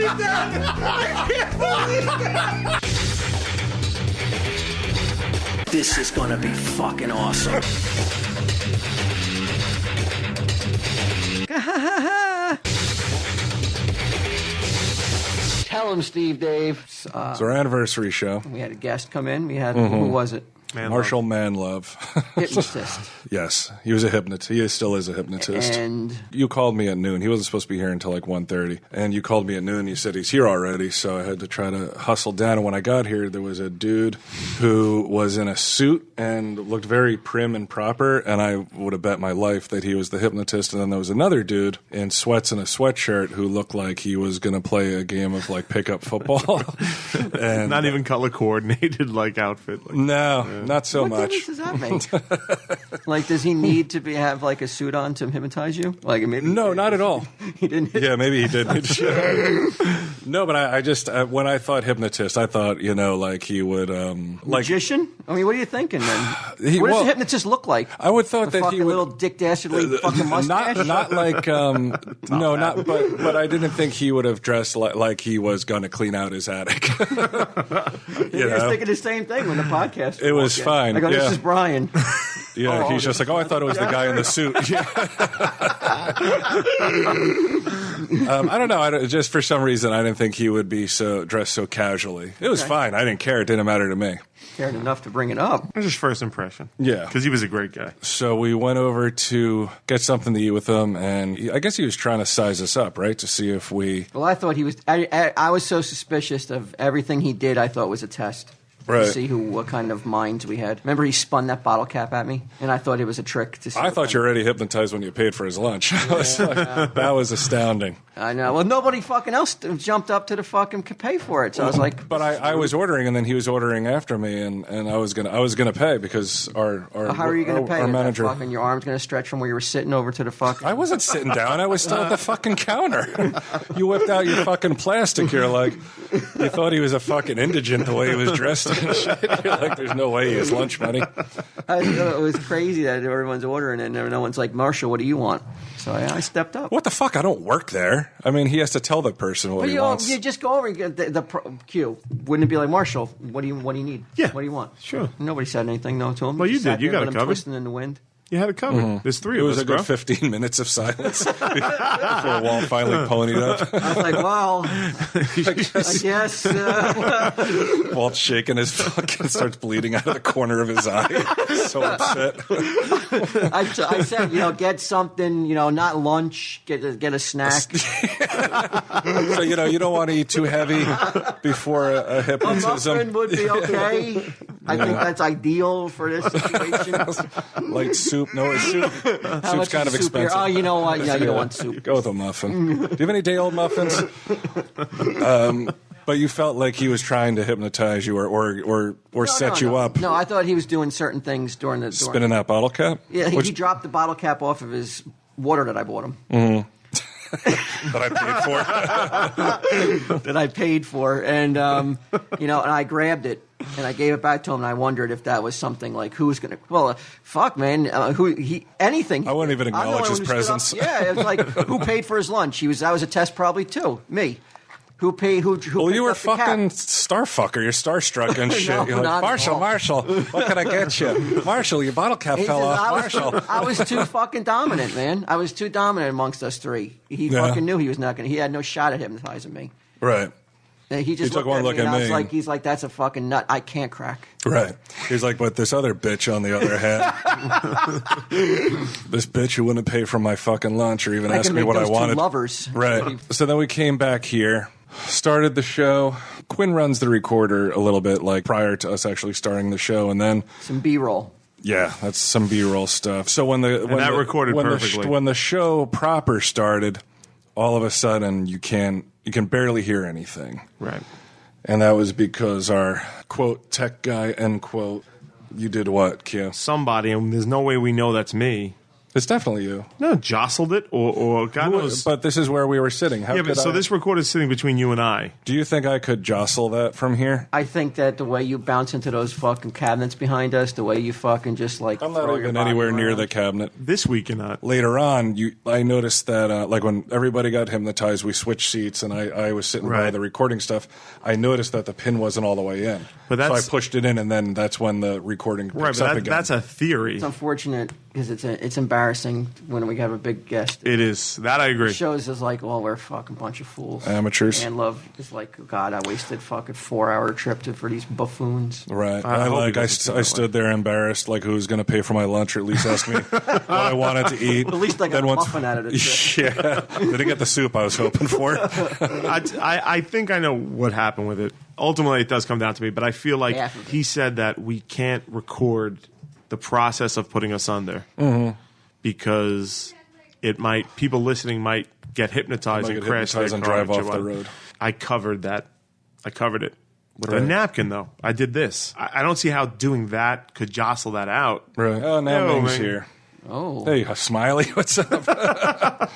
believe that! I can't believe that! This is gonna be fucking awesome. Tell him, Steve Dave. It's our anniversary show. We had a guest come in. We had, who was it? Marshall Manlove. Hypnotist. Yes, he was a hypnotist. He still is a hypnotist. And you called me at noon. He wasn't supposed to be here until like 1:30. And you called me at noon. You said he's here already, so I had to try to hustle down. And when I got here, there was a dude who was in a suit and looked very prim and proper. And I would have bet my life that he was the hypnotist. And then there was another dude in sweats and a sweatshirt who looked like he was going to play a game of like pickup football. And not even color coordinated like outfit. Like, no. Not so what much. What difference does that make? Like, does he need to have like a suit on to hypnotize you? Like, maybe no, not at all. He didn't. Yeah, maybe he did. No, but I just when I thought hypnotist, I thought like he would magician. I mean, what are you thinking then? What does a hypnotist look like? I would thought that he would little dick dastardly fucking mustache. Not like no, not but I didn't think he would have dressed like he was going to clean out his attic. I was thinking the same thing when the podcast. It was fine. I go, this is Brian. Yeah, he's just like, I thought it was the guy in the suit. I don't know. Just for some reason, I didn't think he would be dressed so casually. It was fine. I didn't care. It didn't matter to me. Cared enough to bring it up. It was his first impression. Yeah. Because he was a great guy. So we went over to get something to eat with him, and I guess he was trying to size us up, right, to see if we... Well, I thought he was... I was so suspicious of everything he did, I thought was a test. Right. To see what kind of minds we had. Remember, he spun that bottle cap at me, and I thought it was a trick. To see I thought you were already hypnotized when you paid for his lunch. That was astounding. I know. Well, nobody fucking else jumped up to the fucking pay for it. So I was like, but I was ordering, and then he was ordering after me, and I was gonna pay because our how are you gonna pay? Our manager, fucking, your arm's gonna stretch from where you were sitting over to the fucking. I wasn't sitting down. I was still at the fucking counter. You whipped out your fucking plastic. You're like, you thought he was a fucking indigent the way he was dressed and shit. You're like, there's no way he has lunch money. It was crazy that everyone's ordering and no one's like, Marshall, what do you want? So I stepped up. What the fuck? I don't work there. I mean, he has to tell the person what he wants. You just go over and get the queue. Wouldn't it be like, Marshall, what do you need? Yeah. What do you want? Sure. Nobody said anything, no, to him. Well, you did. You got it covered. Twisting in the wind. You had it covered. Mm-hmm. There's three of us, It was a good 15 minutes of silence before Walt finally ponied up. I was like, well, I guess. Walt's shaking his fucking starts bleeding out of the corner of his eye. So upset. I said, get something, not lunch, get a snack. So, you don't want to eat too heavy before a hypnotism. A muffin would be okay. I think that's ideal for this situation. Light soup. No, soup. Soup's kind of soup expensive. Here? Oh, you know what? Yeah, you don't want soup. Go with a muffin. Do you have any day-old muffins? But you felt like he was trying to hypnotize you or set you up. No, I thought he was doing certain things during the... Spinning that bottle cap? Yeah, he dropped the bottle cap off of his water that I bought him. Mm-hmm. That I paid for. That I paid for. And, and I grabbed it. And I gave it back to him, and I wondered if that was something like who's going to. Well, fuck, man, anything. I wouldn't even acknowledge his presence. Yeah, it was like who paid for his lunch? That was a test, probably too. Me. Who paid? Who? Well, you were fucking starfucker. You're starstruck and shit. No, you're like, Marshall, what can I get you? Marshall, your bottle cap fell off. Marshall, I was too fucking dominant, man. I was too dominant amongst us three. He fucking knew he was not going. He had no shot at hypnotizing me. Right. He just took one look at me. He's like, that's a fucking nut. I can't crack. Right. He's like, but this other bitch on the other hand, this bitch who wouldn't pay for my fucking lunch or even ask me what I wanted. Two lovers. Right. So then we came back here, started the show. Quinn runs the recorder a little bit, like prior to us actually starting the show, and then some B-roll. Yeah, that's some B-roll stuff. So when recorded perfectly. When the show proper started, all of a sudden you can barely hear anything. Right. And that was because our, quote, tech guy, end quote, you did what, Q? Somebody, and there's no way we know that's me, It's definitely you. No, jostled it or God knows. But this is where we were sitting. How could so I- this recorder is sitting between you and I. Do you think I could jostle that from here? I think that the way you bounce into those fucking cabinets behind us, the way you fucking just like I'm throw not your even body anywhere near around. the cabinet. This week you're not. Later on, I noticed that like when everybody got hypnotized, we switched seats, and I was sitting by Right. the recording stuff. I noticed that the pin wasn't all the way in, But so I that's- pushed it in, and then that's when the recording Right, picks but up again. that's a theory. It's unfortunate because it's embarrassing when we have a big guest. It is. That I agree. It shows us like, well, we're a fucking bunch of fools. Amateurs. Manlove is like, God, I wasted fucking 4-hour trip for these buffoons. Right. I hope he I doesn't feel that stood there embarrassed, like who was going to pay for my lunch, or at least ask me what I wanted to eat. At least I got a muffin out of the trip. Yeah. Didn't get the soup I was hoping for. I think I know what happened with it. Ultimately, it does come down to me, but I feel like Half of it. he said that we can't record the process of putting us under because people listening might get hypnotized Might and get crash their hypnotized and car drive into off the one. road. I covered that. I covered it with a Right. napkin, though. I did this. I don't see how doing that could jostle that out. Right. Oh, now Yo, Ming's man. here. Oh, Hey, Smiley, what's up?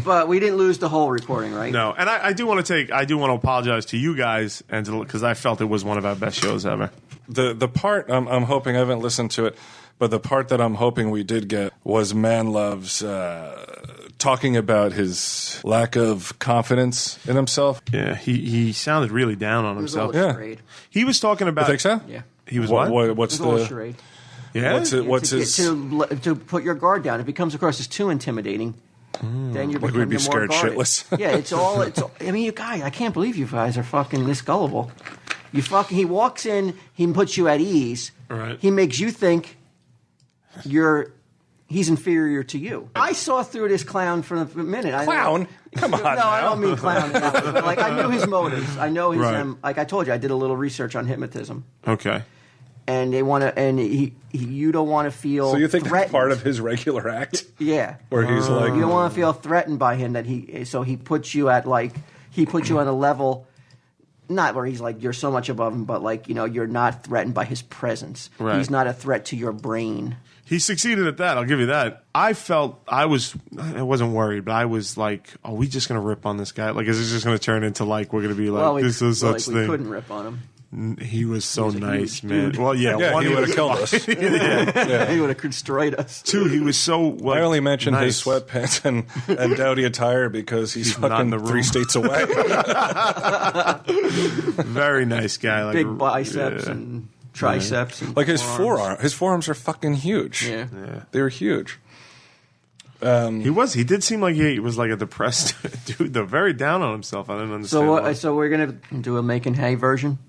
but we didn't lose the whole recording, right? No, and I do want to apologize to you guys and because I felt it was one of our best shows ever. The part I'm hoping, I haven't listened to it, but the part that I'm hoping we did get was Manlove's talking about his lack of confidence in himself. Yeah, he sounded really down on It was a himself. little Yeah. charade. He was talking about. You think so? Yeah. He was what? What's It was a little the charade. Yeah. what's to, his? to put your guard down. If it comes across as too intimidating, then you're Like we'd be becoming more scared guarded. shitless. Yeah, it's all. I mean, you guys, I can't believe you guys are fucking this gullible. He walks in, he puts you at ease. Right. He makes you think he's inferior to you. I saw through this clown for a minute. Clown? Come on No, I now. don't mean clown. But like I knew his motives. I know his. Right. Like I told you, I did a little research on hypnotism. Okay. And they want to, and you don't want to feel. So you think that's threatened. part of his regular act, Yeah. where he's like, You don't want to feel threatened by him. So he puts you at he puts you on a level, not where he's like you're so much above him, but like you're not threatened by his presence. Right. He's not a threat to your brain. He succeeded at that. I'll give you that. I wasn't worried, but I was like, "Are we just gonna rip on this guy? Like, is this just gonna turn into like we're gonna be like this is such we thing?" couldn't rip on him. He was so was a nice, huge man. dude. Well, yeah, yeah, one, he would have killed us. He would have destroyed us. Two, he was so. Like, I only mentioned nice. his sweatpants and dowdy attire because he's not in fucking the room. 3 states away. Very nice guy. Like Big biceps and triceps. And Like his forearms. his forearms are fucking huge. Yeah. They were huge. He was. He did seem like he was like a depressed dude. Though very down on himself. I didn't understand. why. So we're gonna do a making hay version.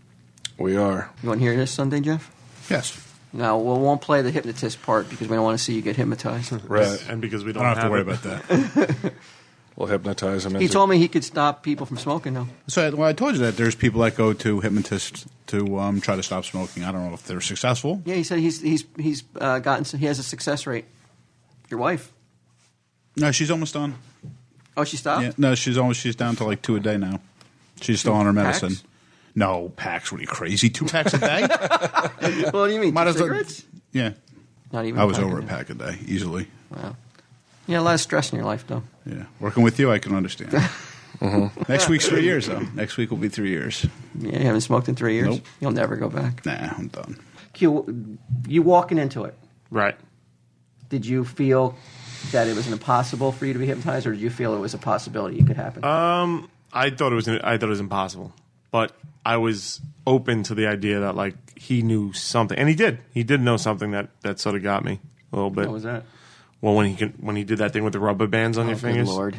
We are. You want to hear this Sunday, Jeff? Yes. No, we won't play the hypnotist part because we don't want to see you get hypnotized. Right. and because we I don't, don't have to worry it. about that. We'll hypnotize him. He told me he could stop people from smoking, though. So, well, I told you that there's people that go to hypnotists to try to stop smoking. I don't know if they're successful. Yeah, he said he's gotten he has a success rate. Your wife? No, she's almost done. Oh, she stopped? Yeah, no, she's down to like 2 a day now. She's still on her Packs? medicine. No, packs. What are you crazy? 2 packs a day? Well, what do you mean? Might Two as well- cigarettes? Yeah, Not even. I was pack over a a day. pack a day easily. Wow. Yeah, a lot of stress in your life, though. Yeah, working with you, I can understand. Next week's 3 years, though. Next week will be 3 years. Yeah, you haven't smoked in 3 years. Nope. You'll never go back. Nah, I'm done. You walking into it. Right. Did you feel that it was impossible for you to be hypnotized, or did you feel it was a possibility it could happen? I thought it was impossible, but I was open to the idea that like he knew something, and he did know something that sort of got me a little bit. What was that? Well, when he did that thing with the rubber bands on your Good fingers. Lord.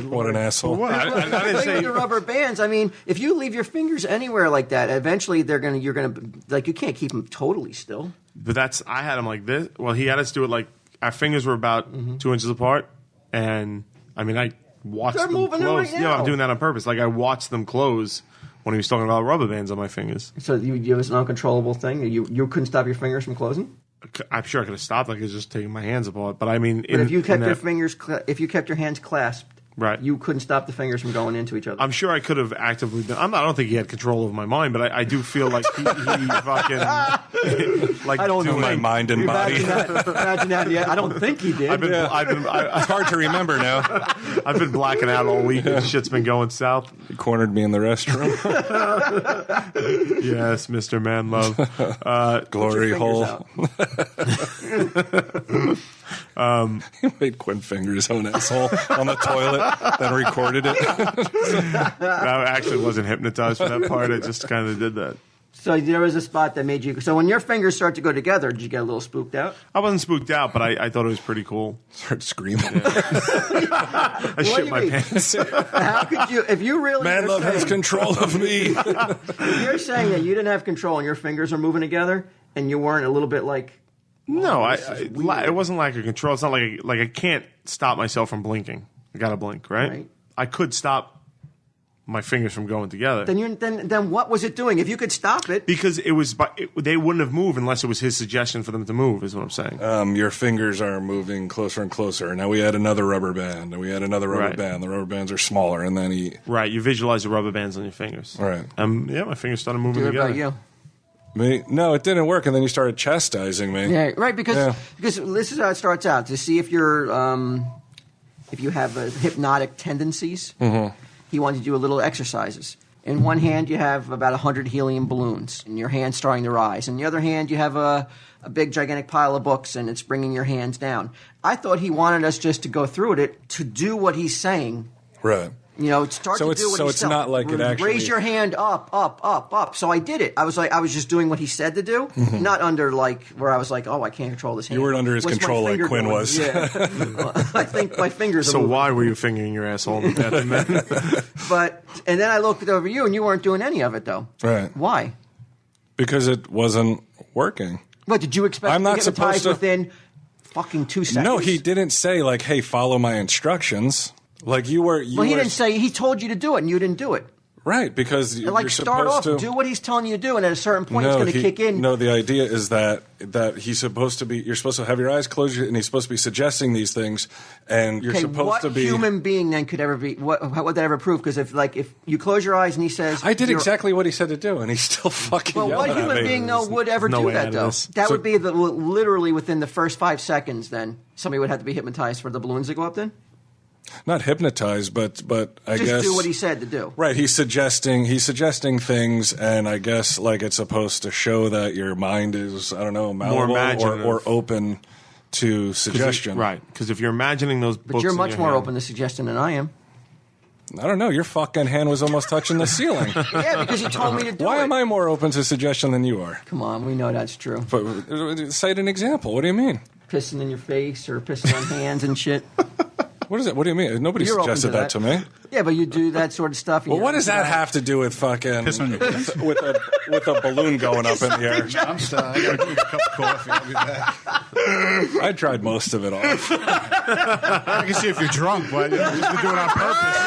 What an asshole. What? I didn't Thing say. with the rubber bands. I mean, if you leave your fingers anywhere like that, eventually you're gonna like you can't keep them totally still. But I had him like this. Well, he had us do it like our fingers were about 2 inches apart, and I mean I watched They're them moving them close. right Yeah, now. I'm doing that on purpose. Like I watched them close when he was talking about rubber bands on my fingers. So it was an uncontrollable thing. You couldn't stop your fingers from closing. I'm sure I could have stopped. Like I was just taking my hands apart. But I mean, But if you kept your fingers, if you kept your hands clasped Right. You couldn't stop the fingers from going into each other. I'm sure I could have actively done. I don't think he had control of my mind, but I do feel like he fucking like I don't Do my mind and body. Imagine that. Yeah, I don't think he did. It's hard to remember now. I've been blacking out all week. And shit's been going south. He cornered me in the restroom. Yes, Mr. Manlove. Glory hole. He made Quinn Finger's own asshole on the toilet, then recorded it. I actually wasn't hypnotized for that part. I just kind of did that. So there was a spot that made you. So when your fingers start to go together, did you get a little spooked out? I wasn't spooked out, but I thought it was pretty cool. Started screaming. I shit my pants. How could you? If you really Manlove has control of me. If you're saying that you didn't have control and your fingers are moving together, and you weren't a little bit like. No, it wasn't lack of control. It's not like I can't stop myself from blinking. I got to blink, right? I could stop my fingers from going together. Then what was it doing? If you could stop it, because they wouldn't have moved unless it was his suggestion for them to move. Is what I'm saying. Your fingers are moving closer and closer. Now we add another rubber band, and we add another rubber band. The rubber bands are smaller, and then you visualize the rubber bands on your fingers. Right. My fingers started moving do it together. about you. Me? No, it didn't work, and then you started chastising me. Yeah, right. Because this is how it starts out to see if you're if you have hypnotic tendencies. Mm-hmm. He wanted to do a little exercises. In one hand, you have about 100 helium balloons, and your hand's starting to rise. In the other hand, you have a big, gigantic pile of books, and it's bringing your hands down. I thought he wanted us just to go through it to do what he's saying. Right. You know, start to do what he's saying. So it's not like it actually... Raise your hand up, up, up, up. So I did it. I was just doing what he said to do, not under like where I was like, oh, I can't control this hand. You weren't under his control like Quinn was. Yeah. I think my fingers are So moving. why were you fingering your asshole in the bathroom then? And then I looked over you, and you weren't doing any of it, though. Right. Why? Because it wasn't working. What, did you expect I'm to not get supposed hypnotized to... within fucking 2 seconds? No, he didn't say, like, hey, follow my instructions. Like, you were... Well, he didn't say... He told you to do it, and you didn't do it. Right, because And, you're like, start off, supposed to... do what he's telling you to do, and at a certain point, it's going to kick in. No, the idea is that he's supposed to be... You're supposed to have your eyes closed, and he's supposed to be suggesting these things, and you're supposed to be... What human being, then, could ever be... How would that ever prove? Because if you close your eyes and he says... I did exactly what he said to do, and he's still fucking Well, yelling what human at me. being, though, would ever no do way that, out of though? this. That would be literally within the first 5 seconds, then. Somebody would have to be hypnotized for the balloons to go up, then? Not hypnotized, but I guess... Just do what he said to do. Right, he's suggesting things, and I guess like it's supposed to show that your mind is, I don't know, malleable or open to suggestion. Right, because if you're imagining those books... But you're in much your more hand- open to suggestion than I am. I don't know, your fucking hand was almost touching the ceiling. Yeah, because he told me to do it. Why am I more open to suggestion than you are? Come on, we know that's true. But cite an example. What do you mean? Pissing in your face or pissing on hands and shit. What is it? What do you mean? Nobody You're open suggested to that to me. Yeah, but you do that sort of stuff. Well, what does that have to do with fucking Piss on your face? with a balloon going up in the air? I'm sorry. I got a cup of coffee. I'll be back. I tried most of it off. I can see if you're drunk, but you just been doing it on purpose.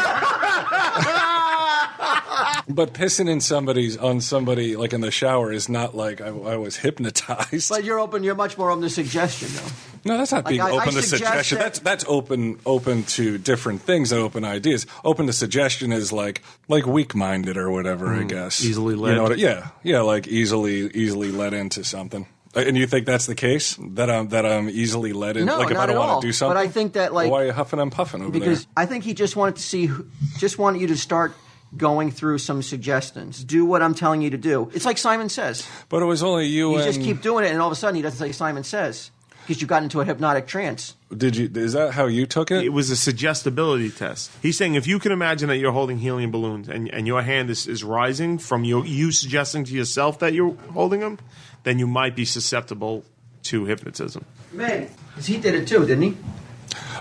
But pissing on somebody like in the shower is not like I was hypnotized. But you're much more open to suggestion, though. No, that's not being I open to suggest suggestion. that- That's open to different things and open ideas. Open to suggestion is like weak-minded or whatever, I guess. Easily led. You know yeah, like easily led into something. And you think that's the case? That I'm easily led in? No, like if not I don't at all. want to do something? But I think that, like... Well, why are you huffing and puffing over Because there? I think he just wanted to see, just wanted you to start going through some suggestions. Do what I'm telling you to do. It's like Simon Says. But it was only you You and... just keep doing it, and all of a sudden he doesn't say Simon Says because you got into a hypnotic trance. Is that how you took it? It was a suggestibility test. He's saying if you can imagine that you're holding helium balloons and your hand is rising from you suggesting to yourself that you're holding them, then you might be susceptible to hypnotism. Man, because he did it too, didn't he?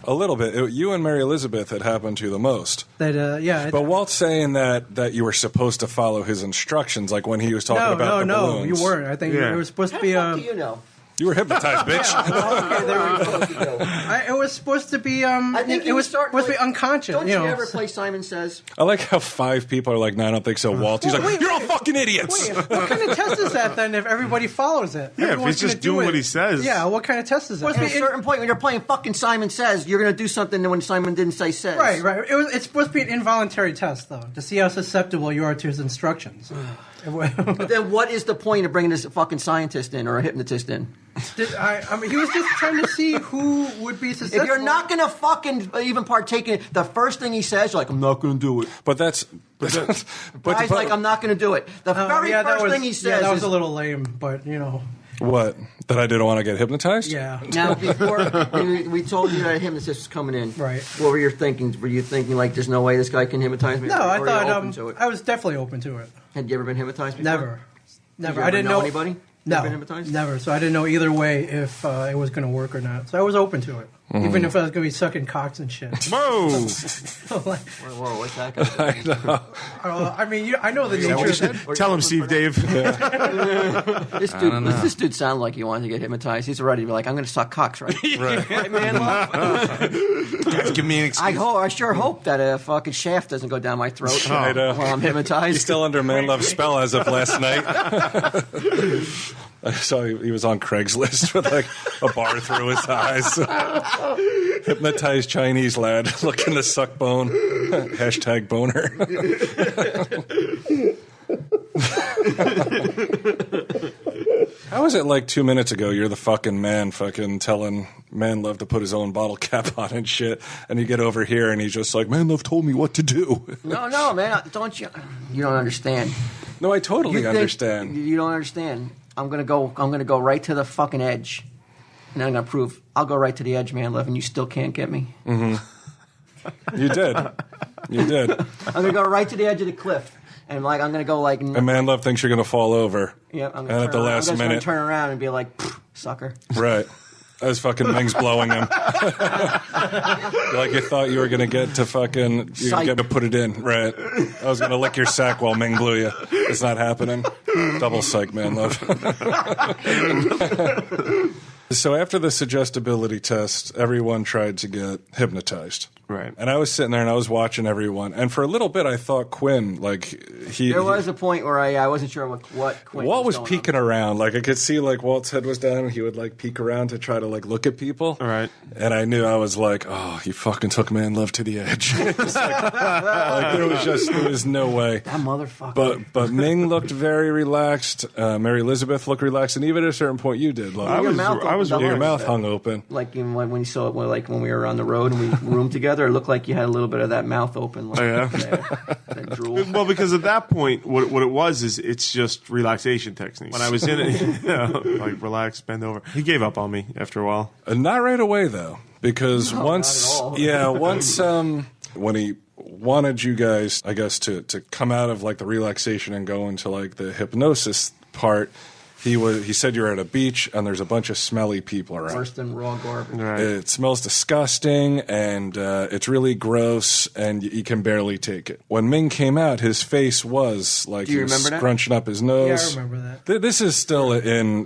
A little bit. You and Mary Elizabeth had happened to the most. Yeah. But Walt's saying that you were supposed to follow his instructions, like when he was talking about the no, balloons. you weren't. I think Yeah. it was supposed to How be. the fuck do you know? You were hypnotized, bitch. Okay, there we go. It was supposed to be. I think it was supposed to be unconscious. Don't you know. ever play Simon Says? I like how 5 people are like, no, I don't think so, Walt. He's like, wait, you're all fucking idiots. Wait, what kind of test is that then? If everybody follows it, Yeah, if Everyone's he's just gonna do doing it. what he says. Yeah, what kind of test is that? At a certain point, when you're playing fucking Simon Says, you're going to do something when Simon didn't say says. Right. It's supposed to be an involuntary test, though, to see how susceptible you are to his instructions. But then what is the point of bringing this fucking scientist in or a hypnotist in? I mean, he was just trying to see who would be susceptible. If you're not going to fucking even partake in it, the first thing he says, you're like, I'm not going to do it. But that's... Guy's like, I'm not going to do it. The very first thing he says that was is... a little lame, but, you know. What? That I didn't want to get hypnotized? Yeah. Now, before we told you that a hypnotist was coming in, Right. What were your thinking? Were you thinking, like, there's no way this guy can hypnotize me? No, Or I were you open thought to it? I was definitely open to it. Had you ever been hypnotized before? Never. Did you I ever didn't know know anybody? No, Been hypnotized? never. So I didn't know either way if it was going to work or not. So I was open to it, even if I was going to be sucking cocks and shit. Whoa! Like, Whoa, what's that guy? I mean, I know the nature of it. Tell him, Steve, Dave. This dude sounded like he wanted to get hypnotized. He's ready to be like, I'm going to suck cocks, right? Right, man. Guys, give me an excuse. I sure hope that a fucking shaft doesn't go down my throat I know. while I'm hypnotized. He's still under Manlove's spell as of last night. I saw he was on Craigslist with like a bar through his eyes. Hypnotized Chinese lad looking to suck bone. Hashtag boner. How was it like 2 minutes ago? You're the fucking man fucking telling Manlove to put his own bottle cap on and shit. And you get over here and he's just like, Manlove told me what to do. No, man. Don't you? You don't understand. No, I totally You think- understand. You don't understand. I'm gonna go right to the fucking edge, and I'm gonna prove I'll go right to the edge, man, love, and you still can't get me. You did. You did. I'm gonna go right to the edge of the cliff, and like I'm gonna go like. And Manlove thinks you're going to fall over. Yeah, I'm And gonna at the last I'm minute. turn around and be like, sucker. Right. As fucking Ming's blowing him. Like you thought you were going to get to fucking, you Psych. get to put it in. Right. I was going to lick your sack while Ming blew you. It's not happening. Double psych, Manlove. So after the suggestibility test, everyone tried to get hypnotized. Right. And I was sitting there and I was watching everyone. And for a little bit, I thought Quinn, like, There was a point where I wasn't sure what Quinn Walt was going peeking around. Like, I could see, like, Walt's head was down and he would, like, peek around to try to, like, look at people. All right. And I knew, I was like, oh, he fucking took Manlove to the edge. It's like, there was no way. That motherfucker. But Ming looked very relaxed. Mary Elizabeth looked relaxed. And even at a certain point, you did. Like, I was your really mouth hung open. Like when you saw it, like when we were on the road and we roomed together, it looked like you had a little bit of that mouth open. Like, that drool. Well, because at that point, what it was is it's just relaxation techniques. When I was in it, like relax, bend over. He gave up on me after a while. Not right away, though. Because once, not at all. once when he wanted you guys, I guess, to come out of, like, the relaxation and go into, like, the hypnosis part, he said you're at a beach and there's a bunch of smelly people around. Worse than raw garbage. Right. It smells disgusting and it's really gross and you can barely take it. When Ming came out, his face was like Do you he was remember that? scrunching up his Yeah, I nose. remember that. This is still in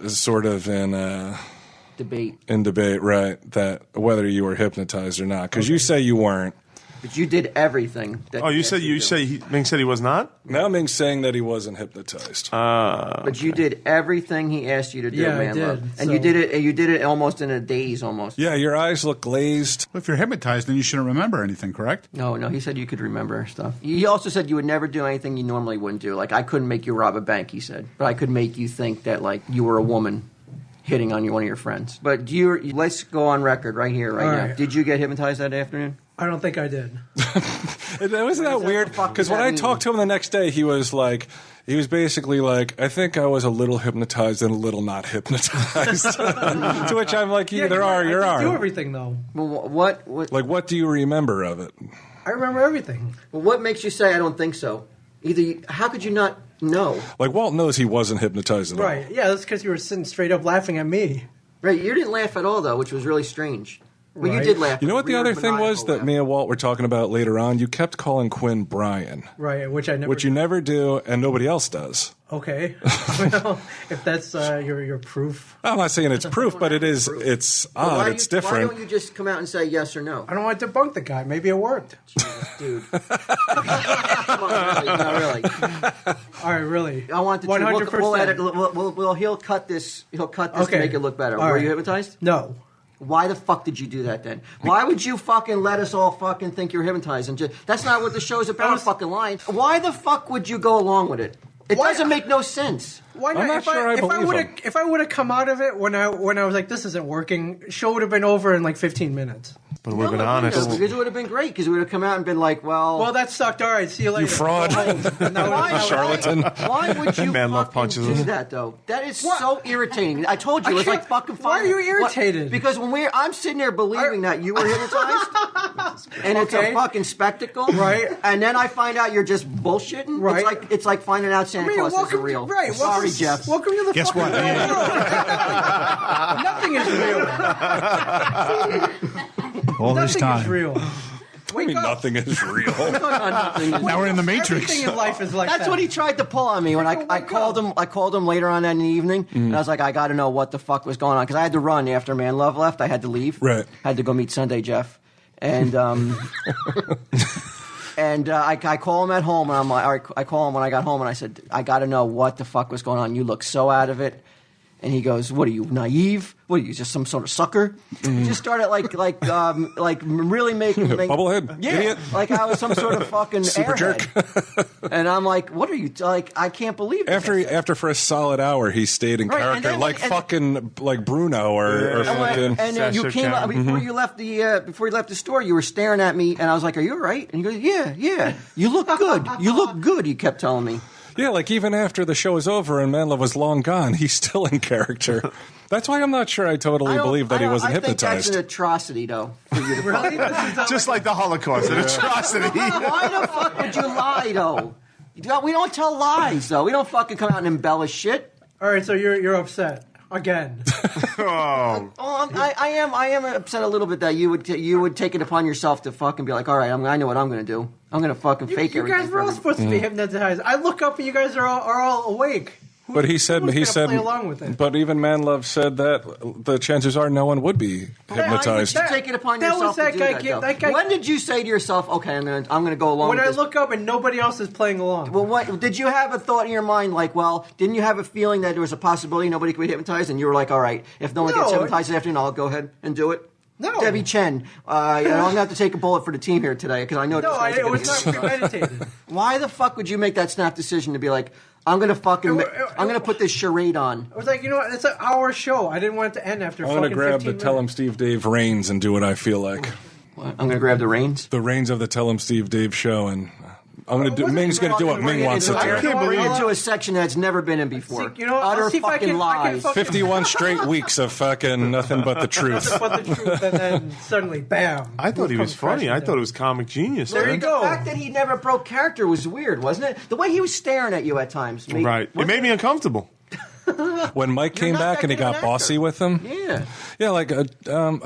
Debate. debate, right? That whether you were hypnotized or not, because you say you weren't. But you did everything. That Oh, you asked said to do. Ming said he was not. Now Ming's saying that he wasn't hypnotized. But you did everything he asked you to do, Yeah, I man. did. Love. And So- you did it. And you did it almost in a daze, almost. Yeah, your eyes look glazed. Well, if you're hypnotized, then you shouldn't remember anything, correct? No. He said you could remember stuff. He also said you would never do anything you normally wouldn't do. Like I couldn't make you rob a bank. He said, but I could make you think that like you were a woman hitting on one of your friends. But let's go on record right here, right All now. right. Did you get hypnotized that afternoon? I don't think I did. Wasn't that weird? fuck Because does when that I mean? talked to him the next day, he was basically like, I think I was a little hypnotized and a little not hypnotized. To which I'm like, you either are or you I do are. everything though. Well, what? Like, what do you remember of it? I remember everything. Well, what makes you say I don't think so? How could you not know? Like, Walt knows he wasn't hypnotized at all. Right? Yeah, that's because you were sitting straight up laughing at me. Right, you didn't laugh at all though, which was really strange. But you Right. did laugh. You know what the Weird, other thing was maniacal that laugh. me and Walt were talking about later on? You kept calling Quinn Brian, Right, which I never. which you never do, and nobody else does. Okay. Well, if that's your proof. I'm not saying it's proof, but it's odd. It's different. Why don't you just come out and say yes or no? I don't want to debunk the guy. Maybe it worked. Jesus, dude. Come on, really. No, really. All right, really. I want the 100%. We'll edit. He'll cut this. He'll cut this Okay. to make it look better. All Were right. you hypnotized? No. Why the fuck did you do that then? Why would you fucking let us all fucking think you're hypnotized? And that's not what the show's about. Fucking lying. Why the fuck would you go along with it? It doesn't make no sense. Why not? I'm not sure I believe him. If I would have come out of it when I was like, this isn't working, show would have been over in like 15 minutes. But we've been honest. Because it would have been great. Because we would have come out and been like, well, That sucked. All right, see you later. You fraud. Charlatan. Why would you Manlove fucking punches do him. that though? That is so irritating. I told you, it was like fucking fun. Why are you irritated? What? Because I'm sitting there believing that you were hypnotized, and it's a fucking spectacle, Right. And then I find out you're just bullshitting. Right. It's like finding out Santa Claus isn't real. Right. Sorry, Jeff. Welcome to the Guess fucking what? real world. Nothing is real. All this Nothing time. is real. I mean, nothing is real. Now we're in the Matrix. Everything in life is like That's that. what he tried to pull on me when I called him. I called him later on in the evening, and I was like, I got to know what the fuck was going on because I had to run after Manlove left. I had to leave. Right. Had to go meet Sunday Jeff, and and I call him at home, and I'm like, all right, I call him when I got home, and I said, I got to know what the fuck was going on. You look so out of it. And he goes, "What are you, naive? What are you, just some sort of sucker?" He just started like really making Bubblehead, yeah, idiot. like I was some sort of fucking Super airhead. And I'm like, "What are you like? I can't believe this." After for a solid hour, he stayed in Right, and character then- like and- fucking like Bruno or fucking. And then you came out before you left the store. You were staring at me, and I was like, "Are you all right?" And he goes, "Yeah. You look good. You look good." He kept telling me. Yeah, like even after the show was over and Manlove was long gone, he's still in character. That's why I'm not sure I totally believe that he wasn't I think hypnotized. that's an atrocity, though. For you to Really? Just like the Holocaust, an atrocity. Why the fuck would you lie, though? We don't tell lies, though. We don't fucking come out and embellish shit. All right, so you're upset again. Oh, Oh, I am upset a little bit that you would take it upon yourself to fucking be like, all right, I know what I'm going to do. I'm going to fucking fake You everything. guys were all supposed to be hypnotized. I look up and you guys are all awake. But he said, Play along with it. but even Manlove said that the chances are no one would be hypnotized. Why would you take it upon That yourself was that to do guy that, gave- though? that guy- When did you say to yourself, okay, I'm gonna go along When with I this? look up and nobody else is playing along. Well, what did you have a thought in your mind like? Well, didn't you have a feeling that there was a possibility nobody could be hypnotized, and you were like, all right, if no one gets No. hypnotized this afternoon, I'll go ahead and do it. No. Debbie Chen, I'm gonna have to take a bullet for the team here today because I know No, this guy's it gonna was be- not premeditated. Why the fuck would you make that snap decision to be like, I'm gonna put this charade on? I was like, you know what? It's an hour show. I didn't want it to end after I'm going to fucking grab 15 the Tell 'em minutes. Steve Dave reins and do what I feel like. What? I'm gonna grab the reins. The reins of the Tell 'em Steve Dave show, and I'm going to do. Wasn't Ming's going to do what Ming wants to I do. can't believe bring it. it to a section that's never been in before. You know what? I'll Utter see if I fucking can lies. fucking- 51 straight weeks of fucking nothing but the truth. But the truth, and then suddenly, bam. I thought he was comes crashing funny. I down. thought it was comic genius. There man. you go. The fact that he never broke character was weird, wasn't it? The way he was staring at you at times. Right. It made me uncomfortable. When Mike came not back that and he good of got an bossy actor. with him, Yeah. yeah, like I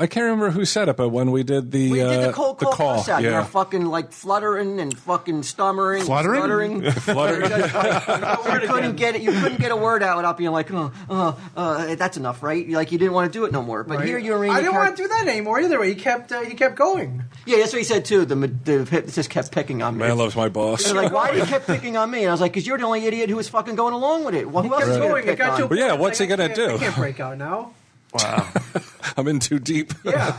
can't remember who said it, but when we did the We did the cold call cuss out. yeah, You're fucking like fluttering and fucking stuttering. Fluttering? Flutter. You couldn't get it. You couldn't get a word out without being like, that's enough, right? Like you didn't want to do it no more. But here you're I didn't want to do that anymore either. He kept going. Yeah, that's what he said too. The hypnotist kept picking on me. Man loves my boss. They're like, why do you keep picking on me? And I was like, because you're the only idiot who was fucking going along with it. Well, who else is Kept going going. to It pick got to a on? Well, yeah, point, what's he like, gonna do? I can't break out now. Wow. I'm in too deep. Yeah.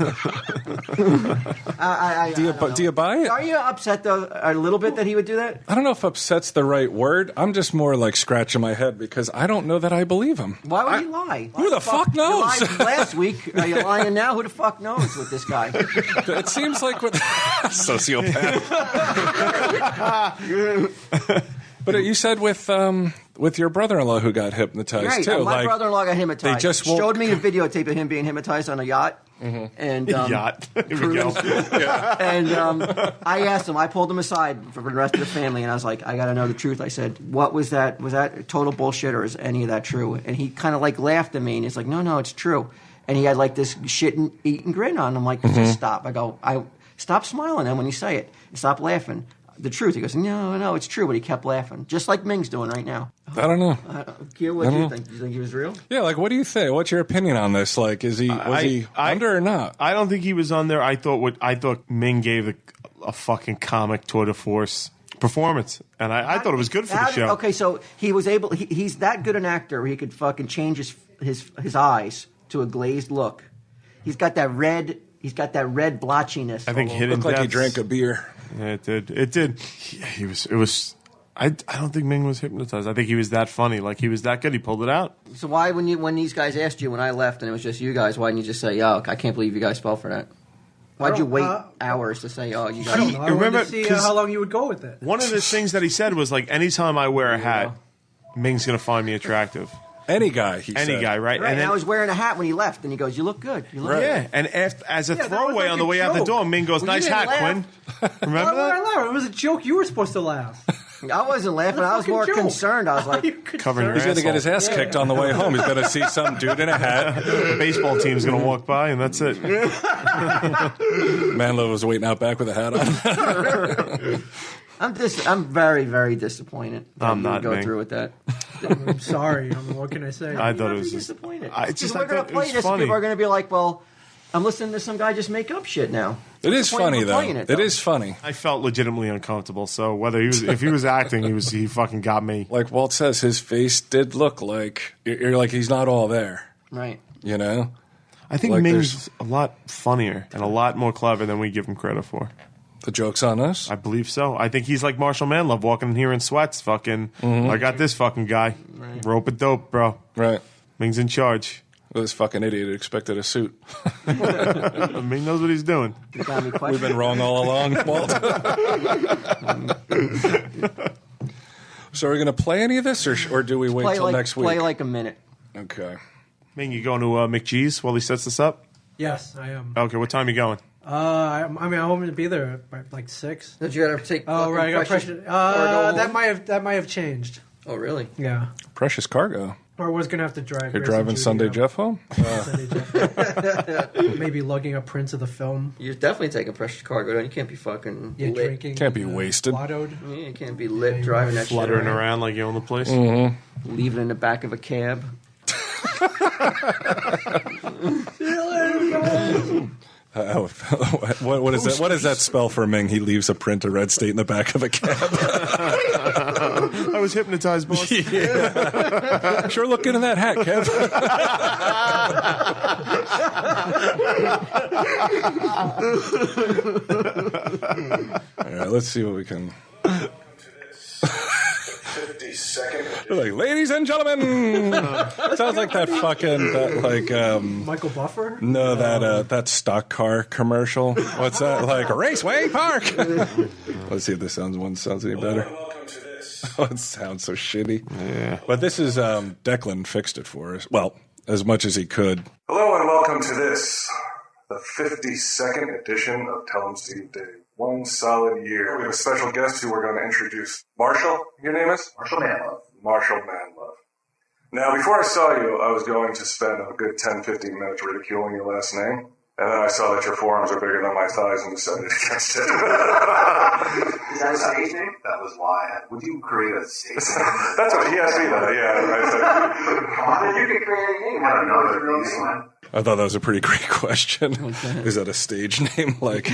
Do you buy it? Are you upset though a little bit that he would do that? I don't know if upset's the right word. I'm just more like scratching my head because I don't know that I believe him. Why would he lie? Who the fuck knows? You lied last week. Are you lying now? Who the fuck knows with this guy? It seems like with sociopath. But you said with your brother-in-law who got hypnotized Right. too. My like, brother-in-law got hypnotized. they just won't- showed me a videotape of him being hypnotized on a yacht. And Yacht. Here we go. And I asked him. I pulled him aside for the rest of the family, and I was like, "I got to know the truth." I said, "What was that? Was that total bullshit, or is any of that true?" And he kind of like laughed at me, and he's like, "No, it's true." And he had like this shit-eating grin on him. I'm like, "Just stop." I go, "Stop smiling." And when you say it, stop laughing. the truth. He goes, no, it's true. But he kept laughing, just like Ming's doing right now. I don't know. Keel, what do you think? Do you think he was real? Yeah, like, what do you think? What's your opinion on this? Like, was he under or not? I don't think he was under. I thought Ming gave a fucking comic tour de force performance, and I thought it was good for the show. Okay, so he was able. He's that good an actor where he could fucking change his eyes to a glazed look. He's got that red. He's got that red blotchiness. I think hidden Looked like he depths. drank a beer. Yeah, it did. It did. Yeah, he was. It was. I don't think Ming was hypnotized. I think he was that funny. Like, he was that good. He pulled it out. So why, when these guys asked you when I left and it was just you guys, why didn't you just say, "Oh, I can't believe you guys fell for that"? Why'd you wait hours to say, "Oh, you guys"? I don't know. I Remember, wanted to see 'cause how long you would go with it. One of the things that he said was like, anytime I wear a hat, Ming's gonna find me attractive. Any guy, he Any said. guy, right? Right, And and then, I was wearing a hat when he left, and he goes, "You look good." You look yeah, and as a that was throwaway like on the a way out the joke. door, Ming goes, Well, you "Nice didn't hat, laugh. Quinn." Remember Why would I that? laugh? It was a joke. You were supposed to laugh. I wasn't laughing. I was Fucking more joke. concerned. I was like, Covering your He's going to get his asshole. ass kicked on the way home. He's going to see some dude in a hat. The baseball team's gonna walk by, and that's it. Manlove was waiting out back with a hat on. I'm very, very disappointed that I'm you not, would go Ming. through with that. I'm sorry. I mean, what can I say? I thought it Be was just. disappointed. I Because just we're I going thought to it play was this, and funny. people are going to be like, "Well, I'm listening to some guy just make up shit now." It What's is the point funny, of though. playing It though? is funny. I felt legitimately uncomfortable. So whether if he was acting, he fucking got me. Like Walt says, his face did look like, you're like, he's not all there, Right. you know? I think Like, Ming's a lot funnier and a lot more clever than we give him credit for. The joke's on us. I believe so. I think he's like Marshall Manlove walking in here in sweats. Fucking, I got this fucking guy. Rope it dope, bro. Right. Ming's in charge. This fucking idiot expected a suit. Ming knows what he's doing. You got me We've questioning. been wrong all along, Walt. So are we going to play any of this, or do we wait Play till like, next week? Play like a minute. Okay. Ming, you going to McGee's while he sets this up? Yes, I am. Okay, what time you going? I mean, I'm hoping to be there by like 6. Did you got to take? Oh right, I got pressure. pressure. That might have changed. Oh really? Yeah, Precious cargo. or was gonna have to drive. You're Grace driving and Judy Sunday out. Jeff home? Sunday Jeff. Maybe lugging up prints of the film. You're definitely taking precious cargo. You can't be fucking Yeah, lit. drinking. Can't be wasted. Blottoed. Yeah, you can't be lit driving that shit Fluttering around like you own the place? Leave it in the back of a cab. What is that? What does that spell for Ming? He leaves a print of Red State in the back of a cab. I was hypnotized, boss. Sure, look good in that hat, Kev. All right, let's see what we can. 52nd. Like, ladies and gentlemen, sounds like Michael Buffer. no, that stock car commercial. What's that like? Raceway Park. Let's see if this sounds any better. Welcome to this. Oh, it sounds so shitty. Yeah. But this is Declan fixed it for us. Well, as much as he could. Hello and welcome to this, the 52nd edition of Tell 'em Steve Day. 1 solid year. We have a special guest who we're going to introduce. Marshall, your name is? Marshall Manlove. Marshall Manlove. Now, before I saw you, I was going to spend a good 10-15 minutes ridiculing your last name. And then I saw that your forearms are bigger than my thighs and decided against it. Is that a stage name? That was why. Would you create a stage name? That's what he asked me that, yeah. I said, You could create a name. I don't know the real name. I thought that was a pretty great question. Is that a stage name? Like,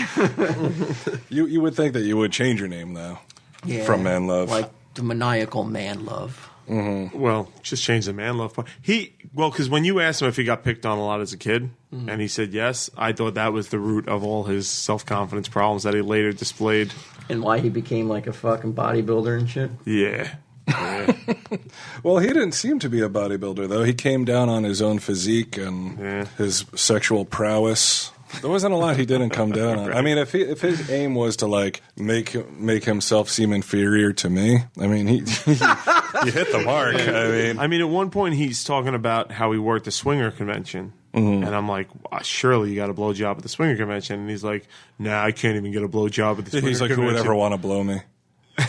you would think that you would change your name though, from Manlove. Like the maniacal Manlove. Well, just change the Manlove part. Because when you asked him if he got picked on a lot as a kid, and he said yes, I thought that was the root of all his self-confidence problems that he later displayed. And why he became like a fucking bodybuilder and shit. Yeah. Well, he didn't seem to be a bodybuilder though. He came down on his own physique and his sexual prowess. There wasn't a lot he didn't come down on. I mean, if his aim was to like make himself seem inferior to me, I mean, you hit the mark. I mean, at one point he's talking about how he worked a swinger convention. And I'm like, surely you got a blowjob at the swinger convention. And he's like, nah, I can't even get a blowjob at the swinger he's like, convention. who would ever want to blow me?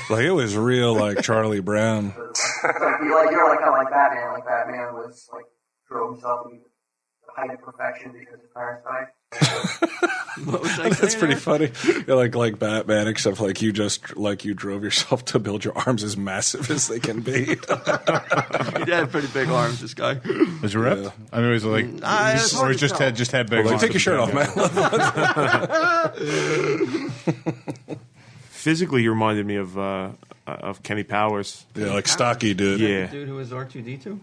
Like it was real, like Charlie Brown. You're like kind of like Batman. Like Batman was like drove himself to be height of perfection because of parasite. What was I That's saying pretty there? funny. You're like Batman, except like you drove yourself to build your arms as massive as they can be. He did have pretty big arms, this guy. Was it ripped? Yeah. I mean, it was like, it was hard or to just tell. had big Like, arms. take your shirt off, man. Physically, you reminded me of Kenny Powers. Yeah, like stocky dude. Yeah. Dude who was R2D2?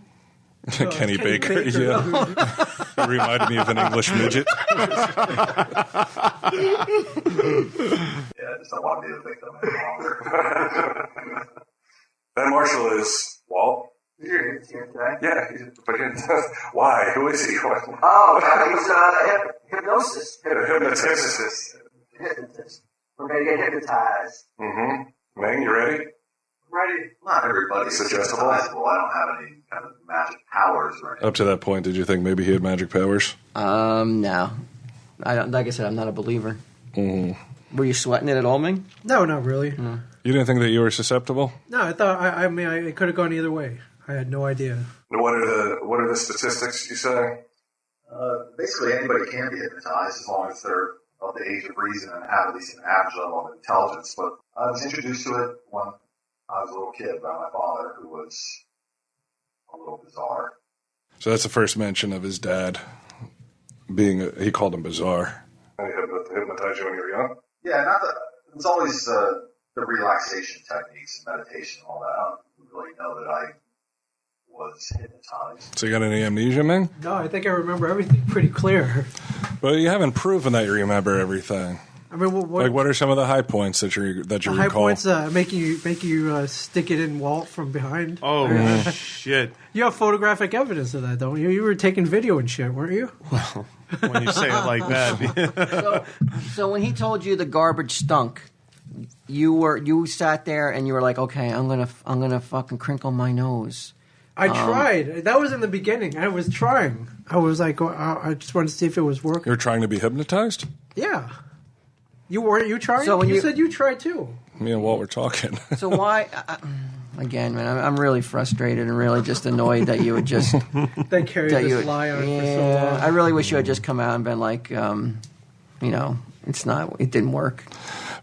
Kenny Baker. Baker. Yeah. He reminded me of an English midget. Yeah, I just don't want to be a victim any longer. That Marshall is Walt. You're here today? Yeah, but why? Who is he? Oh, he's a hypnosis. Hypnotist. Hypnotist. We're going to get hypnotized. Mm-hmm. Ming, you ready? Ready? Not everybody's Suggestible? hypnotizable. I don't have any kind of magic powers or anything. Up to that point, did you think maybe he had magic powers? No. I don't. Like I said, I'm not a believer. Were you sweating it at all, Ming? No, not really. You didn't think that you were susceptible? No, I thought. I mean, it could have gone either way. I had no idea. What are the statistics you say? Basically, anybody can be hypnotized as long as they're of the age of reason and have at least an average level of intelligence. But I was introduced to it when I was a little kid by my father, who was a little bizarre. So that's the first mention of his dad being, he called him bizarre. And he hypnotized you when you were young? Yeah, not that it's always the relaxation techniques and meditation and all that. I don't really know that I was hypnotized. So you got any amnesia, Ming? No, I think I remember everything pretty clear. Well, you haven't proven that you remember everything. I mean, What are some of the high points that you the recall? high points make you stick it in Walt from behind? Oh, shit. You have photographic evidence of that, don't you? You were taking video and shit, weren't you? When you say it like that. So when he told you the garbage stunk, you sat there and you were like, okay, I'm gonna fucking crinkle my nose. I tried. That was in the beginning. I was trying. I was like, I just wanted to see if it was working. You're trying to be hypnotized? Yeah. You weren't you trying? So when you you- said you tried too. Me and Walt were talking. So why? Again, man, I'm really frustrated and really just annoyed that you would just They carried that this you would, lie on for so yeah. long. I really wish you had just come out and been like, it didn't work.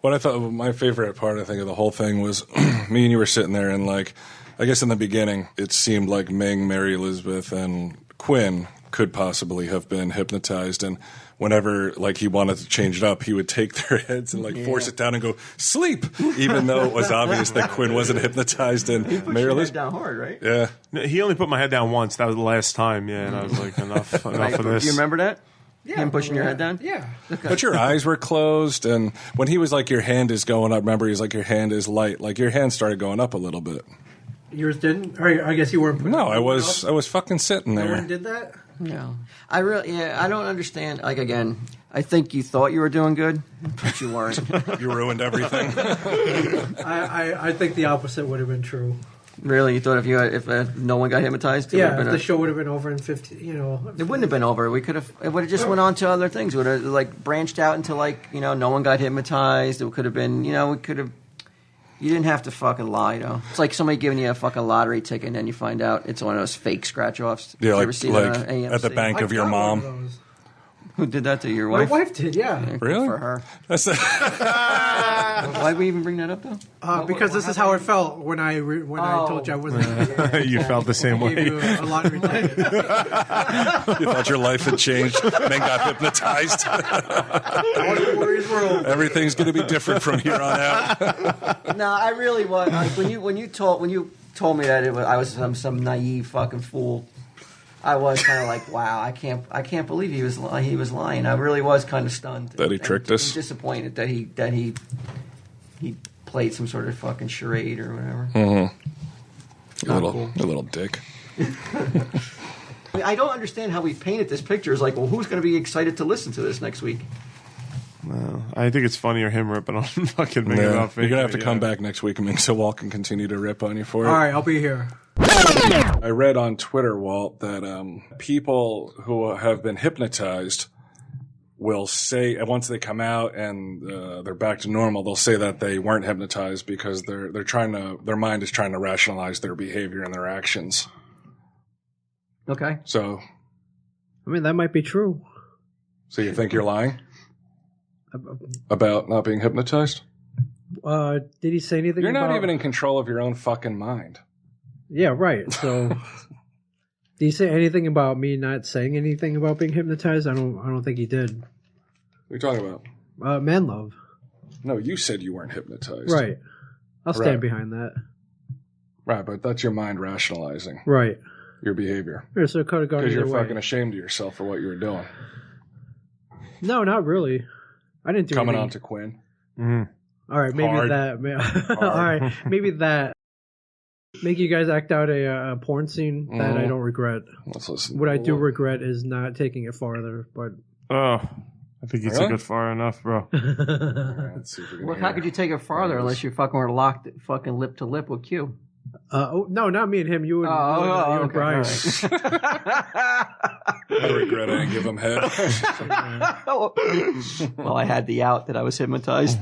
What I thought my favorite part, I think, of the whole thing was me and you were sitting there, and like, I guess in the beginning, it seemed like Ming, Mary Elizabeth, and Quinn could possibly have been hypnotized, and whenever like he wanted to change it up, he would take their heads and like force it down and go sleep, even though it was obvious that Quinn wasn't hypnotized and Mary Elizabeth. down hard, right? Yeah, He only put my head down once. That was the last time. Yeah, and I was like, enough of this. Do you remember that? Yeah, Him pushing your head down? Yeah. but your eyes were closed, and when he was like, your hand is going up. Remember, he's like, your hand is light. Like your hand started going up a little bit. Yours didn't? Or I guess you weren't. No, I was fucking sitting No one there. did that? No. I don't understand. Like, again, I think you thought you were doing good, but you weren't. You ruined everything. I think the opposite would have been true. Really? You thought if no one got hypnotized? It would Yeah, have if been the show would have been over in 50, it wouldn't have been over. It would have just went on to other things. It would have like branched out into like, no one got hypnotized. It could have been, you didn't have to fucking lie, though. It's like somebody giving you a fucking lottery ticket and then you find out it's one of those fake scratch offs. Yeah, You ever like, see that like on AMC? at the bank of your I got one mom. of those. Who did that to your My wife? wife did, yeah. Good Really? for her. That's the, Why'd we even bring that up, though? Because this is how it felt when I told you I wasn't You felt the same gave way. you a lottery ticket. you thought your life had changed, then got hypnotized. Warriors world. Everything's going to be different from here on out. No, I really was. Like, when you told me that I was some naive fucking fool, I was kind of like, wow, I can't believe he was lying. I really was kind of stunned That he tricked us? and disappointed that he played some sort of fucking charade or whatever. A little dick. I don't understand how we painted this picture. It's like, well, who's going to be excited to listen to this next week? I think it's funnier him ripping on fucking Ming Yeah. about You're going to have to yeah. come back next week, Ming, so Walt can continue to rip on you for it. All right, I'll be here. I read on Twitter, Walt, that people who have been hypnotized will say, once they come out and they're back to normal, they'll say that they weren't hypnotized because their mind is trying to rationalize their behavior and their actions. Okay. So I mean, that might be true. So you think you're lying about not being hypnotized? Did he say anything You're about... not even in control of your own fucking mind. Yeah, right. So, did he say anything about me not saying anything about being hypnotized? I don't think he did. What are you talking about? Manlove. No, you said you weren't hypnotized. Right. I'll stand Right. behind that. Right, but that's your mind rationalizing Right. your behavior. Yeah, so it could have gone Because either you're way. fucking ashamed of yourself for what you were doing. No, not really. I didn't do Coming anything. on to Quinn. All right, maybe Hard. that. All right, maybe that. Make you guys act out a porn scene that I don't regret. Let's listen. What I do regret is not taking it farther, but Oh, I think you Really? took it far enough, bro. Let's see if we can Well, hear. how could you take it farther unless you're fucking were locked fucking lip to lip with Q? no, not me and him. You and, you and okay, Brian. all right. I regret I didn't give him head. Well, I had the out that I was hypnotized.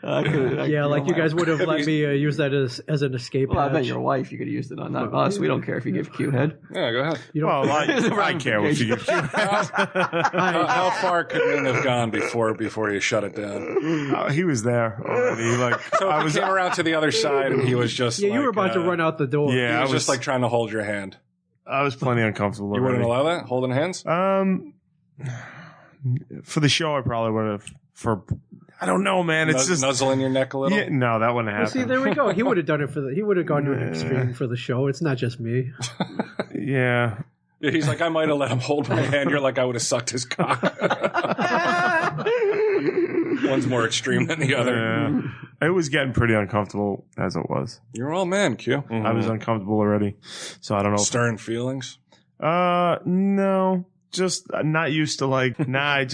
Yeah, like you guys would have let me use that as an escape Well, I bet hatch. your wife you could have used it on, not us. We don't care if you give Q head. Yeah, go ahead. You don't, Well, I care what you give. How far could Ming have gone before you shut it down? He was there already. Like So I came around to the other side, and he was just yeah, you were like, about to run out the door. Yeah, He I was was just like trying to hold your hand. I was plenty uncomfortable. You already. wouldn't allow that? Holding hands? For the show, I probably would have. For I don't know, man. It's just nuzzling your neck a little? yeah, no, that wouldn't Well, happen. see, there we go. He would have done it he would have gone to an extreme for the show. It's not just me. Yeah. Yeah, he's like, I might have let him hold my hand. You're like, I would have sucked his cock. One's more extreme than the other. Yeah. It was getting pretty uncomfortable as it was. You're all man, Q. I was uncomfortable already, so I don't know. Stern feelings. No, just not used to like. Nah, it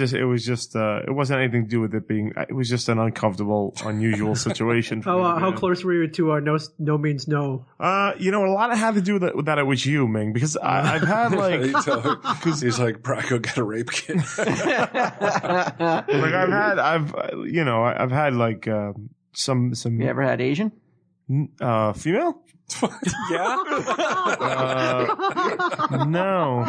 wasn't anything to do with it being. It was just an uncomfortable, unusual situation. For me to be How in. close were you to no means no? A lot of had to do with that it was you, Ming, because I've had like. He's like, bro, go get a rape kit. Like I've had like some You ever had Asian? female? Yeah? No.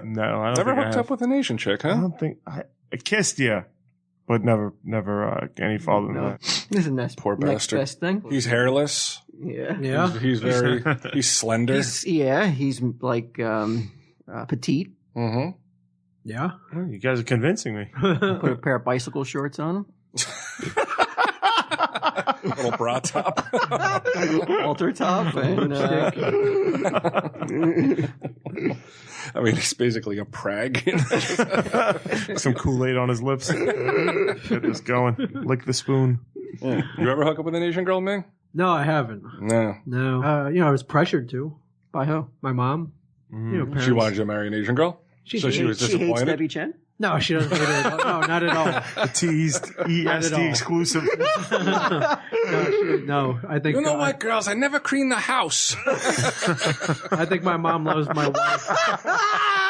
No, I don't Never think I hooked have. up with an Asian chick, I huh? don't think I kissed you, but never any farther than that. This is next, Poor next bastard. best thing. He's hairless. Yeah. Yeah. He's slender. He's like petite. Mm-hmm. Yeah. Oh, you guys are convincing me. Put a pair of bicycle shorts on him. Little bra top. Halter top and I mean, he's basically a prag. Some Kool-Aid on his lips. Get this going. Lick the spoon. You ever hook up with an Asian girl, Ming? No, I haven't. No. No. I was pressured to. by who? My mom. Parents. She wanted you to marry an Asian girl? So she was She hates disappointed? Debbie Chen. No, she doesn't hate it. No, not at all. Teased ESD all. exclusive. No, I think. You know what, girls? I never clean the house. I think my mom loves my wife.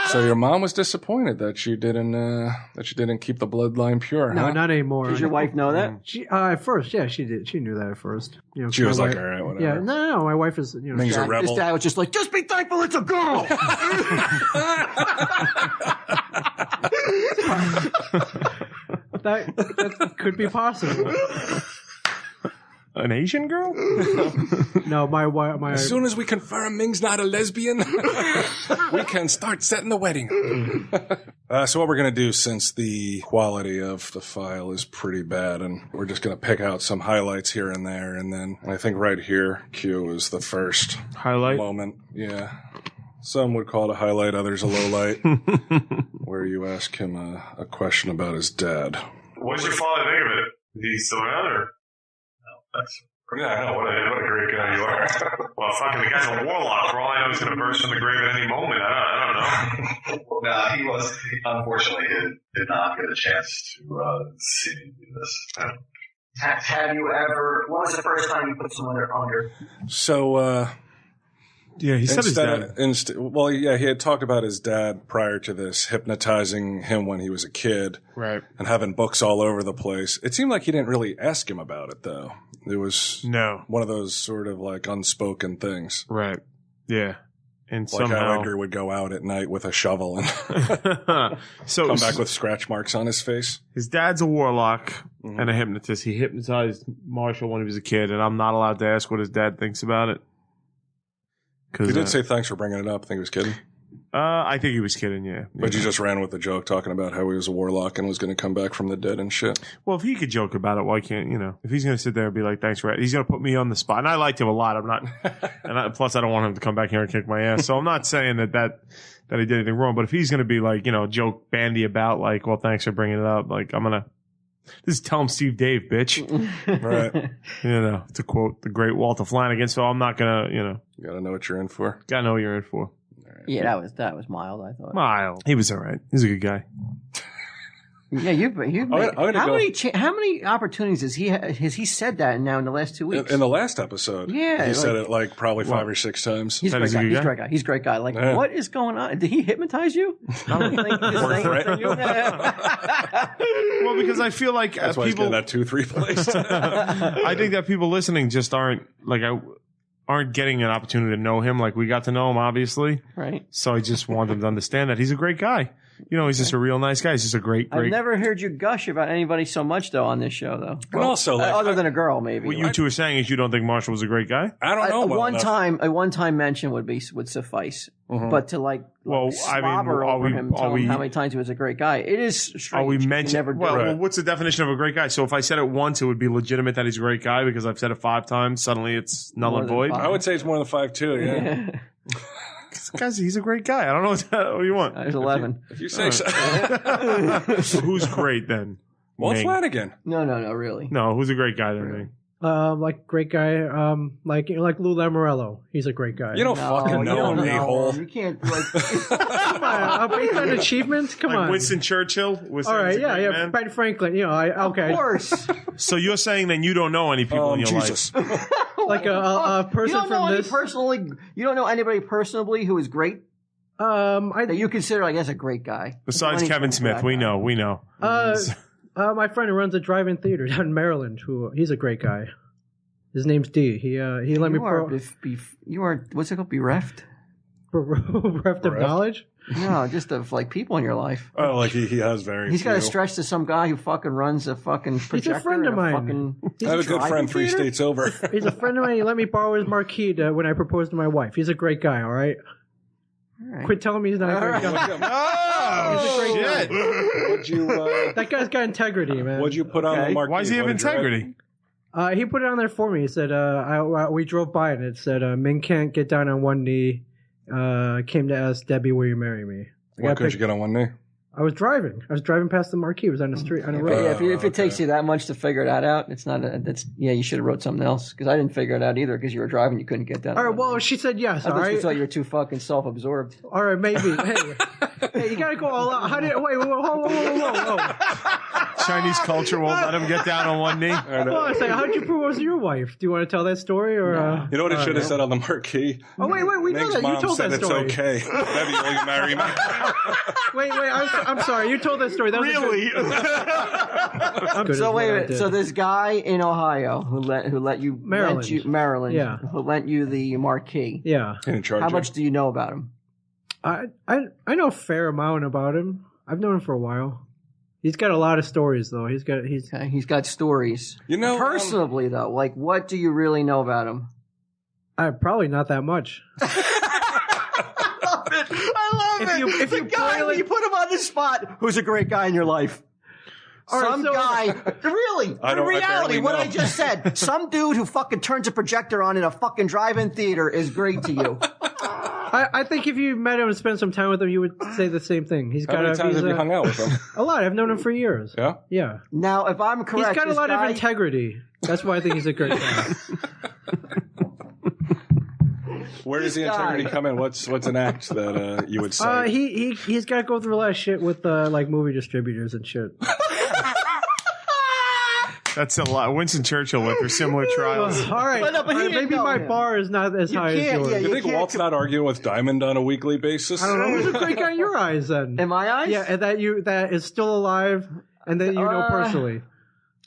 So your mom was disappointed that you didn't keep the bloodline pure, No, huh? not anymore. Does your wife know that? She at first, yeah, she did. She knew that at first. She was my like, wife- all right, whatever. Yeah, no, my wife is. Ming's a rebel. His dad was just like, just be thankful it's a girl. that could be possible. An Asian girl? No, my wife. As soon as we confirm Ming's not a lesbian, we can start setting the wedding. So what we're going to do, since the quality of the file is pretty bad, and we're just going to pick out some highlights here and there, and then I think right here, Q is the first Highlight? moment. Yeah. Some would call it a highlight, others a low light, where you ask him a question about his dad. What's your father think of it? Is he still around or? Yeah, I know. What a great guy you are. Well, fucking the guy's a warlock. For all I know, he's going to burst from the grave at any moment. I don't know. No, he unfortunately did not get a chance to see me do this. Have you ever? When was the first time you put someone under? So, Yeah, he said his dad. He had talked about his dad prior to this, hypnotizing him when he was a kid. Right. And having books all over the place. It seemed like he didn't really ask him about it, though. It was one of those sort of like unspoken things. Right. Yeah. And like somehow how Edgar would go out at night with a shovel and come back with scratch marks on his face. His dad's a warlock and a hypnotist. He hypnotized Marshall when he was a kid, and I'm not allowed to ask what his dad thinks about it. He did say thanks for bringing it up. I think he was kidding. I think he was kidding, yeah. But you just ran with the joke talking about how he was a warlock and was going to come back from the dead and shit. Well, if he could joke about it, why can't, if he's going to sit there and be like, thanks for it, he's going to put me on the spot. And I liked him a lot. I'm not, plus I don't want him to come back here and kick my ass. So I'm not saying that he did anything wrong. But if he's going to be like, joke bandy about like, well, thanks for bringing it up. Like, I'm going to, just tell him Steve Dave, bitch. Right. To quote the great Walter Flanagan. So I'm not going to, You got to know what you're in for. Got to know what you're in for. Yeah, that was mild, I thought. Mild. He was all right. He's a good guy. Yeah, you've how many opportunities has he said that now in the last 2 weeks? In the last episode, yeah, he said it like probably 5 or 6 times. He's a great guy. He's a great guy. Like, what is going on? Did he hypnotize you? Well, because I feel like that's why he's getting that 2-3 place. I think that people listening just aren't getting an opportunity to know him like we got to know him, obviously. Right. So I just want them to understand that he's a great guy. He's just a real nice guy. He's just a great. I've never heard you gush about anybody so much, though, on this show, though. And also, other than a girl, maybe. What you two are saying is you don't think Marshall was a great guy? I don't know. A one-time mention would suffice. But to slobber over him, tell him how many times he was a great guy, it is strange. Are we mentioning? Well, what's the definition of a great guy? So if I said it once, it would be legitimate that he's a great guy because I've said it 5 times. Suddenly, it's null and void. I would say it's more than 5 too. Yeah. Guys, he's a great guy. I don't know what you want. There's 11. If you say so. So who's great then? Well, Flanagan. No, really. No, who's a great guy then? Ming? Like great guy, like Lou Lamorello. He's a great guy. You don't fucking know him, a-hole. You can't. Come on, based on achievements. Come on, Winston Churchill. All right, yeah. Ben Franklin. Okay. Of course. So you're saying then you don't know any people in your life? Like a person from this. You don't know anybody personally who is great. That you consider, I guess, a great guy. Besides Kevin Smith, we know. My friend who runs a drive-in theater down in Maryland, he's a great guy. His name's D. He let me. You are what's it called? Bereft? Bereft of knowledge? No, just of people in your life. Oh, like he has very. He's got to stretch to some guy who fucking runs a fucking projector. He's a friend of mine. I have a good friend 3 states over. He's a friend of mine. He let me borrow his marquee when I proposed to my wife. He's a great guy. All right. Right. Quit telling me he's not a great guy. Oh, shit. What'd you, that guy's got integrity, man. What'd you put on the marquee? Why does he have integrity? He put it on there for me. He said, we drove by and it said, Ming can't get down on one knee. Came to ask Debbie, will you marry me? Why couldn't you get on one knee? I was driving past the marquee. It was on the street, on the road. Yeah, if it takes you that much to figure that out, it's not. You should have wrote something else because I didn't figure it out either because you were driving, you couldn't get down. All right, well, she said yes. I thought you were too fucking self-absorbed. All right, maybe. Hey, you gotta go all out. Whoa. Chinese culture won't let him get down on one knee. Well, I say, how'd you propose to your wife? Do you want to tell that story or? You know what it should have said on the marquee? Oh wait, we know that you told that story. It's okay. Debbie, will you marry me? Wait, I'm sorry. You told that story. That really? So wait a minute. So this guy in Ohio who let you Maryland, yeah, who lent you the marquee, yeah. How much do you know about him? I know a fair amount about him. I've known him for a while. He's got a lot of stories though. He's got stories. Personally though, like what do you really know about him? Probably not that much. I love it. If you put him on the spot, who's a great guy in your life? Really? In reality, what I just said, some dude who fucking turns a projector on in a fucking drive-in theater is great to you. I think if you met him and spent some time with him, you would say the same thing. How many times have you hung out with him? A lot. I've known him for years. Yeah? Yeah. Now, if I'm correct, he's got a lot of integrity. That's why I think he's a great guy. Where does the integrity come in? What's an act that you would say? He's got to go through a lot of shit with like movie distributors and shit. That's a lot. Winston Churchill went through similar trials. All right. But he didn't Maybe know my him. bar is not as high as can't- yours. yeah, You think can't Walt's not arguing with Diamond on a weekly basis? I don't know. Who's a great guy in your eyes then? In my eyes? Yeah, and that is still alive and that you know personally.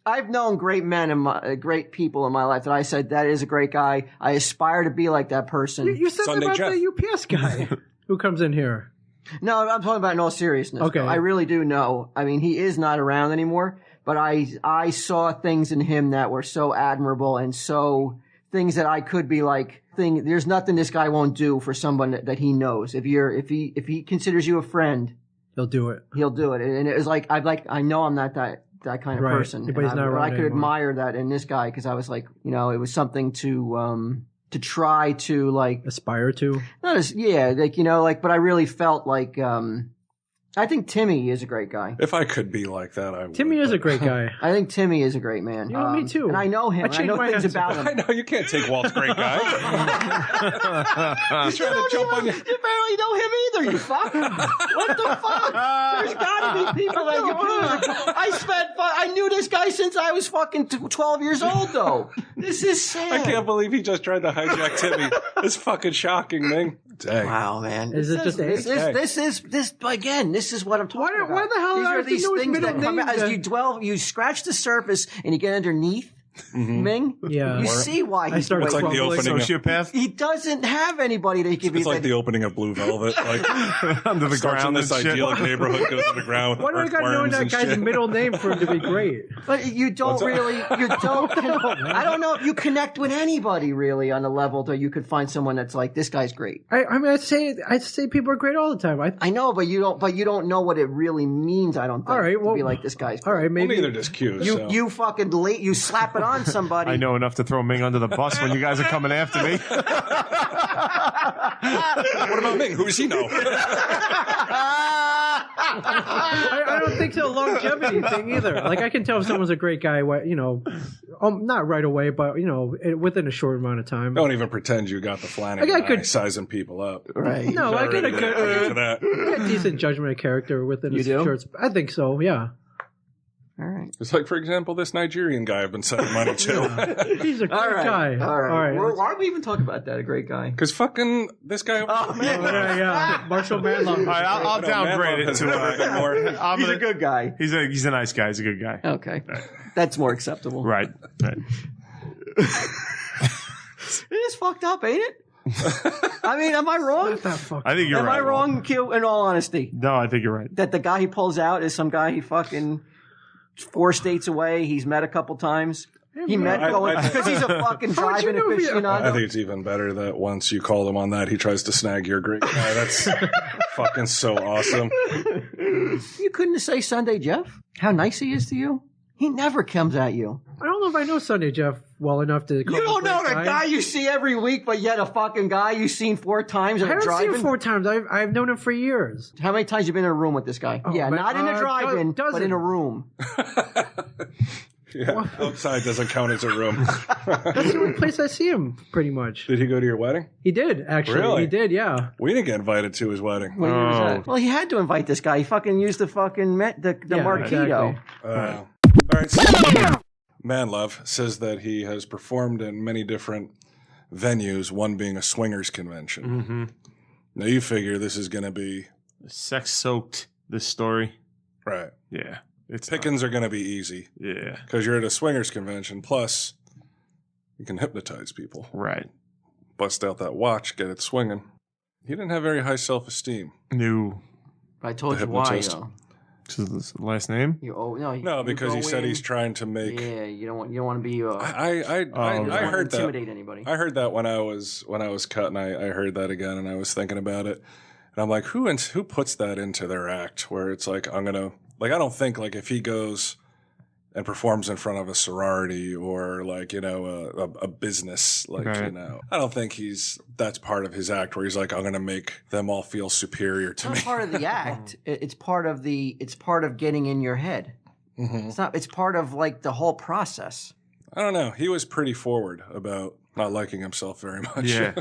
I've known great men and great people in my life that I said that is a great guy. I aspire to be like that person. You said Sunday about Jeff. the UPS guy who comes in here. No, I'm talking about in all seriousness. Okay. I really do know. I mean, he is not around anymore, but I saw things in him that were so admirable and so things that I could be like. There's nothing this guy won't do for someone that he knows. If he considers you a friend, He'll do it. he'll do it. And it was like I know I'm not that kind of Right. person. But he's And not I around could anymore. admire that in this guy because I was like, it was something to try to like Aspire to. not as but I really felt like I think Timmy is a great guy. If I could be like that, I would. Timmy is a great guy. I think Timmy is a great man. You know, me too. And I know him. I I changed know my things answer. about I him. know you can't take Walt's great guy. He's trying to jump on you. You barely know him either, you fuck. What the fuck? There's gotta be people that you I knew this guy since I was fucking 12 years old, though. This is sad. I can't believe he just tried to hijack Timmy. It's fucking shocking, Ming. Dang. Wow, man. Is it just this is what I'm talking about. Why the hell These do I are have to these know his things that middle come name out as then? you scratch the surface and you get underneath. Ming, Yeah. you see why I he's started It's like the crumbling. opening. Of, Sociopath he doesn't have anybody that he can be it's like the opening of Blue Velvet. Like under the starts in ground. this and shit. idyllic neighborhood, goes underground. Why do I got to know earthworms that and guy's shit. middle name for him to be great? But you don't I don't know if you connect with anybody really on a level that you could find someone that's like, this guy's great. I mean, I say people are great all the time. I know, but you don't know what it really means, I don't think, All right, well, to be like, this guy's great. all right, Well, maybe. neither does Q. You so. you fucking late. You slap it on somebody. I know enough to throw Ming under the bus when you guys are coming after me. What about Ming? Who does he know? I don't think it's a longevity thing either. Like, I can tell if someone's a great guy, not right away, but, within a short amount of time. Don't even pretend you got the Flanagan I got good- eye sizing people up. Right. No, I get a good, that. I get decent judgment of character within You a do? short. I think so. Yeah, All right. It's like, for example, this Nigerian guy I've been sending money to. he's a great All right. guy. All right. let's- Why are we even talking about that? A great guy. Because fucking this guy. Oh, man. yeah. Marshall Manlove. All right, I'll No, downgrade Manlove it has to never been more. I'm He's gonna- a good guy. He's a nice guy. He's a good guy. Okay. That's more acceptable. Right. It is fucked up, ain't it? I mean, am I wrong? Not that fucking. I think you're Am right. I wrong, Q, in all honesty? No, I think you're right. That the guy he pulls out is some guy he fucking 4 states away. He's met a couple times. He met going because he's a fucking How would you driving know if he- I aficionado. think it's even better that once you call him on that, he tries to snag your great guy. That's fucking so awesome. You couldn't say Sunday Jeff? How nice he is to you? He never comes at you. I don't know if I know Sunday Jeff well enough to. Call You him don't a know great the guy you see every week, but yet a fucking guy you've seen 4 times I at a haven't seen drive-in? him 4 times. I've known him for years. How many times you been in a room with this guy? Yeah, man, not in a drive-in, but dozens. in a room. Yeah, outside doesn't count as a room. That's the only place I see him, pretty much. Did he go to your wedding? He did, actually. Really? He did, yeah. We didn't get invited to his wedding. What year was that? Well, he had to invite this guy. He fucking used the fucking the Yeah, Marquito. exactly. All right. So, Manlove says that he has performed in many different venues, one being a swingers convention. Mm-hmm. Now you figure this is going to be Sex soaked this story. right. Yeah. It's Pickings are going to be easy Yeah. because you're at a swingers convention. Plus, you can hypnotize people. Right. Bust out that watch, get it swinging. He didn't have very high self-esteem. New. I told The you why, hypnotist. though. This is the last name? No, because he said he's trying to make. Yeah, you don't want to be. I heard that. Intimidate anybody. I heard that when I was cut, and I heard that again, and I was thinking about it, and I'm like, who puts that into their act? Where it's like, I don't think like if he goes and performs in front of a sorority or like a business, like right. I don't think that's part of his act where he's like, I'm going to make them all feel superior to me. It's not part of the act. It's part of getting in your head. Mm-hmm. It's not. It's part of like the whole process. I don't know. He was pretty forward about not liking himself very much. Yeah.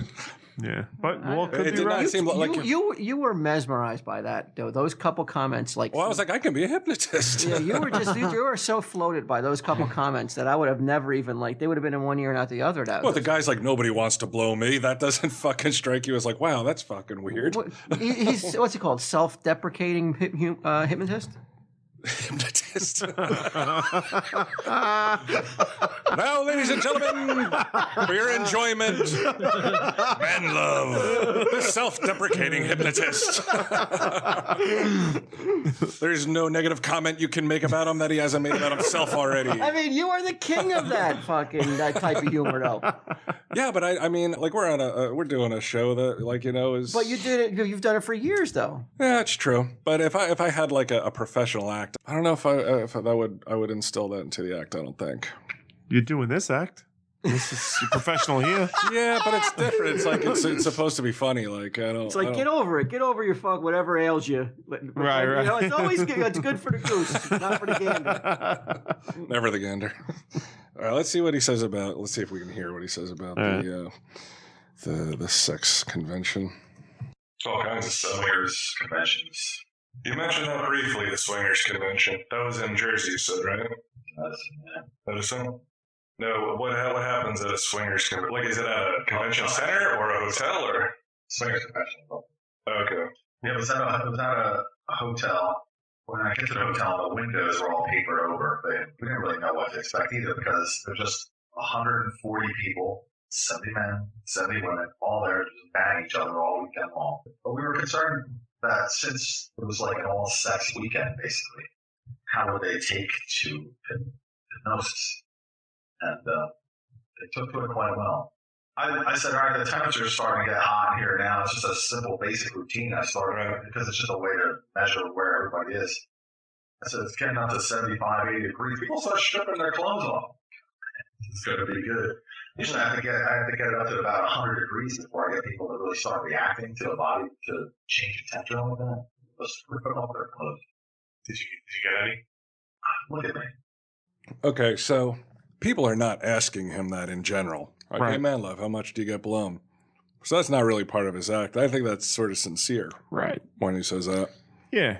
Yeah, but well, It did not seem like you were mesmerized by that, though. Those couple comments, like, well, I was like, I can be a hypnotist. yeah, you were so floated by those couple comments that I would have never even they would have been in one ear and out the other. Well, the guy's like, nobody wants to blow me. That doesn't fucking strike you as like, wow, that's fucking weird. He's what's he called? Self-deprecating hypnotist. Hypnotist. Now, ladies and gentlemen, for your enjoyment, Manlove, the self-deprecating hypnotist. There's no negative comment you can make about him that he hasn't made about himself already. I mean, you are the king of that type of humor, though. Yeah, but I mean, like we're doing a show that, like, is. But you did it. You've done it for years, though. Yeah, it's true. But if I had like a professional act, I don't know if I would instill that into the act. I don't think. You're doing this act. This is professional here. Yeah, but it's different. It's like it's supposed to be funny. Like I don't. It's like get over it. Get over your fuck. Whatever ails you. Right. It's always good. It's good for the goose, not for the gander. Never the gander. All right. Let's see what he says about. Let's see if we can hear what he says about the sex convention. All kinds of swingers conventions. You mentioned that briefly, the swingers convention. That was in Jersey, you said, right? Medicine? No, what happens at a swingers convention? Like, is it at a convention center or a hotel or? Swingers convention. Okay. Yeah, it was at a hotel. When I get to the hotel, the windows were all papered over. We didn't really know what to expect either because there's just 140 people, 70 men, 70 women, all there just banging each other all weekend long. But we were concerned that since it was like an all-sex weekend, basically, how would they take to hypnosis? And they took to it quite well. I said, all right, the temperature's starting to get hot here now. It's just a simple, basic routine I started because it's just a way to measure where everybody is. I said, it's getting up to 75, 80 degrees. People start stripping their clothes off. It's going to be good. Usually I have to get it up to about 100 degrees before I get people to really start reacting to the body to change the temperature like that. Just rip off their clothes. Did you get any? Look at me. Okay, so people are not asking him that in general. Like, Right. hey, Manlove, how much do you get blown? So that's not really part of his act. I think that's sort of sincere Right. when he says that. Yeah.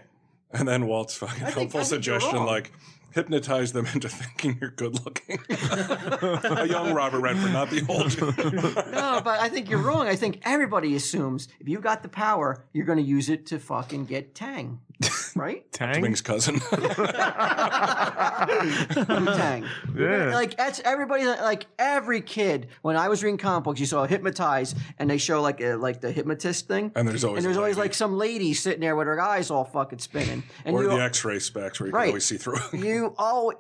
And then Walt's fucking helpful I think you're suggestion, wrong. like, hypnotize them into thinking you're good looking. A young Robert Redford, not the old. No, but I think you're wrong. I think everybody assumes if you got the power, you're going to use it to fucking get tang, right? Tang. Ming's cousin. Tang. Yeah. Like that's everybody. Like every kid, when I was reading comic books, you saw Hypnotize, and they show like the hypnotist thing, And there's always a always lady. like some lady sitting there with her eyes all fucking spinning, and Or you the X-ray specs where you Right. can always see through.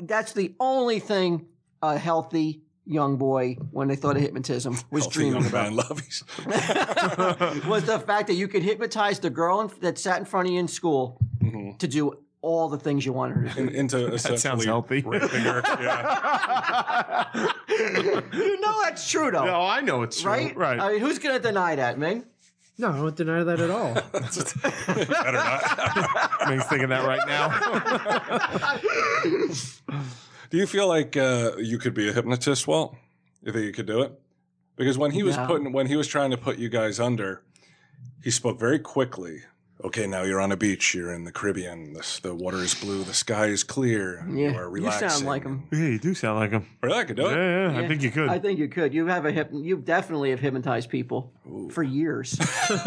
that's the only thing a healthy young boy, when they thought of hypnotism, was Healthy dreaming young about. man love. Was the fact that you could hypnotize the girl that sat in front of you in school to do all the things you wanted her to do. Into essentially sounds healthy. raping her. Yeah. You know that's true, though. No, I know it's true. Right? Right. I mean, who's going to deny that, Ming? No, I don't deny that at all. Better not. Ming's thinking that right now. Do you feel like you could be a hypnotist, Walt? You think you could do it? Because when he was trying to put you guys under, he spoke very quickly. Okay, now you're on a beach. You're in the Caribbean. The water is blue. The sky is clear. You are You relaxing. sound like him. Yeah, you do sound like him. Really, I could do it. Yeah, I think you could. I think you could. You definitely have hypnotized people for years. So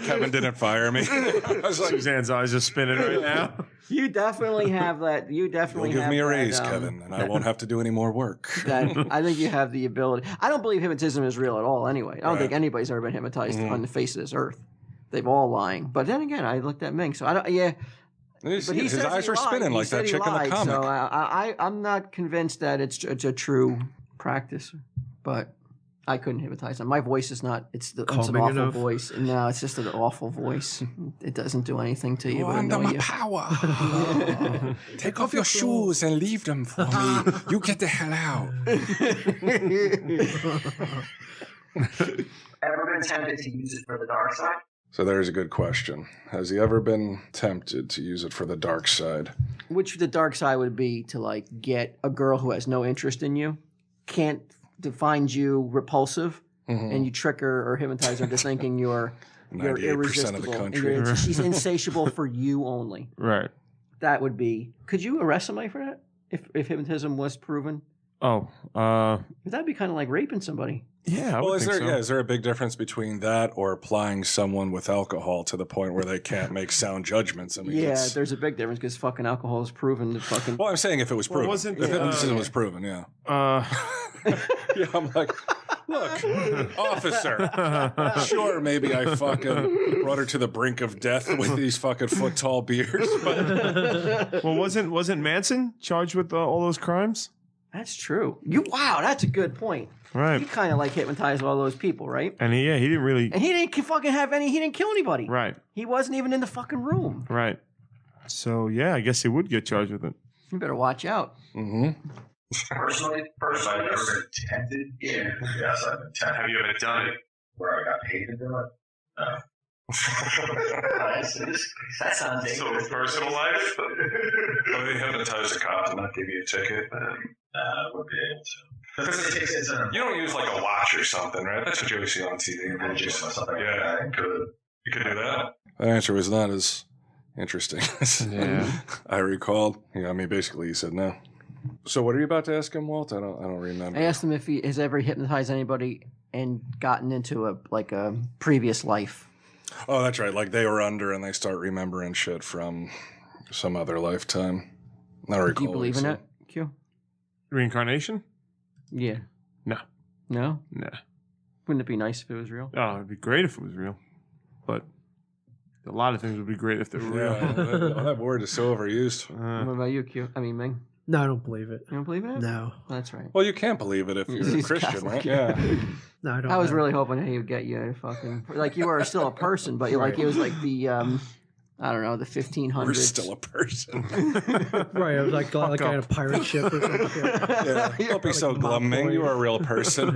Kevin didn't fire me. I was like, Suzanne's eyes are spinning right now. You definitely have that. You definitely you'll give have me a that, raise, Kevin, and I won't have to do any more work. that I think you have the ability. I don't believe hypnotism is real at all. Anyway, I don't think anybody's ever been hypnotized on the face of this earth. They've all lying. But then again, I looked at Ming, so I don't. Yeah. His But he says eyes he were lied. spinning He like said that he chick in the lied, comic. So I'm not convinced that it's a true practice. But I couldn't hypnotize him. My voice is not. It's an Calming awful enough. voice. No, it's just an awful voice. It doesn't do anything to you. You're but under annoy my you. power. Take off your shoes and leave them for me. You get the hell out. Ever been tempted to use it for the dark side? So there's a good question. Has he ever been tempted to use it for the dark side? Which the dark side would be to like get a girl who has no interest in you, can't find you repulsive, and you trick her or hypnotize her to thinking you're 98% irresistible. of the and country. she's insatiable for you only. Right. That would be. Could you arrest somebody for that if hypnotism was proven? Oh, That'd be kind of like raping somebody. yeah. I Well, would think so. is there a big difference between that or applying someone with alcohol to the point where they can't make sound judgments? I mean, Yeah, there's a big difference because fucking alcohol is proven to fucking. well, I'm saying if it was proven. wasn't- if yeah. it was proven, yeah. Uh, Yeah, I'm like, look, officer. Sure, maybe I fucking brought her to the brink of death with these fucking foot tall beers. But well, wasn't Manson charged with all those crimes? That's true. Wow, that's a good point. Right. He kind of like hypnotized all those people, right? And he didn't really. And he didn't fucking have any. He didn't kill anybody. Right. He wasn't even in the fucking room. Right. So yeah, I guess he would get charged with it. You better watch out. Personally, I've never been tempted. yeah. Yes, I've been tempted. Have you ever done it? Where I got paid to do it? No. That sounds So dangerous. personal life? Well, they hypnotize a cop and not give you a ticket. I wouldn't be able to. Because it takes it's an You don't use like a watch or something, right? That's what you always see on TV. just something like Yeah. that. I could. You could do that. that answer was not as interesting as Yeah. I recalled. Yeah, I mean, basically, he said no. So, what are you about to ask him, Walt? I don't remember. I asked him if he has ever hypnotized anybody and gotten into a previous life. Oh, that's right. Like they were under and they start remembering shit from some other lifetime. I don't recall. Do you believe in what that, Q? Reincarnation? Yeah. No. No? Nah. Wouldn't it be nice if it was real? Oh, it'd be great if it was real. But a lot of things would be great if they were he said. real. Yeah, that word is so overused. What about you, Q? I mean, Ming? No, I don't believe it. You don't believe in it? No, That's right. Well, you can't believe it if you're a He's Christian, Catholic. right? Yeah. no, I don't. I was know. really hoping he would get you to fucking like you were still a person, but like it was like the I don't know, the 1500s. We're still a person. right. I was like I had a pirate ship or something. Yeah. Don't be so glum, Ming. You are a real person.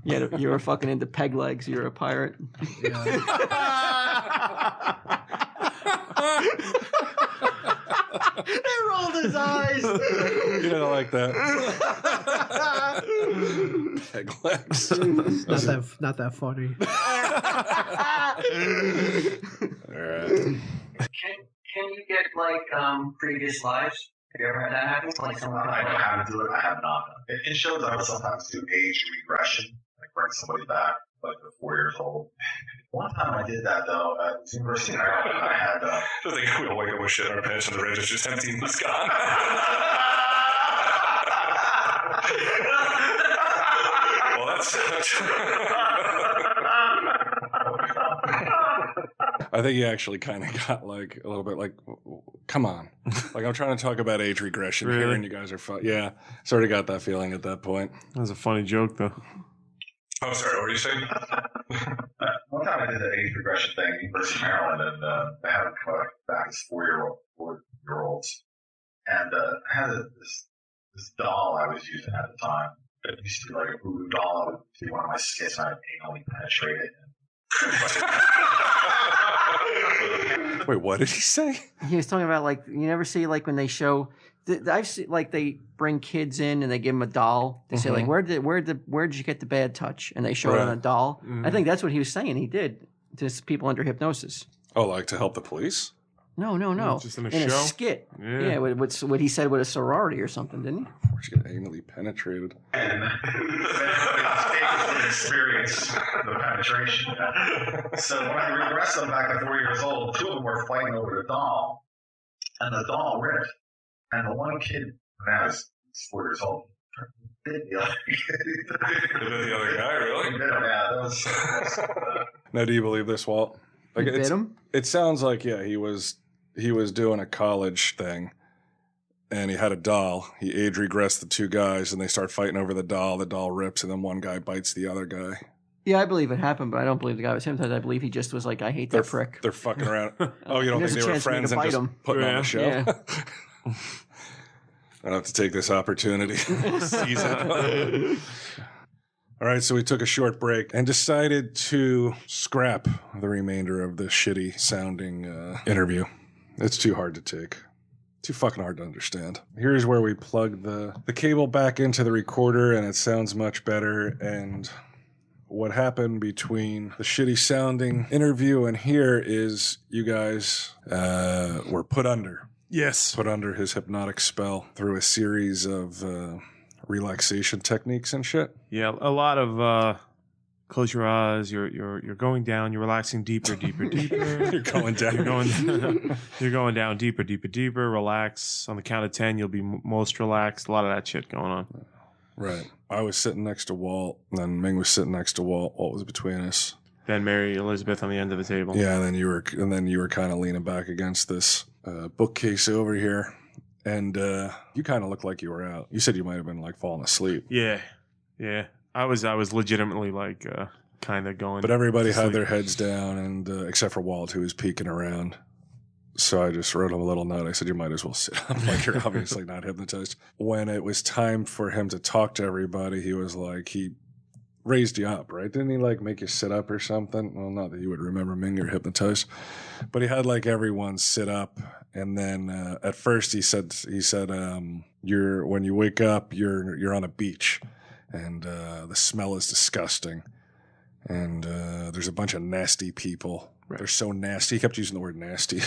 Yeah, you were fucking into peg legs. You're a pirate. He rolled his eyes. You don't like that. Peg legs. Not that funny. All right. Can you get like previous lives? Have you ever had that happen? Like someone I know how to do it. I have not. In shows, I will sometimes do age regression, like bring somebody back, like they're 4 years old. One time I did that though at the University of Maryland. I had. So they we'll wake up with shit in our pants and the register's empty and it's gone. Well, that's. I think he actually kind of got like a little bit like, come on. Like I'm trying to talk about age regression here Really? and you guys are yeah, sort of got that feeling at that point. That was a funny joke, though. Oh, sorry, what were you saying? One time I did the age regression thing at University of Maryland, and they had them come back as 4-year-olds. And I had this doll I was using at the time. It used to be like a voodoo doll. I would do one of my skits, and I'd anally penetrate it. Wait, what did he say? He was talking about like you never see like when they show. I've seen like they bring kids in and they give them a doll. They say like where did you get the bad touch? And they show it on a doll. I think that's what he was saying. He did to people under hypnosis. Oh, like to help the police? No. Just in a a show? skit. Yeah. What he said with a sorority or something, didn't he? Where'd you get anally penetrated? And they experience the penetration. So when I regressed them back at 4 years old, 2 of them were fighting over the doll, and the doll ripped. And the one kid, now he's 4 years old, bit the other kid. The other guy, really? Yeah, that was. Now, do you believe this, Walt? Like, He bit him? It sounds like, yeah, he was doing a college thing, and he had a doll. He age regressed the 2 guys, and they start fighting over the doll. The doll rips, and then one guy bites the other guy. Yeah, I believe it happened, but I don't believe the guy was hypnotized. I believe he just was like, I hate that prick. They're fucking around. Oh, you don't And think there's a they were chance for me friends to and bite just him. putting on a show? Yeah. I have to take this opportunity. Seize it. All right, so we took a short break and decided to scrap the remainder of the shitty sounding interview. It's too hard to take. Too fucking hard to understand. Here's where we plug the cable back into the recorder, and it sounds much better. And what happened between the shitty sounding interview and here is you guys were put under. Yes. Put under his hypnotic spell through a series of relaxation techniques and shit. Yeah, a lot of close your eyes. You're going down. You're relaxing deeper. You're going down. You're going down deeper. Relax. On the count of 10, you'll be most relaxed. A lot of that shit going on. Right. I was sitting next to Walt, and then Ming was sitting next to Walt. Walt was between us. Then Mary Elizabeth on the end of the table. Yeah, and then you were kind of leaning back against this bookcase over here, and you kind of looked like you were out. You said you might have been like falling asleep. Yeah. I was legitimately like kind of going. But everybody had their heads down, and except for Walt, who was peeking around. So I just wrote him a little note. I said, you might as well sit up, like you're obviously not hypnotized. When it was time for him to talk to everybody, he was like, he raised you up, right? Didn't he like make you sit up or something? Well, not that you would remember, Ming, you're hypnotized. But he had like everyone sit up. And then at first he said, when you wake up, you're on a beach. And the smell is disgusting. And there's a bunch of nasty people. Right. They're so nasty. He kept using the word nasty.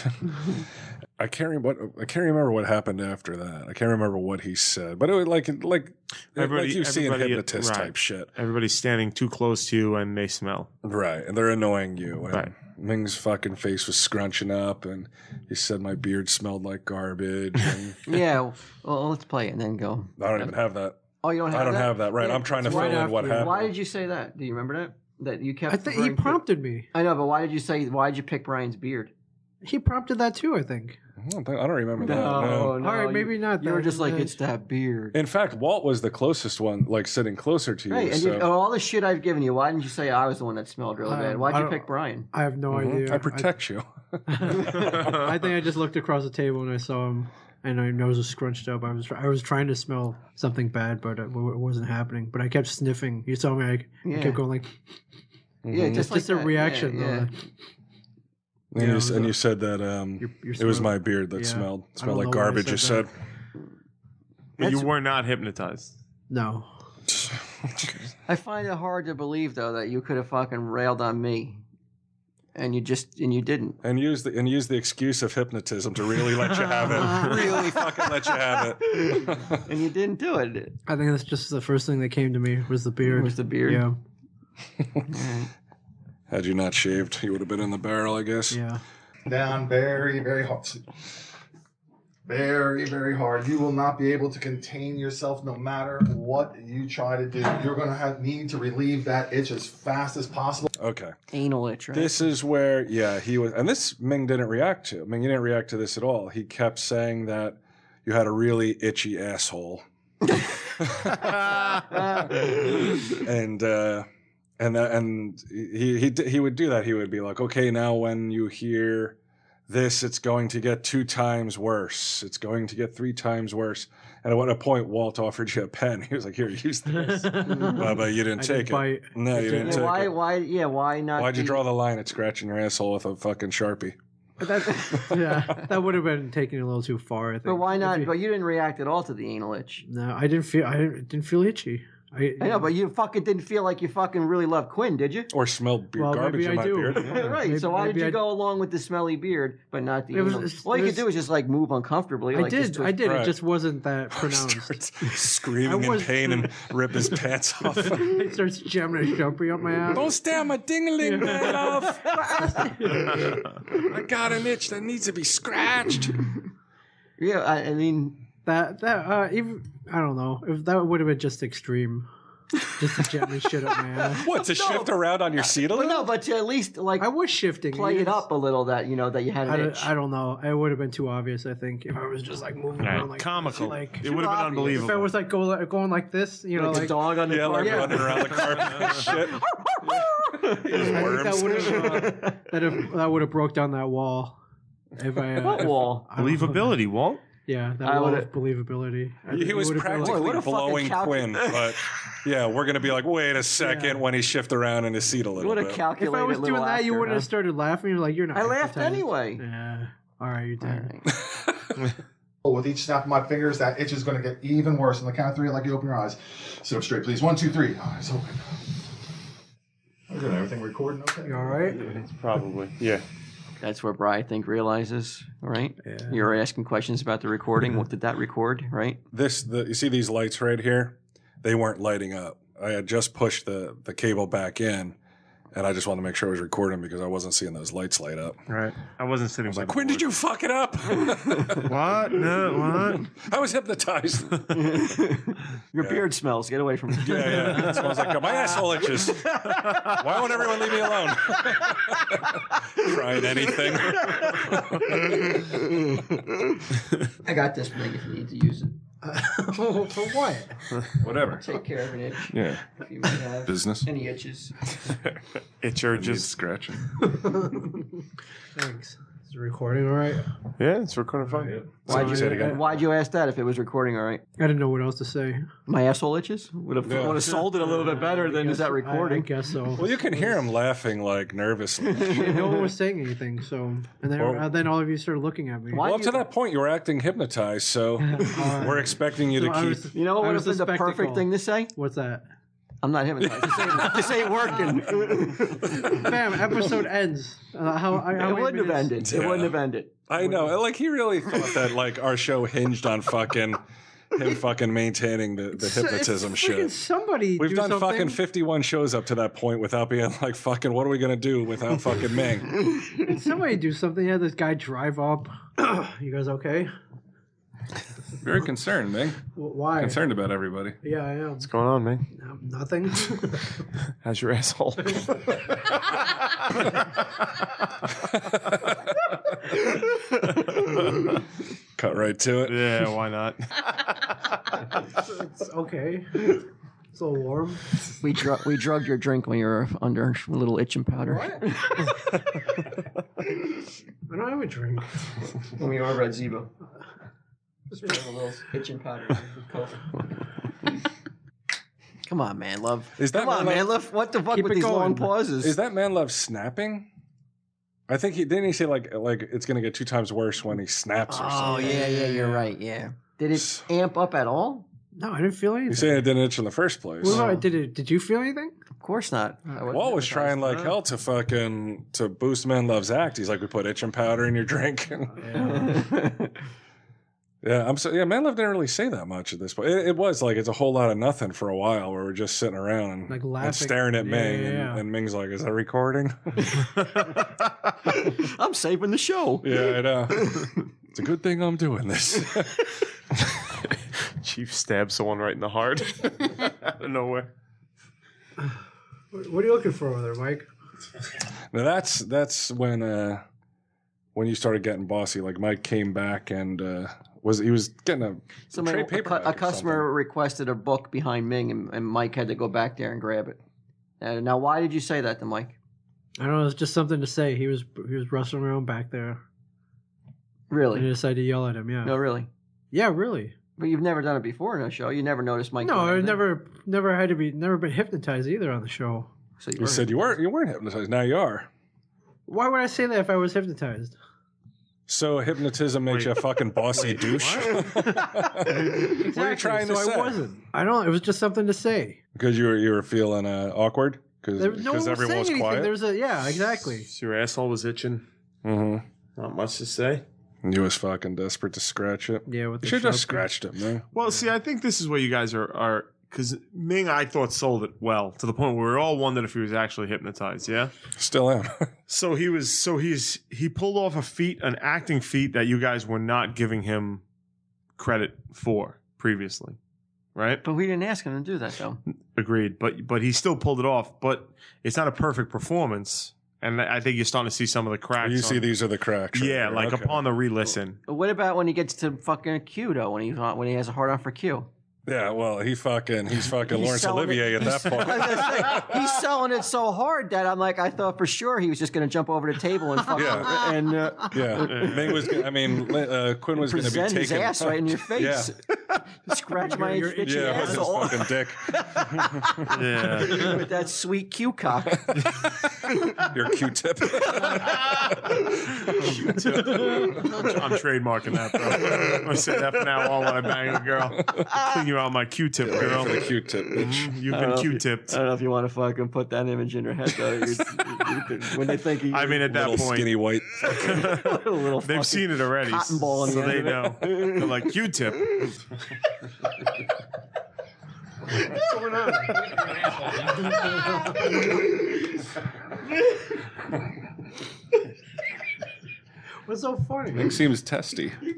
I can't remember what happened after that. I can't remember what he said. But it was like you see in hypnotist type shit. Everybody's standing too close to you and they smell. Right. And they're annoying you. And right. Ming's fucking face was scrunching up, and he said my beard smelled like garbage. And yeah. Well, let's play it and then go. I don't even have that. Oh, you don't have that? I don't have that. Right. Yeah, I'm trying to fill in what happened. Why did you say that? Do you remember that? That you kept. I think he prompted me. I know, but why did you pick Brian's beard? He prompted that too, I think. I don't remember that. No. All right, maybe not. You were just like, it's that beard. In fact, Walt was the closest one, like sitting closer to you. Right, and so. all the shit I've given you, why didn't you say I was the one that smelled really bad? Why'd you pick Brian? I have no idea. I protect you. I think I just looked across the table and I saw him, and my nose was scrunched up. I was trying to smell something bad, but it wasn't happening. But I kept sniffing. You saw me. I kept going like. Yeah, just like a reaction. Yeah. And you said that it was my beard that smelled like garbage. You said, but you were not hypnotized. No. I find it hard to believe though that you could have fucking railed on me, and you didn't. And use the excuse of hypnotism to really let you have it. Really fucking let you have it. And you didn't do it. I think that's just the first thing that came to me was the beard. Yeah. Had you not shaved, you would have been in the barrel, I guess. Yeah. Down very, very hard. Very, very hard. You will not be able to contain yourself no matter what you try to do. You're going to need to relieve that itch as fast as possible. Okay. Anal itch, right? This is where, he was, and this Ming didn't react to. Ming, you didn't react to this at all. He kept saying that you had a really itchy asshole. And he would do that. He would be like, okay, now when you hear this, it's going to get 2 times worse. It's going to get 3 times worse. And at a point, Walt offered you a pen. He was like, here, use this. But you didn't take it. No, you didn't take it. Why not? Why'd you draw the line at scratching your asshole with a fucking Sharpie? That would have been taking it a little too far, I think. But why not? But you didn't react at all to the anal itch. No, I didn't feel itchy. I know, but you fucking didn't feel like you fucking really loved Quinn, did you? Or smelled garbage in my beard. Right, maybe, so why did you go along with the smelly beard, but not the anal? All you could do is just like move uncomfortably. I did. Right. It just wasn't that pronounced. Screaming in pain and rip his pants off. He starts jamming a Sharpie up my ass. Don't stab my ding-a-ling, man, love. I got an itch that needs to be scratched. Yeah, I mean... even I don't know if that would have been just extreme, just to gently shit up my ass. What to shift around on your seat a little? No, but to at least like I was shifting, play it up a little that that you had an itch. I don't know. It would have been too obvious. I think if I was just like moving around like comical, like it would have been unbelievable. If I was like going like this, like a dog on the carpet, running around the carpet and shit. I think that would have broke down that wall. If I what wall? Believability, Walt. Yeah, that wall of believability. He was practically blowing Quinn, but yeah, we're going to be like, wait a second when he shift around in his seat a little bit. If I was doing that, you wouldn't have started laughing. You're like, you're not. I laughed anyway. Yeah. All right, you did. All right. With each snap of my fingers, that itch is going to get even worse. On the count of 3, I'd like you to open your eyes. Sit up straight, please. 1, 2, 3. Eyes open. Good. Everything recording okay? You all right? It's probably. Yeah. That's where Bri, I think, realizes, right? Yeah. You're asking questions about the recording. What did that record, right? You see these lights right here? They weren't lighting up. I had just pushed the cable back in, and I just wanted to make sure I was recording because I wasn't seeing those lights light up. Right. I wasn't sitting. I was like, when did you fuck it up? What? No, what? I was hypnotized. Your beard smells. Get away from me. Yeah. It smells like my asshole itches. Why won't everyone leave me alone? Trying anything. I got this, Ming, if you need to use it. For what? Whatever. Take care of an itch. Yeah. If you might have Business. any itches. Itch or Just just. scratching. Thanks. Is it recording all right? Yeah, it's recording fine. Why'd you say it again? Why'd you ask that if it was recording all right? I didn't know what else to say. My asshole itches? Would have sold it a little bit better than is that I recording. guess so. Well, you can hear him laughing like nervously. No one was saying anything, so then all of you started looking at me. Why Well, up to that point, you were acting hypnotized, so we're expecting you to I keep. was- You know what I would was have been the spectacle. perfect thing to say? What's that? I'm not hypnotized. This ain't working. Bam! Episode ends. It wouldn't have ended. It wouldn't have ended. I know. Like, he really thought that, like, our show hinged on him maintaining the hypnotism shit. Somebody. We've do done something. fucking 51 shows up to that point without being like, fucking, what are we going to do without fucking Ming? Somebody do something. Yeah, this guy drive up. You guys okay? Very concerned, Ming. Why? Concerned about everybody. Yeah, I am. What's going on, man? Nothing. How's your asshole? Cut right to it. Yeah, why not? It's okay. It's a little warm. We drugged your drink when you were under a little itching powder. What? I don't have a drink. When we were over at Zebo. Just a little itching powder. Come on, man, love. Come on, man, love. What the fuck Keep with it these going. long pauses? Is that Manlove snapping? I think didn't he say like it's going to get 2 times worse when he snaps or Oh, something? yeah, you're right, yeah. Did it amp up at all? No, I didn't feel anything. He's saying it didn't itch in the first place. What about, did you feel anything? Of course not. Wall was trying like hell to boost Manlove's act. He's like, we put itching powder in your drink. Yeah, Manlove didn't really say that much at this point. It was like it's a whole lot of nothing for a while where we're just sitting around and, Like laughing. and staring at Ming. Yeah. And Ming's like, is that recording? I'm saving the show. Yeah, I know. It's a good thing I'm doing this. Chief stabs someone right in the heart out of nowhere. What are you looking for over there, Mike? Now that's when you started getting bossy. Like Mike came back and he was getting a trade paperback A or customer something. requested a book behind Ming, and Mike had to go back there and grab it. Now, why did you say that to Mike? I don't know. It's just something to say. He was rustling around back there. Really? And I decided to yell at him. Yeah. No, really. Yeah, really. But you've never done it before in a show. You never noticed Mike. No, doing I anything. never been hypnotized either on the show. So You said you weren't hypnotized. Now you are. Why would I say that if I was hypnotized? So hypnotism makes you a fucking bossy douche? Exactly. What are you trying to so say? I wasn't. I don't. It was just something to say. Because you were feeling awkward? No one was everyone saying was anything. quiet? Yeah, exactly. So your asshole was itching. Mm-hmm. Not much to say. And you was fucking desperate to scratch it. Yeah, with You the should have just Sharpie. scratched it, man. Well, see, I think this is where you guys are because Ming, I thought, sold it well to the point where we all wondered if he was actually hypnotized. Yeah. Still am. So he pulled off an acting feat that you guys were not giving him credit for previously, right? But we didn't ask him to do that, though. Agreed. But he still pulled it off. But it's not a perfect performance, and I think you're starting to see some of the cracks. You see these are the cracks. right Yeah, here. like Okay. upon the re-listen. But what about when he gets to fucking Q, though? When he has a hard on for Q? Yeah, well, he's fucking Laurence selling Olivier it. at that point. I was gonna say, he's selling it so hard that I'm like, I thought for sure he was just going to jump over the table and fucking Ming was. Quinn was going to be present his taking ass right in your face. Yeah, Scratch my itchy yeah, with his asshole fucking dick. Yeah. with that sweet cue cock. Your Q-tip. I'm trademarking that, bro. I'm going to say that from now on when I bang a girl. Clean you out my Q-tip, girl. The Q-tip, bitch. You've been Q-tipped. I don't know if you want to fucking put that image in your head though. When they think I mean, at that Little point, skinny white. little they've seen it already, cotton ball in so the they end of know. They're like Q-tip. What's going on? What's so funny? Ming seems testy. You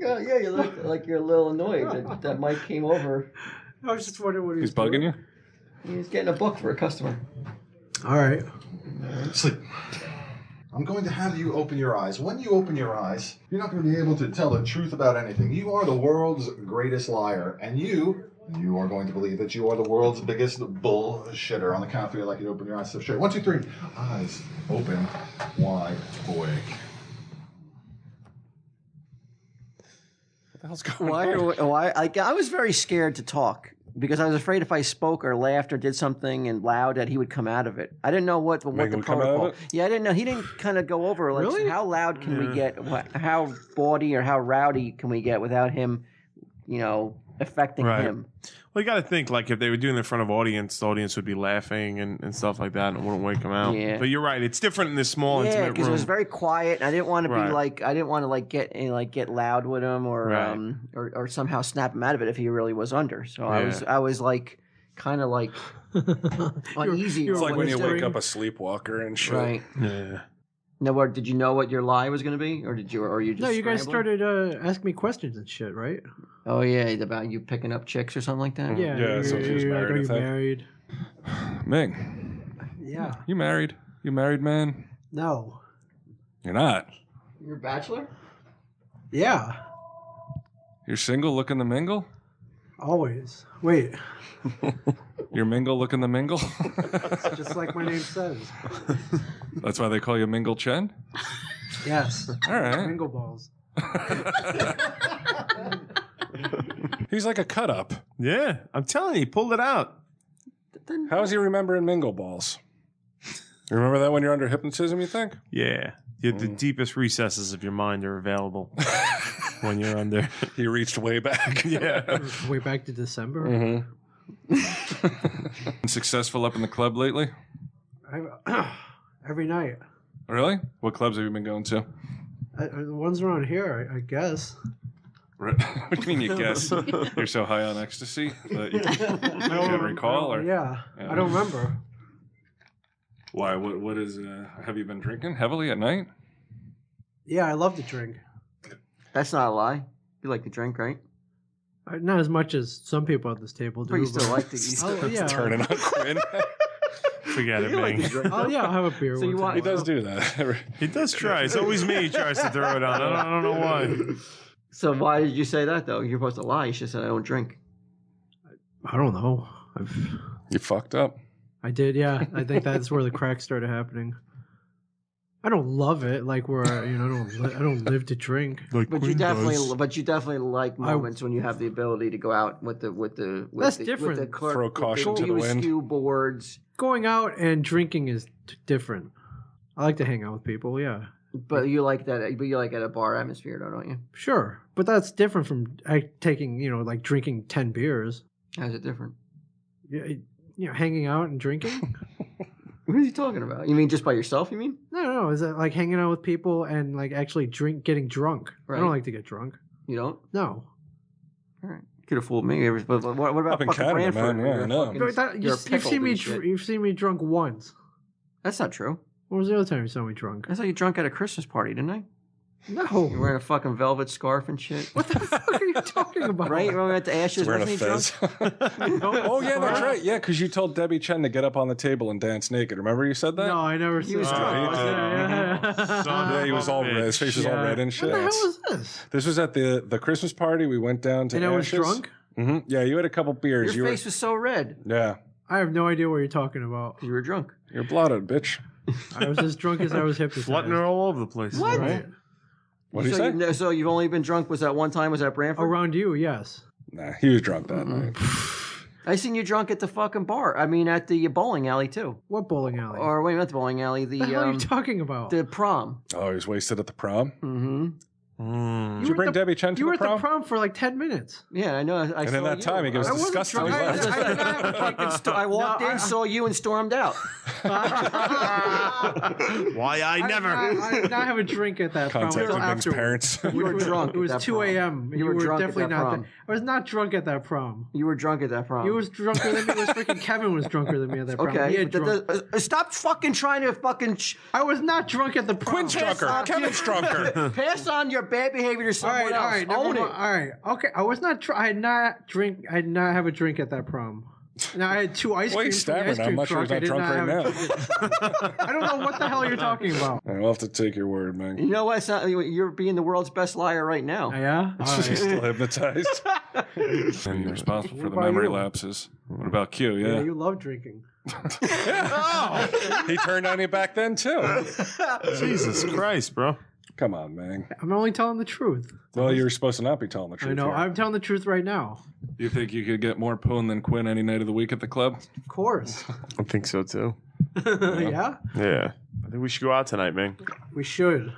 look like you're a little annoyed that Mike came over. I was just wondering what he was He's bugging you? He's getting a book for a customer. All right. Sleep. I'm going to have you open your eyes. When you open your eyes, you're not going to be able to tell the truth about anything. You are the world's greatest liar, and you are going to believe that you are the world's biggest bullshitter. On the count of three, I'd like you to open your eyes so straight. 1, 2, 3. Eyes open wide awake. What the hell's going on? Why? I was very scared to talk because I was afraid if I spoke or laughed or did something and loud that he would come out of it. I didn't know what the would come out protocol. of it? Yeah, I didn't know. He didn't kind of go over like Really? how loud can we get, how bawdy or how rowdy can we get without him, affecting Right. him. Well, you got to think, like, if they were doing it in front of audience, the audience would be laughing and stuff like that, and it wouldn't wake them out. Yeah. But you're right. It's different in this small, Yeah, intimate because room. it was very quiet. And I didn't want to Right. be like, I didn't want to get loud with him or Right. or somehow snap him out of it if he really was under. So Yeah. I was like kind of like uneasy. It's like when you wake Whispering. up a sleepwalker and shit. Right. Yeah. Now, did you know what your lie was going to be, or did you, or you just? No, you guys scrambling? started asking me questions and shit, right? Oh yeah, about you picking up chicks or something like that. Yeah. Yeah, so she was you're married, Like, I are you think. married? Ming, Yeah. you married? You married, man? No. You're not. You're a bachelor. Yeah. You're single looking to mingle? Always. Wait. You're mingle looking to mingle? Just like my name says. That's why they call you Mingle Chen? Yes. All right. Mingle balls. He's like a cut up. Yeah. I'm telling you, he pulled it out. How is he remembering mingle balls? You remember that when you're under hypnotism, you think? Yeah. The deepest recesses of your mind are available when you're under. He reached way back. Yeah. Way back to December. Been successful up in the club lately? Every night. Really? What clubs have you been going to? The ones around here, I guess. What do you mean you guess? You're so high on ecstasy that you can't recall? Or? Yeah. I don't remember. Why? What is... have you been drinking heavily at night? Yeah, I love to drink. That's not a lie. You like to drink, right? Not as much as some people at this table do. But you still like to. Oh, yeah. Turning on Quinn. Forget it, Ming. Oh, yeah, I'll have a beer. So you once want- in a He while. does do that. He does try. It's always me he tries to throw it on. I don't know why. So why did you say that though? You're supposed to lie. You should have said I don't drink. I don't know. You fucked up. I did, yeah. I think that's where the cracks started happening. I don't love it, like where I don't live to drink. Like But you definitely like moments when you have the ability to go out with the That's the, different. With the clerk, Throw caution with to the the wind. USQ boards. Going out and drinking is different. I like to hang out with people, yeah. But you like that. But you like at a bar atmosphere, though, don't you? Sure. But that's different from taking, like drinking 10 beers. How's it different? Hanging out and drinking? What are you talking about? You mean just by yourself? You mean? No. Is it like hanging out with people and like actually getting drunk? Right. I don't like to get drunk. You don't? No. All right. Could have fooled me. But what about Up in fucking Canada, Brantford? man. Yeah, I know. But You're pickled and shit. You've seen me drunk once. That's not true. When was the other time you saw me drunk? I saw you drunk at a Christmas party, didn't I? No. You're wearing a fucking velvet scarf and shit. What the fuck are you talking about? Right? When we went to Ashes, Wearing a wasn't he drunk? fez. Oh, yeah, that's right. Yeah, because you told Debbie Chen to get up on the table and dance naked. Remember you said that? No, I never saw was drunk, that. wasn't he? Yeah, he was all red. His face was all red and shit. What the hell was this? This was at the Christmas party. We went down to And I was Ashes. drunk? Mm-hmm. Yeah, you had a couple beers. Your face was so red. Yeah. I have no idea what you're talking about. You were drunk. You're blotted, bitch. I was as drunk as I was hypnotized. Flooding her all over the place. What? Right? What did you say? So you've only been drunk, was that one time, was that Brantford? Around you, yes. Nah, he was drunk that night. I seen you drunk at the fucking bar. I mean, at the bowling alley, too. What bowling alley? Or wait, not the bowling alley. The What the hell are you talking about? The prom. Oh, he was wasted at the prom? Mm-hmm. Did you bring Debbie Chen to You the were at prom? the prom for like 10 minutes. Yeah, I know. I And saw in that you. time, he goes I wasn't disgusting. drunk. I walked in, saw you, and stormed out. Why I never. I did not have a drink at that prom. Contacted until Ming's afterwards. parents. You were drunk. It was at that 2 prom. a.m. You were drunk definitely at that not. prom. I was not drunk at that prom. You were drunk at that prom. He was drunker than me. It was freaking Kevin was drunker than me at that prom. He Okay. had drunk. Stop fucking trying to fucking. I was not drunk at the prom. Quinn's drunker. Kevin's drunker. Pass on your bad behavior to someone else. All right, Own it. all right, okay. I was not. I did not drink. I did not have a drink at that prom. Now I had 2 ice Well, creams he's from the ice stabbing. I'm cream not sure truck. he's I not did drunk not right have now. I don't know what the hell you're talking about. I'll have to take your word, man. You know what? It's not, you're being the world's best liar right now. Yeah. All She's right. still hypnotized. And you're responsible for the about memory you? lapses. What about Q? Yeah, Yeah. you love drinking. He turned on you back then, too. Jesus Christ, bro. Come on, man. I'm only telling the truth. Well, you're supposed to not be telling the truth. I know. here. I'm telling the truth right now. You think you could get more poon than Quinn any night of the week at the club? Of course. I think so too. Yeah. Yeah. I think we should go out tonight, man. We should.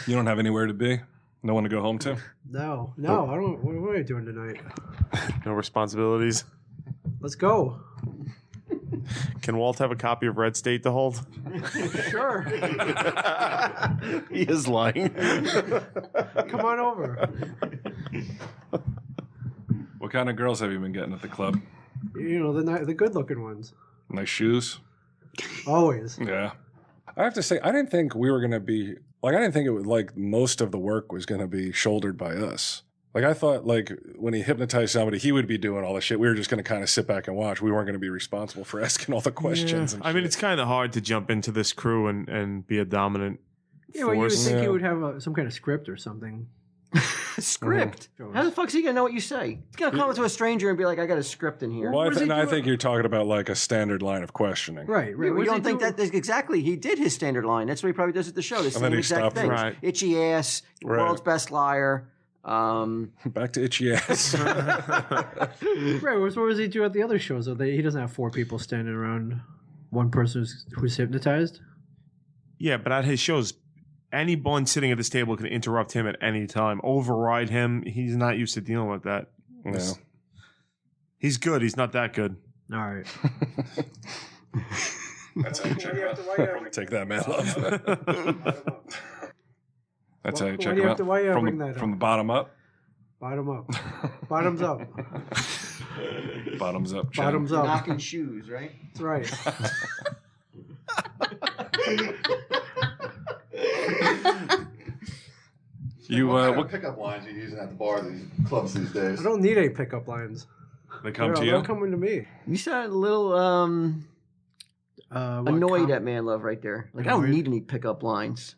You don't have anywhere to be? No one to go home to? No. No. I don't. What are you doing tonight? No responsibilities. Let's go. Can Walt have a copy of Red State to hold? Sure. He is lying. Come on over. What kind of girls have you been getting at the club? You know the good-looking ones. Nice shoes? Always. Yeah. I have to say, I didn't think we were going to be, I didn't think it would, most of the work was going to be shouldered by us. I thought, when he hypnotized somebody, he would be doing all the shit. We were just going to kind of sit back and watch. We weren't going to be responsible for asking all the questions. Yeah. And I mean, shit. it's kind of hard to jump into this crew and be a dominant Yeah, well, you would force. think Yeah. you would have some kind of script or something. Script. How the fuck's he gonna know what you say? He's gonna come up to a stranger and be like, "I got a script in here." Well, does he I do? think you're talking about a standard line of questioning. Right. You What does don't he think do? that exactly? He did his standard line. That's what he probably does at the show. The then same he exact stopped. things. Right. Itchy ass, Right. world's best liar. Back to itchy ass. Right. What does he do at the other shows? Though he doesn't have 4 people standing around one person who's hypnotized. Yeah, but at his shows, anyone sitting at this table can interrupt him at any time, override him. He's not used to dealing with that. No. He's good. He's not that good. All right. That's how you check him out. Take that, man. Love. That's how you check him out. Why you bring that From the up? bottom up. Bottom up. Bottoms up. Bottoms up. Bottoms up. Knocking shoes, right? That's right. You What kind what? of pickup lines are you using at the bar, these clubs these days? I don't need any pickup lines. They come to They're you. coming to me. You sound a little What annoyed com- at Manlove right there. I don't Annoyed? need any pickup lines.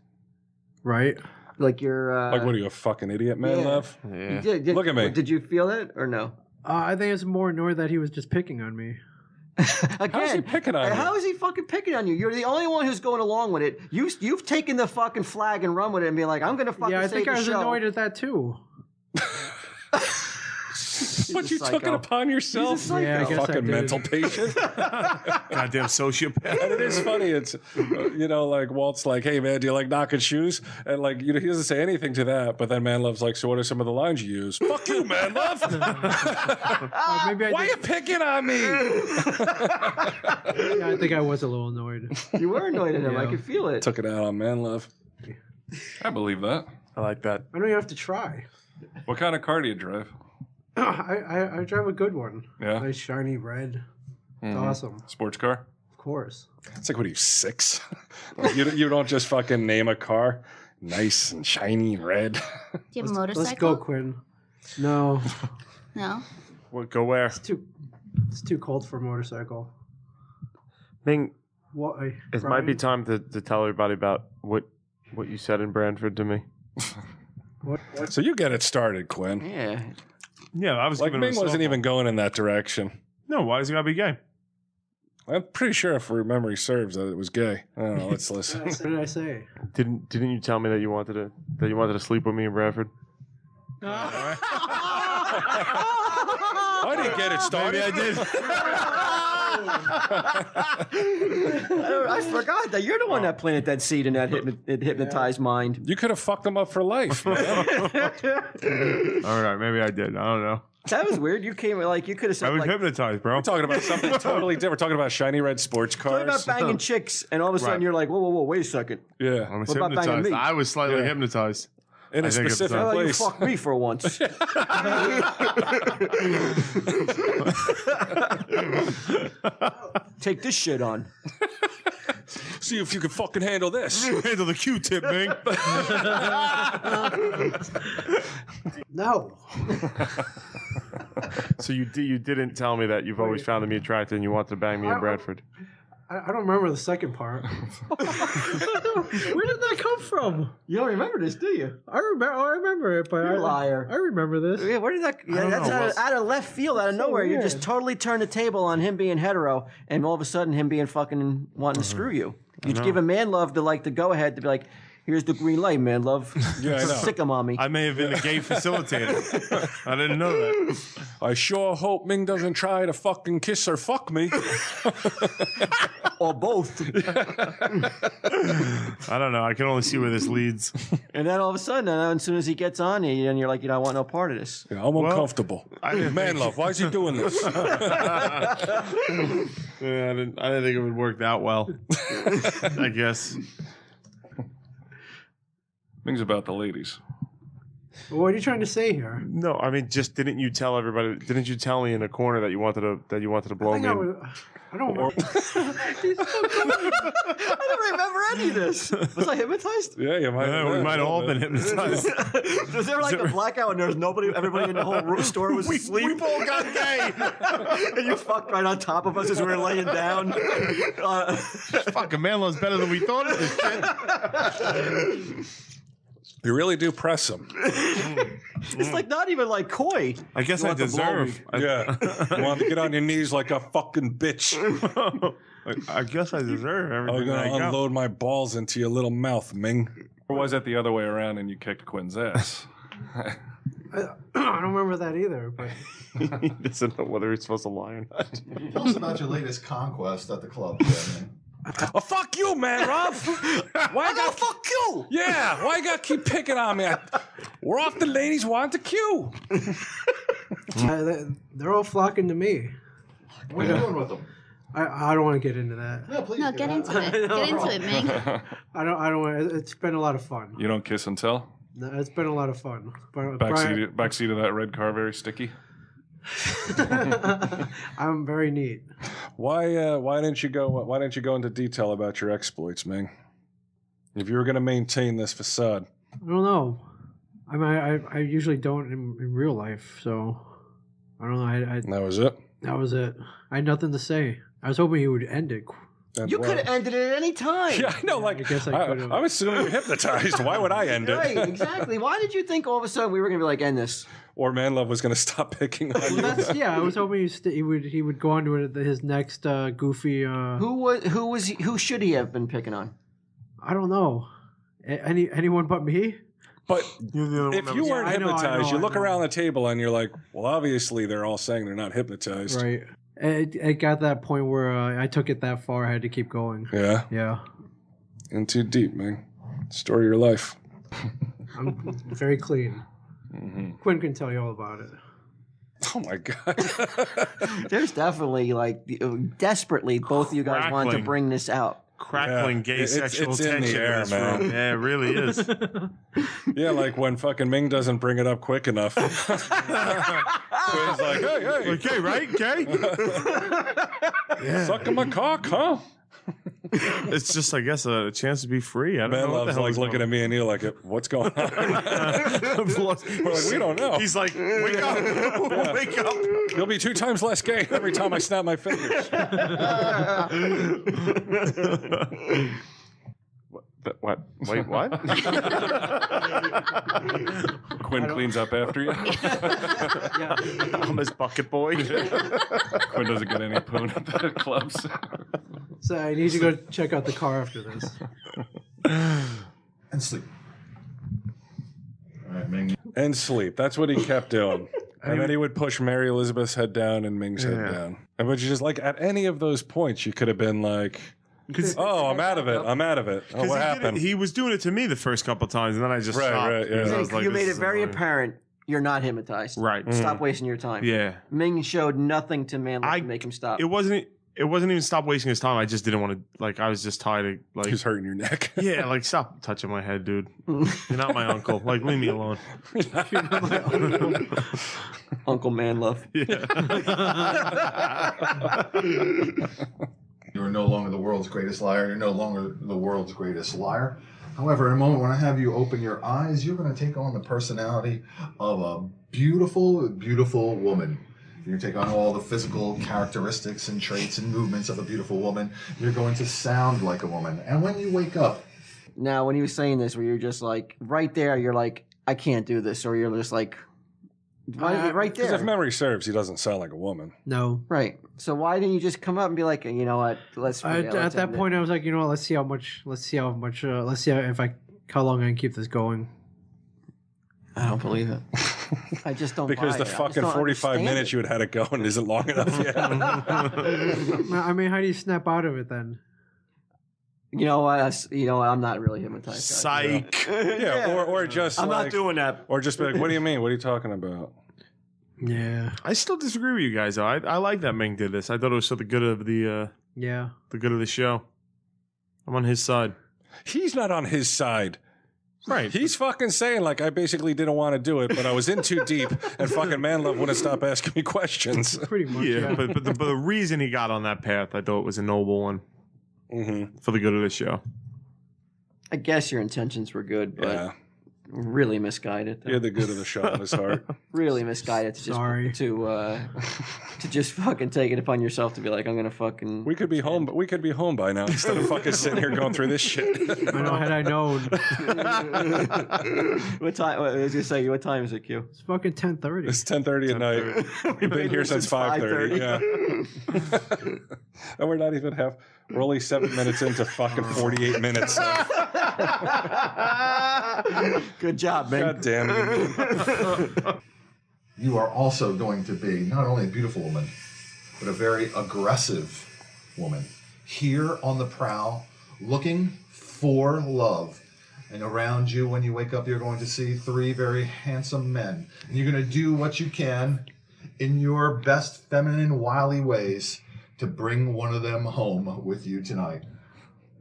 Right. Like you're. What are you, a fucking idiot, man, yeah. love? Yeah. Look at me. Did you feel that or no? I think it's more annoyed that he was just picking on me. Again, How is he picking on you? How is he fucking picking on you? You're the only one who's going along with it. You've taken the fucking flag and run with it and be like, I'm going to fucking Yeah, I save think the I was show. annoyed at that too. But a you took it psycho. upon yourself. He's a psycho. Yeah, I guess I fucking did. mental patient. Goddamn sociopath. And it is funny. It's Walt's like, "Hey man, do you like knocking shoes?" And he doesn't say anything to that. But then Manlove's like, "So what are some of the lines you use?" Fuck you, Manlove. Maybe I Why you picking on me? Yeah, I think I was a little annoyed. You were annoyed at him. I Yeah. could feel it. Took it out on Manlove. I believe that. I like that. I don't even have to try. What kind of car do you drive? I drive a good one. Yeah? Nice shiny red. It's awesome. Sports car? Of course. It's like, what are you, 6? You don't just fucking name a car nice and shiny and red. Do you have a motorcycle? Let's go, Quinn. No, No. What? Go where? it's too cold for a motorcycle. Ming, What? it might be time to tell everybody about what you said in Brantford to me. What? So you get it started, Quinn. Yeah. Yeah, I was Like giving him Ming a wasn't softball. even going in that direction. No, why does he gotta be gay? I'm pretty sure, if memory serves, that it was gay. I don't know. Let's listen. What did I say? Didn't you tell me that you wanted to sleep with me in Bradford? I didn't get it started. Maybe I did. I forgot that you're the one that planted that seed in that hypnotized mind. You could have fucked him up for life, man. All right, maybe I did. I don't know. That was weird. You came like you could have said I was like hypnotized, bro. We're talking about something totally different. We're talking about shiny red sports talking cars. about banging chicks, and all of a sudden Right. you're like, whoa, wait a second. Yeah. I was What about banging hypnotized. me? I was slightly Yeah. hypnotized. In a I think it's specific How about you place. fuck me for once? Take this shit on. See if you can fucking handle this. Handle the Q-tip, Ming. No. So you didn't tell me that you've always found me attractive and you wanted to bang me in Bradford. I don't remember the second part. Where did that come from? You don't remember this, do you? I remember it, but You're a liar. I remember this. Yeah, where did that? Yeah, don't that's know. out of left field, out of nowhere. You weird. just totally turned the table on him being hetero, and all of a sudden him being fucking wanting to screw you. You'd give a Manlove the go ahead to be like, here's the green light, Manlove. Yeah, I know. Sick him on me. I may have been a gay facilitator. I didn't know that. I sure hope Ming doesn't try to fucking kiss or fuck me. Or both. I don't know. I can only see where this leads. And then all of a sudden, as soon as he gets on you, and you're like, I want no part of this. Yeah, I'm uncomfortable. Manlove, why is he doing this? Yeah, I didn't think it would work that well. I guess. Ming's about the ladies. What are you trying to say here? No, I mean, just didn't you tell everybody? Didn't you tell me in a corner that you wanted to blow me? I don't remember. I don't remember any of this. Was I hypnotized? Yeah, you might. Yeah, we might have all been hypnotized. Was there like a blackout and there was nobody, everybody in the whole store was asleep? We all got gay. And you fucked right on top of us as we were laying down. Fucking Manlove's better than we thought of this shit. You really do press him. It's like not even like coy. I guess You I want to blow deserve. Yeah. You want to get on your knees like a fucking bitch. I guess I deserve I'm everything going I to got. unload my balls into your little mouth, Ming. Or was it the other way around and you kicked Quinn's ass? I don't remember that either. But He doesn't know whether he's supposed to lie or not. Tell us about your latest conquest at the club, Kevin. Oh, fuck you, man, Rob. Why I got fuck you? Yeah, why you got to keep picking on me? We're off the ladies want the queue. they're all flocking to me. What are you doing with them? I don't want to get into that. No, please. No, get into it. Get into it, Ming. I don't want. It's been a lot of fun. You don't kiss and tell? No, it's been a lot of fun. But Backseat of that red car, very sticky. I'm very neat. Why didn't you go into detail about your exploits, Ming? If you were going to maintain this facade. I don't know. I mean, I usually don't in real life, so I don't know. That was it? That was it. I had nothing to say. I was hoping he would end it. You could have ended it at any time. Yeah, I know. Like, I guess I could've. I'm assuming you're hypnotized. Why would I end it? Right, exactly. Why did you think all of a sudden we were going to be like, end this? Or Manlove was going to stop picking on you. I was hoping he would go on to his next goofy. Who should he have been picking on? I don't know. Anyone but me. But if you weren't I know, hypnotized, you look I know. around the table and you're like, well, obviously they're all saying they're not hypnotized. Right. It got to that point where I took it that far. I had to keep going. Yeah. Yeah. In too deep, man. Story of your life. I'm very clean. Mm-hmm. Quinn can tell you all about it. Oh my God. There's definitely like desperately both of you guys want to Crackling. bring this out. Crackling gay sexual it's in tension the air, in this man. room. Yeah, it really is. Yeah, like when fucking Ming doesn't bring it up quick enough. Quinn's like, hey. Okay, right? Okay. Sucking my cock, huh? It's just, I guess, a chance to be free. I don't know what the Manlove's hell like is looking at me and you like, what's going on? We're like, we don't know. He's like, wake up. Wake up. You'll be 2 times less gay every time I snap my fingers. What? Wait, what? Quinn cleans up after you. I'm his bucket boy. Quinn doesn't get any poon at the clubs. So I need to go check out the car after this. And sleep. All right, Ming. And sleep. That's what he kept doing. And then he would push Mary Elizabeth's head down and Ming's head down. And but you just like at any of those points, you could have been like, "Oh, I'm out of it. I'm out of it." Oh, what happened? He was doing it to me the first couple of times, and then I just stopped. Right, yeah. I was like, You this made it is very annoying. apparent you're not hypnotized. Right. Stop wasting your time. Yeah. Ming showed nothing to Manlove to make him stop. It wasn't even stop wasting his time. I just didn't want to. Like, I was just tired of like. He's hurting your neck. Yeah, like stop touching my head, dude. You're not my uncle. Like, leave me alone. Uncle Manlove. You are no longer the world's greatest liar. You're no longer the world's greatest liar. However, in a moment when I have you open your eyes, you're going to take on the personality of a beautiful, beautiful woman. You're going to take on all the physical characteristics and traits and movements of a beautiful woman. You're going to sound like a woman. And when you wake up... Now, when he was saying this, where you're just like, right there, you're like, I can't do this. Or you're just like, right Because there. if memory serves, he doesn't sound like a woman. No. Right. So why didn't you just come up and be like, you know what, let's At that point, I was like, you know what, let's see how long I can keep this going. I don't believe it. I just don't Because buy the it. I just fucking don't 45 understand minutes it. you had it going isn't long enough yet. I mean, how do you snap out of it then? You know what? I'm not really hypnotized. Psych. Yeah, or just I'm like, not doing that. Or just be like, what do you mean? What are you talking about? Yeah. I still disagree with you guys, though. I like that Ming did this. I thought it was for the good of the good of the show. I'm on his side. He's not on his side. Right. He's fucking saying, like, I basically didn't want to do it, but I was in too deep, and fucking Manlove wouldn't stop asking me questions. Pretty much, Yeah, but the reason he got on that path, I thought was a noble one for the good of the show. I guess your intentions were good, but Yeah. really misguided. He had the good of the shot in his heart. Really misguided to just to just fucking take it upon yourself to be like, I'm gonna fucking. We could be home, but we could be home by now instead of fucking sitting here going through this shit. I know, had I known. What time? I was gonna say, what time is it, Q? It's fucking 10:30. It's 10:30 at night. We've been here since 5:30. Yeah. And we're not even we're only 7 minutes into fucking 48 minutes. Good job, man. God damn it. You are also going to be not only a beautiful woman, but a very aggressive woman. Here on the prowl, looking for love. And around you, when you wake up, you're going to see 3 very handsome men. And you're going to do what you can in your best feminine, wily ways to bring one of them home with you tonight.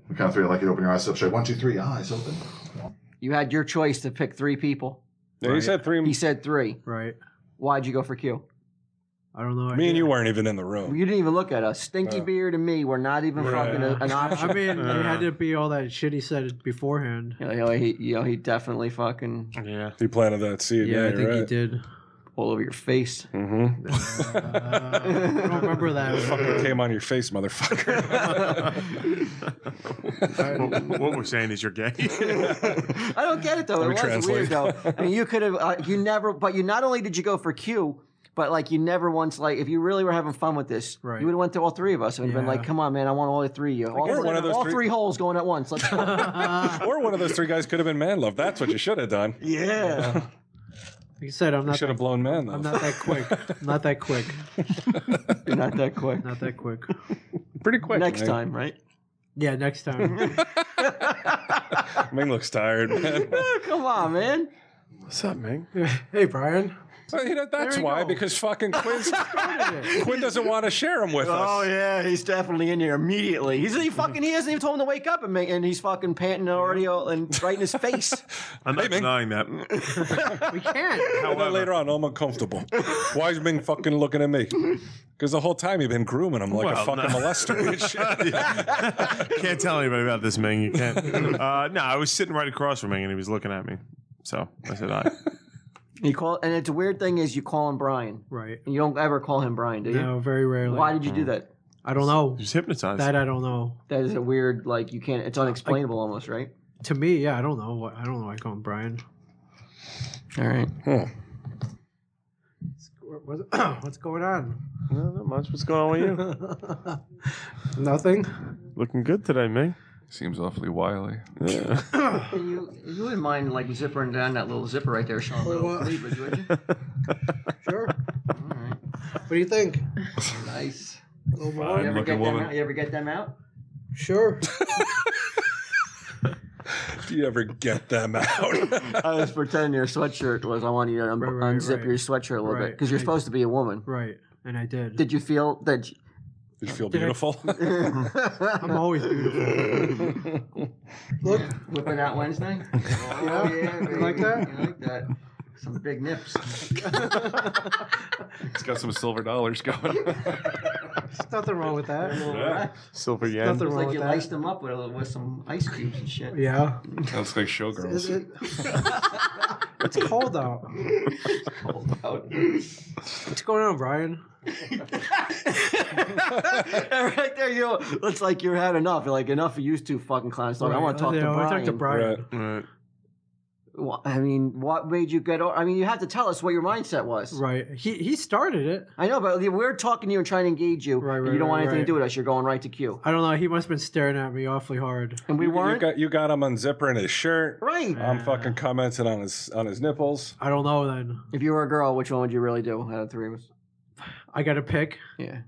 We count 3, I'd like you to open your eyes up straight. 1, 2, 3, eyes open. You had your choice to pick 3 people. Yeah, he said 3. He said 3. Right. Why'd you go for Q? I don't know. Me and you weren't even in the room. You didn't even look at us. Stinky Beard and me were not even fucking an option. I mean, it had to be all that shit he said beforehand. He definitely fucking He planted that seed. Yeah, I think he right. did. all over your face. Mm-hmm. I don't remember that. Fucking came on your face, motherfucker. What we're saying is you're gay. I don't get it though. Let me It was translate. weird though. I mean, you could have, you never, but you not only did you go for Q, but like you never once, like if you really were having fun with this, Right. you would have went to all 3 of us and been Yeah. like, "Come on, man, I want all 3 of you. Or one of those all three- 3 holes going at once. Let's go." Or one of those 3 guys could have been Manlove. That's what you should have done. Yeah. Like you said, I'm You not. should have blown Manlove. I'm not that quick. I'm not that quick. You're not that quick. Not that quick. Pretty quick. Next man. time, right? Yeah, next time. Ming looks tired, man. Come on, man. What's up, Ming? Hey, Brian. Well, that's There you why, go. because fucking Quinn doesn't want to share him with Oh us. yeah, he's definitely in here immediately. He hasn't even told him to wake up and he's fucking panting already and right in his face. I'm not Hey, Ming. denying that. We can't. And then later on, I'm uncomfortable. Why is Ming fucking looking at me? Because the whole time you've been grooming him like a Well, fucking no. molester and shit. Can't tell anybody about this, Ming. You can't. No, I was sitting right across from Ming, and he was looking at me. So I said, "I." And it's a weird thing is you call him Brian. Right. And you don't ever call him Brian, do you? No, very rarely. Why did you do that? I don't know. Just hypnotized. That I don't know. That is a weird, like you can't. It's unexplainable almost, right? To me, yeah, I don't know why I call him Brian. All right. What's going on? No, not much. What's going on with you? Nothing. Looking good today, Ming. Seems awfully wily. Yeah. You wouldn't mind like zippering down that little zipper right there, Sean. Cleavage, would you? Sure. All right. What do you think? Nice. A little more? You ever get them out? Sure. Do you ever get them out? I was pretending your sweatshirt was. I want you to unzip your sweatshirt a little bit because you're supposed to be a woman. Right, and I did. Did you feel that? Did you feel beautiful? I'm always beautiful. Look, whipping out Wednesday. Yeah, you like that? You like that? Some big nips. It's got some silver dollars going. There's nothing wrong with that. Yeah. Silver yen. Nothing It's wrong like with you that. laced them up with some ice cubes and shit. Yeah. That's like showgirls. It's cold out. Cold out. What's going on, Brian? Right there, you. Looks like you had enough. You're like, enough of you two fucking clowns. I want to talk to I Brian. talk to Brian. Right. Well, I mean, what made you get? I mean, you have to tell us what your mindset was. Right. He started it. I know, but we're talking to you and trying to engage you. Right, and you don't want anything right. to do with us. You're going right to Q. I don't know. He must have been staring at me awfully hard. And we weren't. You got him unzippering his shirt. Right. I'm fucking commenting on his nipples. I don't know then. If you were a girl, which one would you really do out of the three of us? I got to pick. Yeah.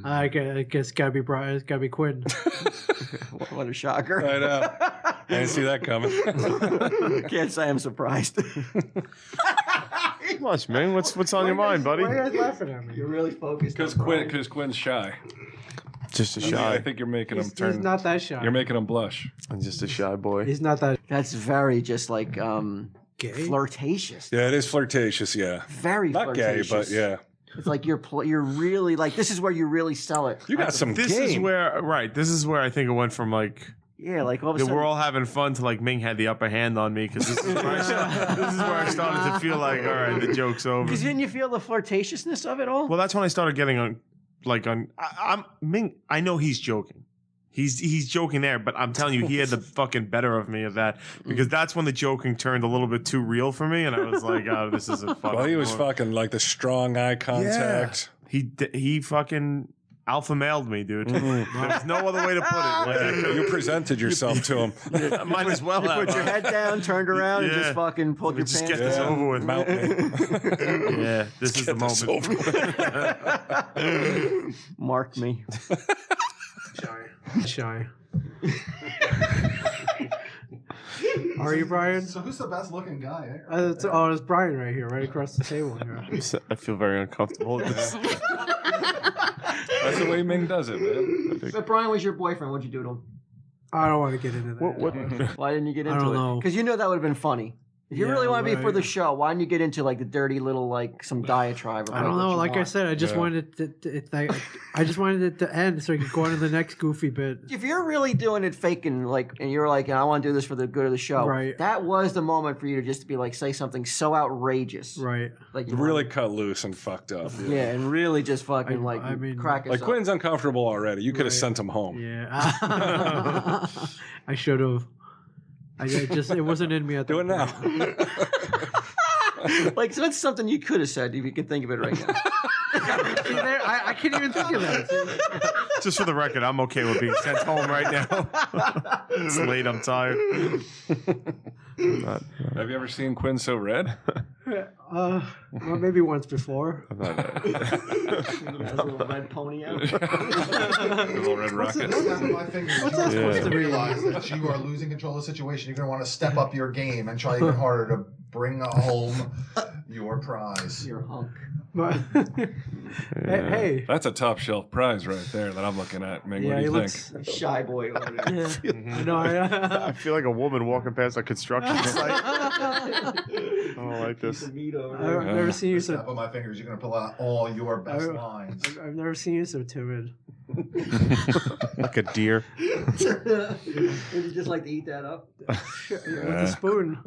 I guess it's got to be Brian. It's got to be Quinn. What a shocker. I know. I didn't see that coming. Can't say I'm surprised. Much, man. What's on your mind, buddy? Why are you guys laughing at me? You're really focused. Because Quinn's shy. Just a shy. I think you're making him turn. He's not that shy. You're making him blush. I'm just a shy boy. He's not that That's very just like gay. flirtatious. Yeah, it is flirtatious. Yeah, Very not gay, flirtatious. but yeah. It's like you're really like this is where you really sell it. You got some This game. is where This is where I think it went from like Yeah, like all of a that sudden we're all having fun to like Ming had the upper hand on me because this is where I started to feel like all right, the joke's over. Because didn't you feel the flirtatiousness of it all? Well, that's when I started getting on. I'm Ming. I know he's joking. He's joking there, but I'm telling you, he had the fucking better of me of that because that's when the joking turned a little bit too real for me, and I was like, "Oh, this is a fucking." Well, he was fucking like the strong eye contact. He fucking alpha mailed me, dude. There's no other way to put it. Yeah, you presented yourself to him. Might as well have. Put your head down, turned around, and Yeah. just fucking pulled your Just pants get this down. over with. Mount me. Yeah, this is the This moment. over. Mark me. shy. Are you Brian? So who's the best looking guy? It's Brian right here, right across the table here. I feel very uncomfortable with this. That's the way Ming does it, man. But Brian was your boyfriend. What'd you do to him? I don't want to get into that. Why didn't you get into I don't it? know. Because you know that would have been funny. If you Yeah, really want to be for right. the show, why didn't you get into like the dirty little like some diatribe? About I don't what know. you Like I want? said, I just wanted I just wanted it to end so I could go on to the next goofy bit. If you're really doing it faking, like, and you're like, I want to do this for the good of the show, Right. that was the moment for you to just be like, say something so outrageous, Right. like you Really cut loose and fucked up. yeah, and really just fucking I mean, crack us Like up. Quinn's uncomfortable already. You could have sent him home. Yeah. I should have. I just it wasn't in me at the Do it now. Like, so that's something you could have said if you can think of it right now. See, there, I can't even think of that. Just for the record, I'm okay with being sent home right now. It's late. I'm tired. Have you ever seen Quinn so red? Well, maybe once before. Has a little red pony out. The little red rocket. My fingers. What's that supposed to mean? Realize that you are losing control of the situation. You're going to want to step up your game and try even harder to bring home your prize. Your hunk. But, hey, That's a top shelf prize right there that I'm looking at. Ming, yeah, what do he you looks. think? Shy boy. Over there. I know. I feel like a woman walking past a construction site. I don't like this. I've never seen you Step so. up my fingers. You're going to pull out all your best lines. I've never seen you so timid. Like a deer. Would you just like to eat that up? With a spoon.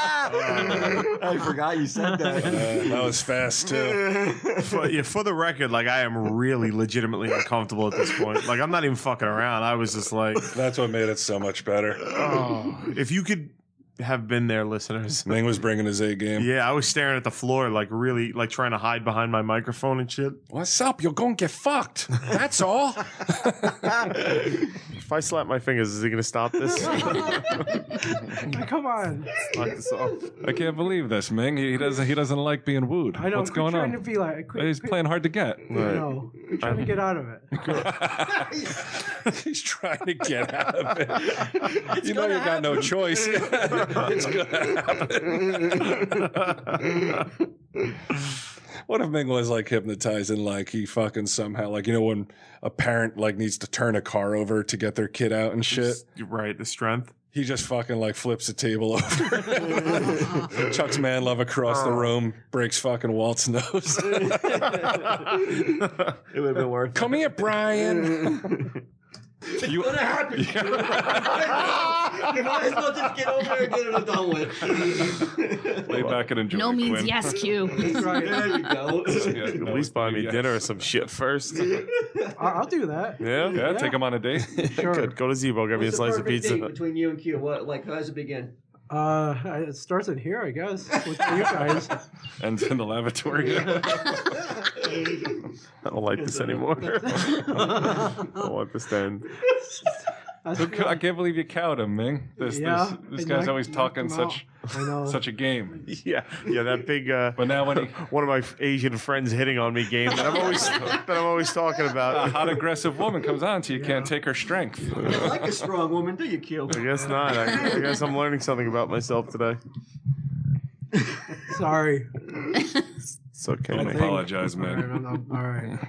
I forgot you said that. That was fast too. For the record, like I am really legitimately uncomfortable at this point. Like I'm not even fucking around. I was just like, That's what made it so much better. oh, if you could have been there, listeners. Ming was bringing his A game. Yeah, I was staring at the floor, like really, like trying to hide behind my microphone and shit. What's up? You're going to get fucked. That's all. If I slap my fingers, is he going to stop this? Come on. Knock this off. I can't believe this, Ming. He doesn't like being wooed. I know. What's going trying on? To be like, He's playing hard to get. No, quit trying to get out of it. He's trying to get out of it. You know you got no choice. It's gonna happen. What if Ming was like hypnotized and like he fucking somehow like, you know, when a parent like needs to turn a car over to get their kid out and shit? You're right, the strength. He just fucking like flips the table over. Chucks Manlove across the room, breaks fucking Walt's nose. It would have been worth it. Come here, Brian. It's gonna happen. You might as well just get over there and get it done with. Lay back and enjoy. No means Quinn. yes, Q. Right. There you go. Yeah, At no, least buy me yes. dinner or some shit first. I'll do that. Yeah? Yeah, take him on a date. Sure. Good. Go to Zebo, get me a What's the slice of perfect pizza. date between you and Q? What, like, how does it begin? It starts in here, I guess, with you guys. And in the lavatory. I don't like this anymore. I don't want this to end. I can't believe you cowed him, Ming. This guy's always talking such a game. Yeah, that big. But now when he one of my Asian friends hitting on me game that I'm always talking about. a hot aggressive woman comes on to you, can't take her strength. You don't like a strong woman, do you, Q? I guess not. I guess I'm learning something about myself today. Sorry. It's okay. Don't mate. apologize, man. All right.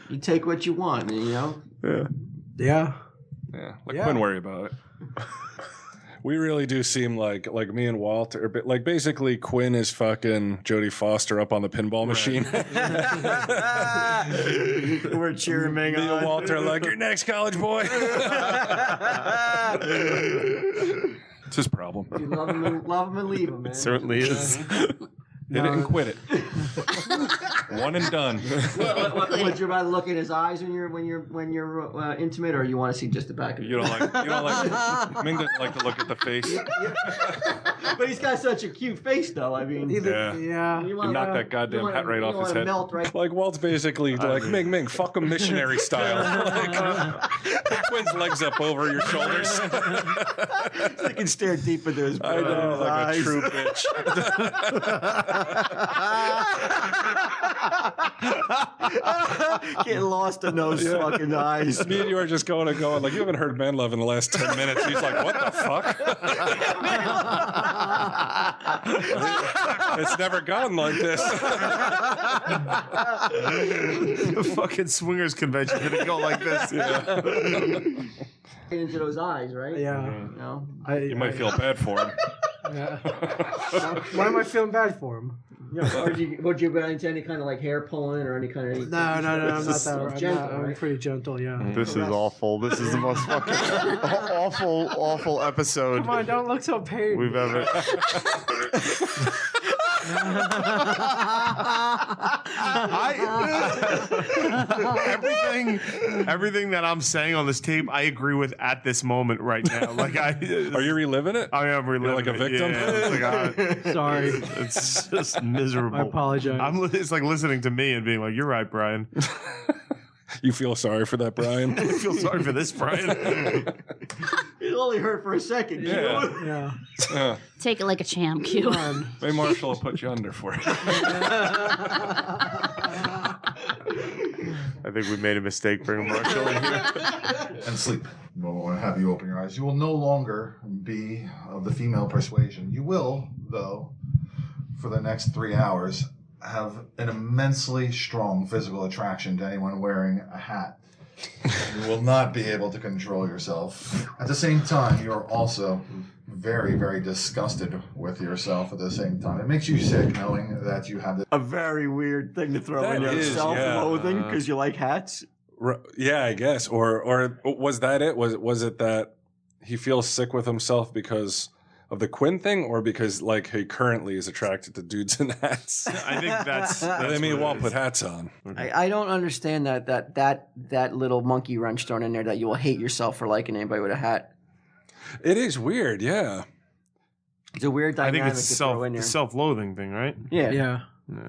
You take what you want, you know? Yeah. Yeah. Yeah, Yeah. Quinn worry about it. We really do seem like me and Walt are like basically Quinn is fucking Jodie Foster up on the pinball machine. We're cheering Ming Me and on. Walt are like, "You're next, college boy." It's his problem. You love him and leave him, man. It certainly is. Hit it and quit it. One and done. What you're about to look in his eyes when you're intimate, or you want to see just the back of it? You don't like. Ming doesn't like to look at the face. But he's got such a cute face, though. I mean, Yeah. You You knock that goddamn hat right off his head. Melt right. Like Walt's basically like Ming, fuck him missionary style. Like, Quinn's legs up over your shoulders. So you can stare deep into his I know, like eyes. a true bitch. Getting lost in those fucking eyes. Me and you are just going, like, you haven't heard Manlove in the last 10 minutes. He's like, what the fuck? It's never gone like this. The fucking swingers convention didn't go like this. Yeah. Into those eyes, right? Yeah. No. You might feel bad for him. Yeah. Why am I feeling bad for him? Would you go into any kind of like hair pulling or any kind of? No, I'm not that. Gentle, I'm right? pretty gentle. Yeah. This is awful. This is the most fucking awful episode Come on, don't look so pained. we've ever. Everything that I'm saying on this tape, I agree with at this moment right now. Like Are you reliving it? I am reliving. You're like a victim? Yeah, it's like, Sorry. it's just miserable. I apologize. It's like listening to me and being like, "You're right, Brian." You feel sorry for that, Brian? I feel sorry for this, Brian. It only hurt for a second. Yeah. Yeah. Take it like a champ, Q. Maybe Marshall will put you under for it. I think we made a mistake bringing Marshall in here. And sleep. We'll have you open your eyes. You will no longer be of the female persuasion. You will, though, for the next 3 hours, have an immensely strong physical attraction to anyone wearing a hat. You will not be able to control yourself. At the same time, you are also very, very disgusted with yourself at the same time. It makes you sick knowing that you have this. A very weird thing to throw in That there. is, Self-loathing because you like hats. Yeah, I guess. Or was that it? Was it that he feels sick with himself because of the Quinn thing, or because like he currently is attracted to dudes in hats? I think that's I mean, he what it won't is. put hats on. I don't understand that little monkey wrench thrown in there that you will hate yourself for liking anybody with a hat. It is weird, yeah. It's a weird I dynamic think it's to throw in there. self-loathing thing, right? Yeah. Yeah.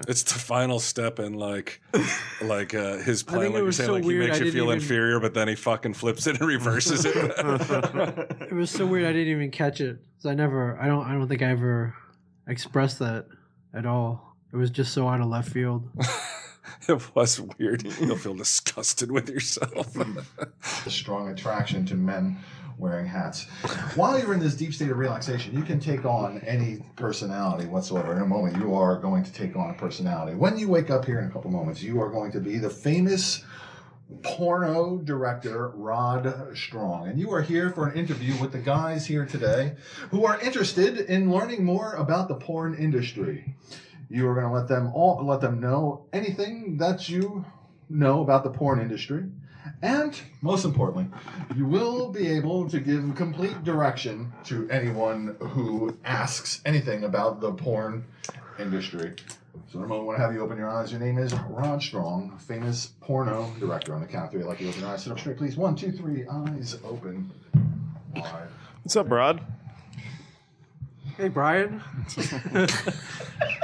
It's the final step in like his I plan. think Like it you was say, so like he weird, makes I you didn't feel even- inferior, but then he fucking flips it and reverses it. It was so weird. I didn't even catch it. 'Cause I don't think I ever expressed that at all. It was just so out of left field. It was weird. You'll feel disgusted with yourself. A strong attraction to men wearing hats. While you're in this deep state of relaxation, you can take on any personality whatsoever. In a moment, you are going to take on a personality. When you wake up here in a couple moments, you are going to be the famous porno director Rod Strong, and you are here for an interview with the guys here today who are interested in learning more about the porn industry. You are going to let them know anything that you know about the porn industry, and most importantly, you will be able to give complete direction to anyone who asks anything about the porn industry. So in a moment, I want to have you open your eyes. Your name is Rod Strong, famous porno director. On the count of three, I'd like you to open your eyes. Sit up straight, please. 1, 2, 3. Eyes open wide. What's up, Rod? Hey, Brian.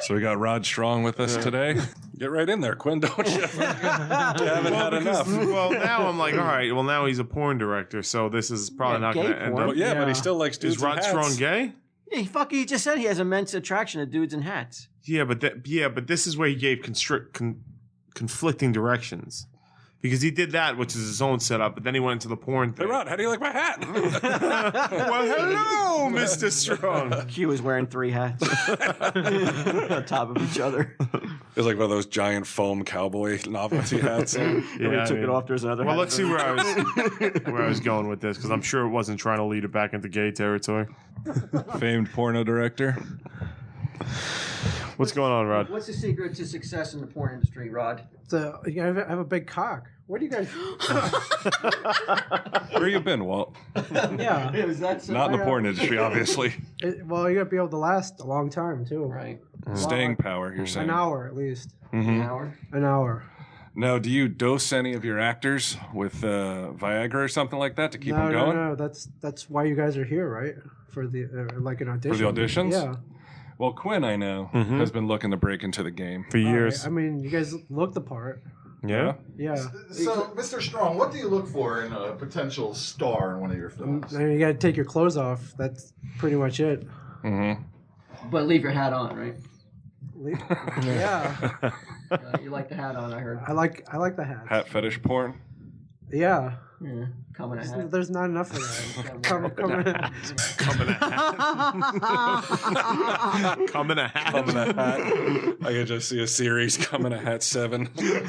So we got Rod Strong with us today. Get right in there, Quinn, don't you? You haven't had enough. Well, now I'm like, all right. Well, now he's a porn director, so this is probably not gay going to end porn. up. Yeah, but he still likes dudes Is Rod in hats. Strong gay? Yeah, he just said he has immense attraction to dudes in hats. Yeah, but this is where he gave conflicting directions. Because he did that, which is his own setup, but then he went into the porn Hey, thing. Rod, how do you like my hat? Well, hello, Mr. Strong. He was wearing 3 hats on top of each other. It's like one of those giant foam cowboy novelty hats. When he took it off, there's another Well, hat. let's see where I was going with this, because I'm sure it wasn't trying to lead it back into gay territory. Famed porno director. What's going on, Rod? What's the secret to success in the porn industry, Rod? So, I have a big cock. What do you guys? Where you been, Walt? Yeah. Is that so? Not in the porn industry, obviously. Well, you got to be able to last a long time too. Right. Staying power, you're saying. An hour at least. An hour? An hour. Now, do you dose any of your actors with Viagra or something like that to keep them No, going? no. That's why you guys are here, right? For the like an audition. For the auditions? Yeah. Well, Quinn, I know, has been looking to break into the game. For years. I mean, you guys look the part. Yeah? Yeah. So, Mr. Strong, what do you look for in a potential star in one of your films? I mean, you got to take your clothes off. That's pretty much it. But leave your hat on, right? Yeah. You like the hat on, I heard. I like the hat. Hat fetish porn? Yeah. Yeah. Come in a hat. There's not enough of that. Come in. Come in a hat. Come in a hat. Come in a hat. I could just see a series, Come in a Hat 7. Oh,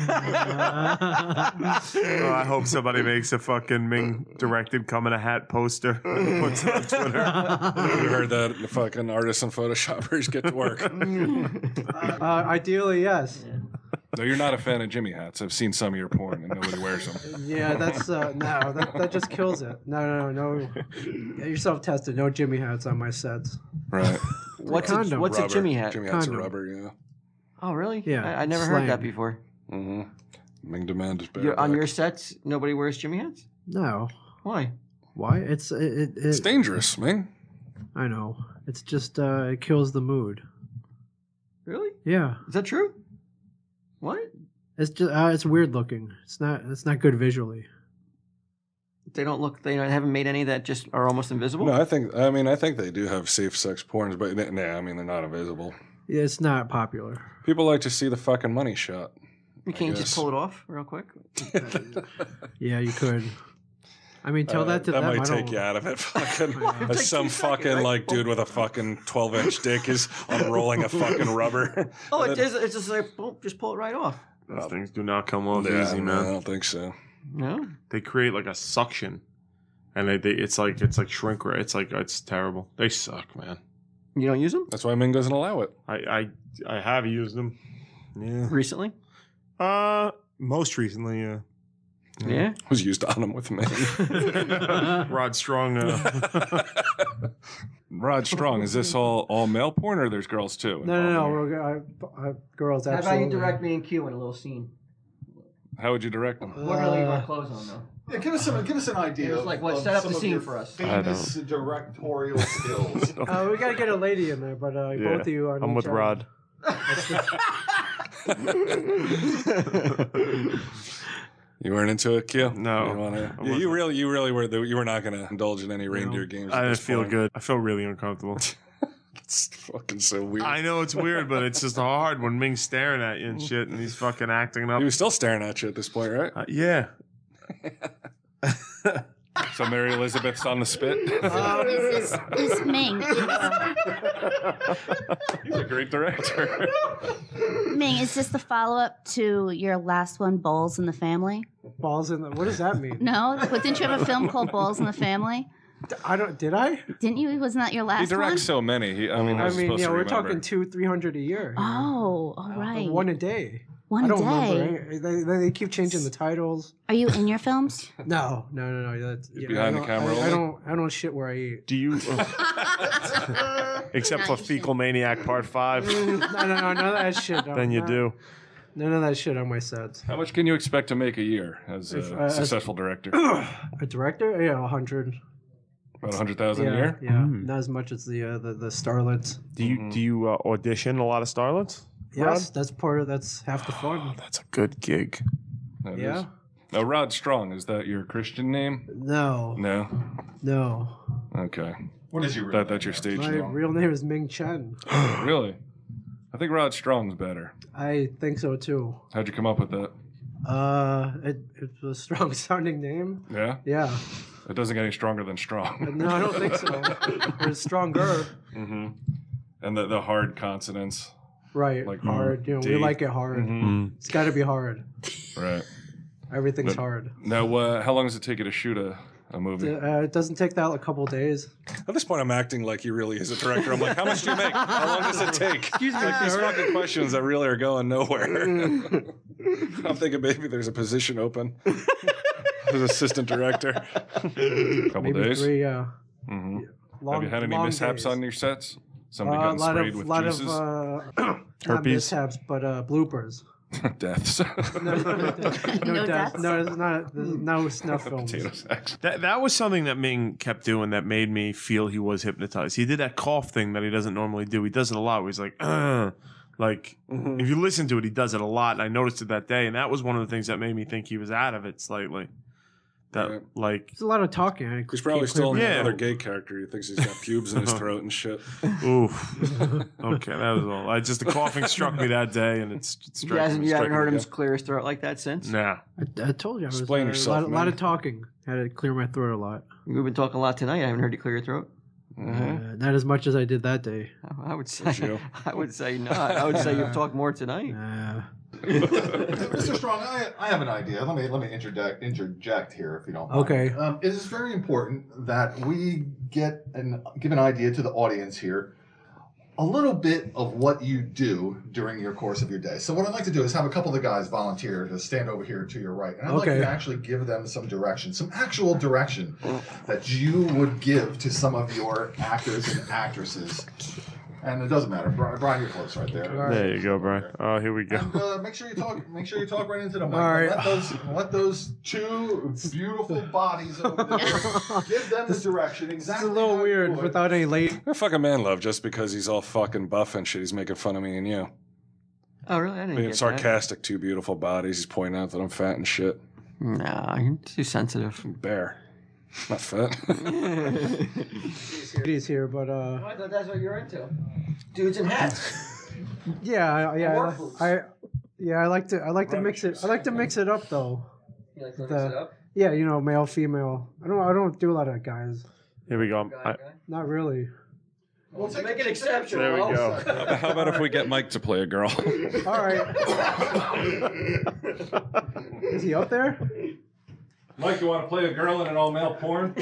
I hope somebody makes a fucking Ming directed Come in a Hat poster and puts it on Twitter. You heard that? The fucking artists and photoshoppers get to work. Ideally, yes. No, you're not a fan of Jimmy hats. I've seen some of your porn and nobody wears them. Yeah, that's no, that just kills it. No. Get yourself tested. No Jimmy hats on my sets. Right. What's condom. a Jimmy hat? Jimmy hats are Condom. rubber, yeah. Oh, really? Yeah, I never slang. heard that before. Ming demand is better. On your sets, nobody wears Jimmy hats? No. Why? Why? It's It's dangerous, Ming. I know. It's just it kills the mood. Really? Yeah. Is that true? What? It's just it's weird looking. It's not good visually. They haven't made any that just are almost invisible? No, I think they do have safe sex porns, but they're not invisible. Yeah, it's not popular. People like to see the fucking money shot. You can't just pull it off real quick? Yeah, you could. I mean, tell that to that them. might take you out of it. Fucking some fucking right? dude with a fucking 12-inch dick is unrolling a fucking rubber. Oh, it's just like, boom, just pull it right off. Those things do not come off Yeah, easy, I man. don't think so. No? They create like a suction. and it's like shrink wrap. It's terrible. They suck, man. You don't use them? That's why Ming doesn't allow it. I have used them. Yeah. Recently? Most recently, yeah. Yeah. Was used on him with Ming. Rod Strong. Rod Strong. Is this all male porn, or there's girls too? No. Girls, How absolutely. about you direct me and Q in a little scene? How would you direct them? We're gonna leave our clothes on though. Yeah, give us an idea. It was like, what, set up the scene for us. Famous directorial skills. We got to get a lady in there, but both of you are. I'm with Rod. You weren't into it, Q? No. You really were. You were not going to indulge in any reindeer games. I didn't feel good. I felt really uncomfortable. It's fucking so weird. I know it's weird, but it's just hard when Ming's staring at you and shit, and he's fucking acting up. He was still staring at you at this point, right? Yeah. So Mary Elizabeth's on the spit. It's Ming. He's a great director. Ming, is this the follow-up to your last one, Balls in the Family? Balls in the. What does that mean? No, but didn't you have a film called Balls in the Family? Did I? Didn't you? Wasn't that your last He directs one? so many. I mean, we're talking 200-300 a year. Oh, all right. One a day. One I don't day. remember. They keep changing the titles. Are you in your films? No. That's, behind the camera I don't shit where I eat. Do you? Except for Fecal Maniac Part 5. No, none of that shit. Then you do. None of that shit on my sets. How much can you expect to make a year as a successful director? A director? Yeah, 100. About 100,000 a year? Yeah, not as much as the starlets. Do you audition a lot of starlets? Yes, that's half the fun. That's a good gig. That Yeah. is. Now, Rod Strong, is that your Christian name? No. No? Okay. What is your real That's your stage My name? real name is Ming Chen. Really? I think Rod Strong's better. I think so too. How'd you come up with that? It's a strong sounding name. Yeah? Yeah. It doesn't get any stronger than strong. No, I don't think so. It's stronger. Mm-hmm. And the hard consonants. Right. Like hard. You know, D. we like it hard. Mm-hmm. It's got to be hard. Right. Everything's hard. Now, how long does it take you to shoot a movie? It doesn't take that a couple days. At this point, I'm acting like he really is a director. I'm like, how much do you make? How long does it take? Excuse me, Like these sir. fucking questions that really are going nowhere. I'm thinking maybe there's a position open as assistant director. Couple Maybe days. 3, yeah. Mm-hmm. Long, Have you had any long mishaps days. on your sets? Somebody gotten sprayed with juices? Not Herpes? mishaps, but bloopers. Deaths. No No death. deaths? No, it's not. There's no snuff films. Potato sacks. That was something that Ming kept doing that made me feel he was hypnotized. He did that cough thing that he doesn't normally do. He does it a lot. Where he's like, Mm-hmm. if you listen to it, he does it a lot. And I noticed it that day, and that was one of the things that made me think he was out of it slightly. That Yeah. like, There's a lot of talking. He's probably still Yeah. another gay character. He thinks he's got pubes in his throat and shit. oof. Okay, that was all. The coughing struck me that day, and it's You haven't striking heard him again. clear his throat like that since? nah. I told you I was Explain yourself, a lot man. of talking. Had to clear my throat a lot. We've been talking a lot tonight. I haven't heard you clear your throat. Not as much as I did that day. I would say. you? I would say not. I would say you've talked more tonight. Mr. Strong, I have an idea. Let me interject here, if you don't mind. Okay. It is very important that we give an idea to the audience here, a little bit of what you do during your course of your day. So what I'd like to do is have a couple of the guys volunteer to stand over here to your right, and I'd like you to actually give them some direction, some actual direction that you would give to some of your actors and actresses. And it doesn't matter, Brian, you're close right there. There you go, Brian. Oh, here we go. And make sure you talk. Make sure you talk right into the mic. All right. Let those two beautiful bodies over there give them the direction exactly. It's a little how you weird would. without any late. You're fucking Manlove just because he's all fucking buff and shit. He's making fun of me and you. Oh, really? I didn't Being get sarcastic, two beautiful bodies. He's pointing out that I'm fat and shit. that. No, you're too sensitive. Bear. Not fat. He's here, but I thought that's what you're into. Dudes in hats. I like to mix it. I like to mix it up though. You like to mix it up? Yeah, male, female. I don't do a lot of guys. Here we go. Not really. Well, to make an exception. There we go. How about if we get Mike to play a girl? All right. Is he up there? Mike, you want to play a girl in an all-male porn?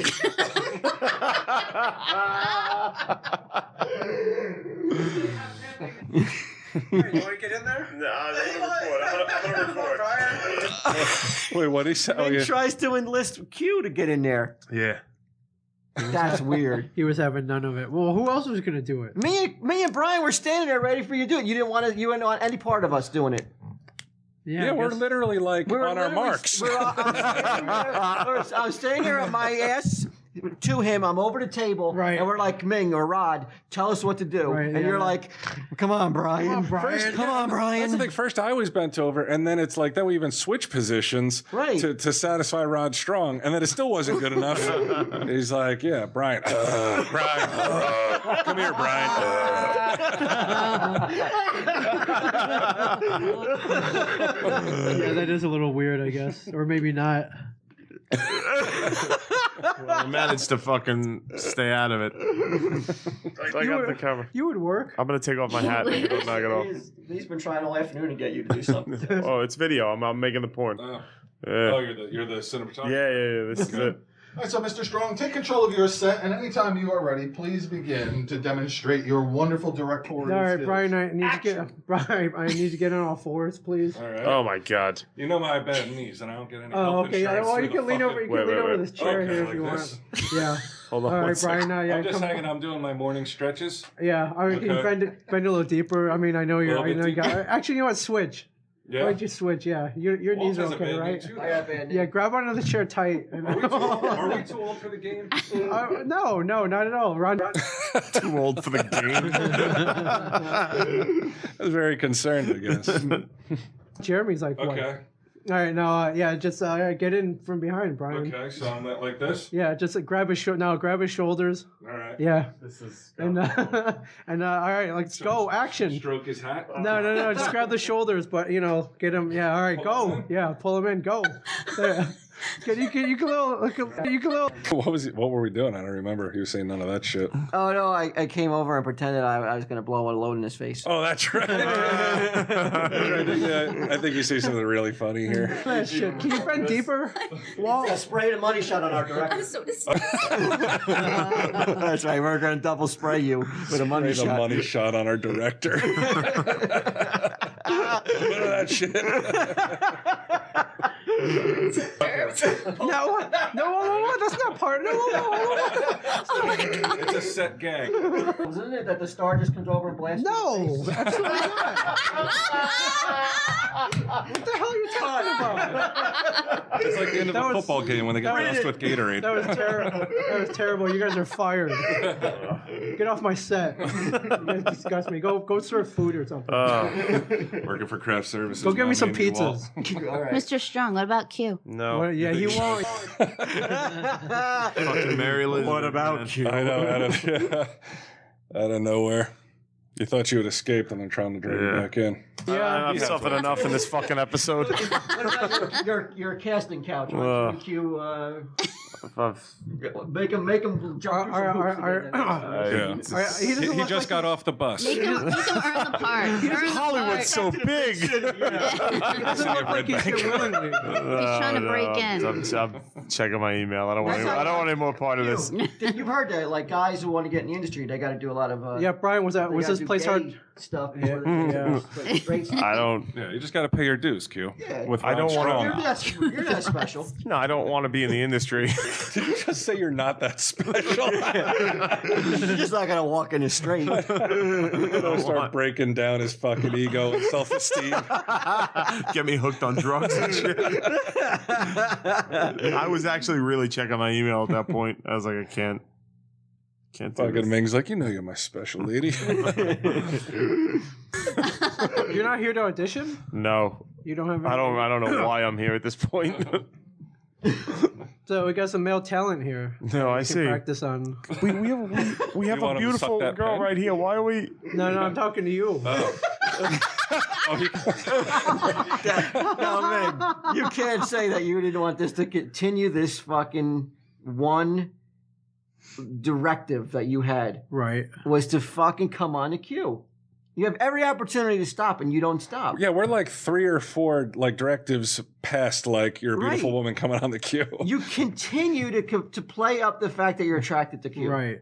You want to get in there? No, I'm gonna record. Wait, what he said? Ming tries to enlist Q to get in there. Yeah. That's weird. He was having none of it. Well, who else was going to do it? Me and Brian were standing there ready for you to do it. You didn't want any part of us doing it. Yeah, we're literally like on our marks. I'm standing here on my ass to him. I'm over the table, right. And we're like, Ming or Rod, tell us what to do. Right, and you're like, come on, Brian. Come on, Brian. That's the thing. First, I was bent over, and then it's like, then we even switch positions to satisfy Rod Strong, and then it still wasn't good enough. He's like, yeah, Brian. Brian. Come here, Brian. Yeah, that is a little weird, I guess. Or maybe not. Well, I managed to fucking stay out of it. I got the cover. You would work. I'm gonna take off my hat and go knock it off. He's been trying all afternoon to get you to do something. Oh, it's video. I'm making the porn. Oh, Yeah. you're the cinematographer? Yeah. This is it. All right, so Mr. Strong, take control of your set, and anytime you are ready, please begin to demonstrate your wonderful directorial All right, skills. Brian, I need to get on all fours, please. All right. Oh my god. You know my bad knees, and I don't get any Oh, health okay. insurance. Well, you through can the lean over. fucking- You can lean over wait. this chair Okay, here if like you this? want. Yeah. Hold on. All one right, second. Brian. Now, yeah, I'm just come- hanging. I'm doing my morning stretches. Yeah, I mean, can you Okay. bend a little deeper? I mean, I know you're. A I little know you bit got. Actually, you know what? Switch. Yeah. Why'd you switch? Yeah, your knees are Walt has a okay, bad knee right? too, I got bad. Yeah, grab onto the chair tight. Are we too old for the game? No, not at all. Ron. Too old for the game. I was very concerned, I guess. Jeremy's like, what? Okay. All right, now, just get in from behind, Brian. Okay, so I'm like this? Yeah, just grab his grab his shoulders. All right. Yeah, This is. and all right, let's go. Action. Stroke his hat? No, just grab the shoulders, but get him. Yeah, all right, Pull go. him in? Yeah, pull him in. Go. There. You can little. What were we doing? I don't remember. He was saying none of that shit. Oh no, I came over and pretended I was going to blow a load in his face. Oh, that's right. I think you see something really funny here. That shit. Can you bend deeper? Wall. I sprayed a money shot on our director. I'm so disgusted. That's right. We're going to double spray you with a money Made a shot. money shot on our director. Look at that shit. No, that's not part. No. It's a set gag. Isn't it that the star just comes over and blasts? No, absolutely not. What the hell are you talking about? It's like the end of That a was- football game when they get that was- doused with Gatorade. That was terrible. That was terrible. You guys are fired. Get off my set. You guys disgust me. Go serve food or something. Working for craft services. Go get me not some Andy Wall. pizzas. All right. Mr. Strong, what about Q? No. Well, yeah, he won't. Fucking Mary Liz. What about you? I know, out of nowhere. You thought you had escaped, and I'm trying to drag you Yeah. back in. Yeah, I've suffered enough in this fucking episode. What about your casting couch? Why don't you make him jump through some hoops to get in? He doesn't He look just like got off the bus. Make him earn the part. Hollywood's so big. He doesn't look like he's here willingly. He's trying to break in. I'm checking my email. I don't want any more part of this. You've heard that, like guys who want to get in the industry, they got to do a lot of. Yeah, Brian, was they this gotta do place gay hard? stuff? Before they Yeah. straight stuff. I don't. Yeah, you just got to pay your dues, Q. Yeah. With I don't Ron wanna- Strong. You're not special. No, I don't want to be in the industry. Did you just say you're not that special? You're just not gonna walk in it straight. You're gonna start breaking down his fucking ego and self-esteem. Get me hooked on drugs and shit. I was actually really checking my email at that point. I was like, I can't do Fucking this. Ming's like, you know you're my special lady. You're not here to audition. No, You don't have. I don't know why I'm here at this point. So we got some male talent here. No, I We can see. practice on. We have You a want him to suck beautiful that girl pen? right here. Why are we? No, I'm talking to you. No, man, you can't say that you didn't want this to continue. This fucking one directive that you had Right. was to fucking come on the queue. You have every opportunity to stop, and you don't stop. Yeah, we're like 3 or 4 like directives past like you're a beautiful Right. woman coming on the queue. You continue to play up the fact that you're attracted to Q. Right.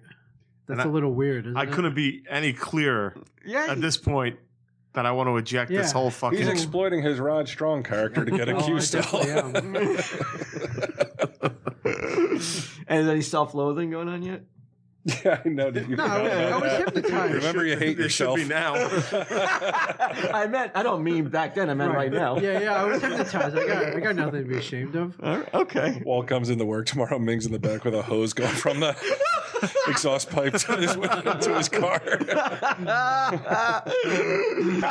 That's a little weird, isn't I it? couldn't be any clearer Yeah. at this point that I want to eject this Yeah. whole fucking. He's exploiting his Rod Strong character to get a Oh, Q I still. definitely am. And is any self-loathing going on yet? Yeah, I know. Did you No, forgot I about was that? hypnotized. Remember, you hate It should yourself. be now. I don't mean back then. I meant right now. Yeah, I was hypnotized. I got nothing to be ashamed of. Okay. Walt comes into work tomorrow. Ming's in the back with a hose going from the exhaust pipe to his car.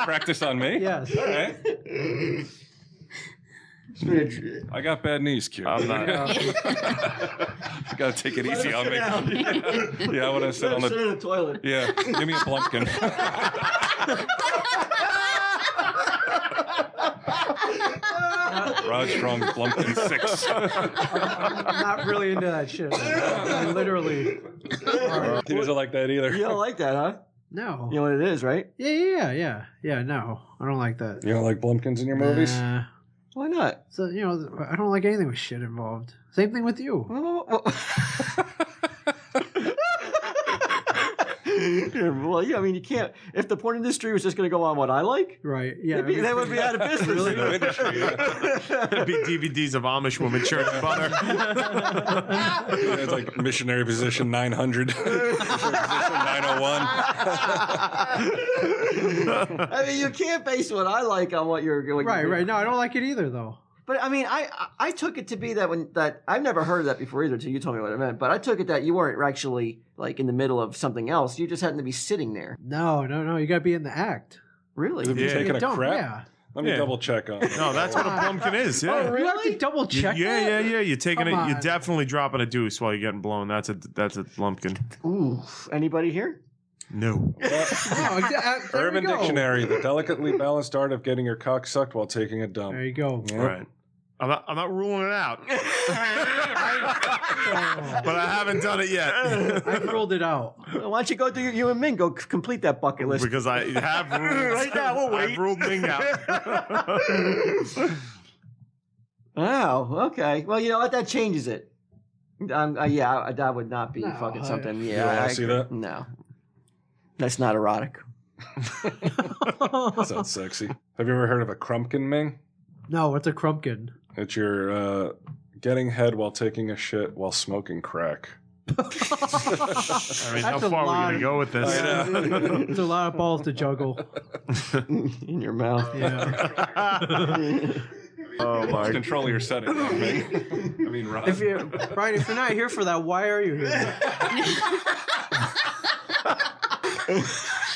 Practice on me? Yes. All right. I got bad knees, Q. I'm not. You got to take it easy on me. Yeah, I want to sit on Sit in the. the toilet. Yeah, give me a Blumpkin. Rod Strong Blumpkin 6. I'm not really into that shit. I literally. He doesn't like that either. You don't like that, huh? No. You know what it is, right? Yeah. No, I don't like that. You don't like Blumpkins in your movies? Why not? So I don't like anything with shit involved. Same thing with you. Well, yeah, I mean, you can't. If the porn industry was just going to go on what I like, Right? Yeah. they would be out of business. Really? No industry, yeah. It'd be DVDs of Amish women churning butter. Yeah, it's like missionary position 900. Missionary position 901. I mean, you can't base what I like on what you're going. Right. No, I don't like it either, though. But I mean, I took it to be that I've never heard of that before either until you told me what it meant. But I took it that you weren't actually like in the middle of something else. You just happened to be sitting there. No. You got to be in the act. Really? Have you Yeah. taken a Don't, crap? yeah. Let me Yeah. double check on it. No, that's what a Blumpkin is. Yeah. Oh, really? You have to double check. Yeah. You're taking Come it. You're on. definitely dropping a deuce while you're getting blown. That's a Blumpkin. Ooh. Anybody here? No. Urban Dictionary: the delicately balanced art of getting your cock sucked while taking a dump. There you go. Yeah. All right. I'm not ruling it out, but I haven't done it yet I've ruled it out. Why don't you go do you and Ming go complete that bucket list? because I have ruled. Right now, we'll wait. I've ruled Ming out. Oh, okay. Well, you know what? That changes it. That would not be No, fucking something. You Yeah, don't I wanna see agree. that? No, that's not erotic. That sounds sexy. Have you ever heard of a crumpkin, Ming? No, what's a crumpkin? It's your getting head while taking a shit while smoking crack. I mean, how That's a far are we lot. going to go with this? It's a lot of balls to juggle. In your mouth. Yeah. Oh my! Control your setting, Ming. I mean, Rod. Brian, if you're not here for that, why are you here?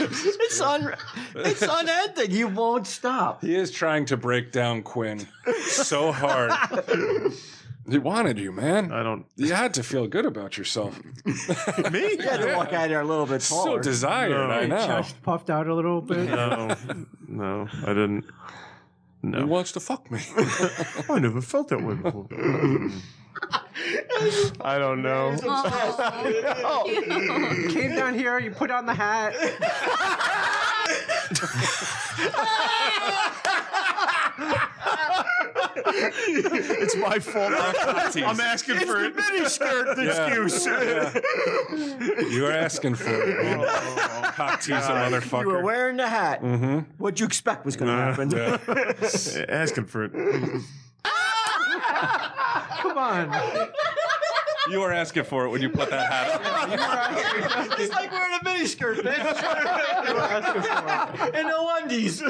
It's unending. You won't stop. He is trying to break down Quinn so hard. He wanted you, man. I don't. You had to feel good about yourself. Me? You had to walk out there a little bit So taller. desired, No. I know. Chest puffed out a little bit. No, I didn't. He No, wants to fuck me. I never felt that way before. I don't know. Came down here, you put on the hat. It's my fault. I'm asking for it. Mini skirt excuse. You were asking for it. Cock tease a motherfucker. You were wearing the hat. Mm-hmm. What'd you expect was going to happen? Asking for it. Come on. You were asking for it when you put that hat on. It's like wearing a miniskirt, bitch. And no undies.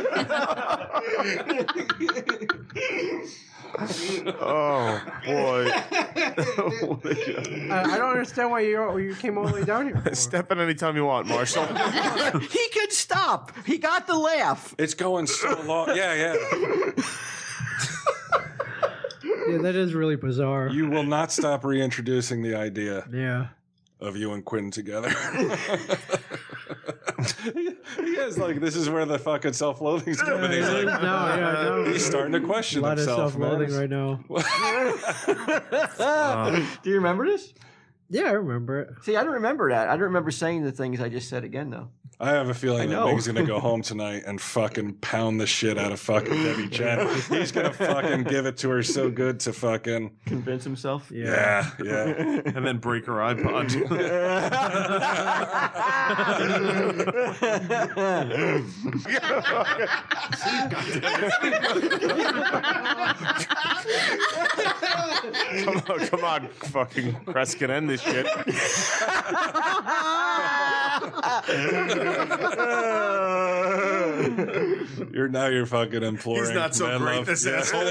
Oh boy! I don't understand why you came all the way down here. Step in anytime you want, Marshall. He could stop. He got the laugh. It's going so long. Yeah. Yeah, that is really bizarre. You will not stop reintroducing the idea Yeah. of you and Quinn together. He is like, this is where the fucking self-loathing's coming. He's like, No. he's starting to question A lot himself. of self-loathing man. right now. Do you remember this? Yeah, I remember it. See, I don't remember that. I don't remember saying the things I just said again, though. I have a feeling that Ming's gonna go home tonight and fucking pound the shit out of fucking Debbie Chen. He's gonna fucking give it to her so good to fucking convince himself. Yeah. And then break her iPod. Come on, fucking Kreskin, end this shit. You're fucking imploring. He's not so Manlove. great, this asshole.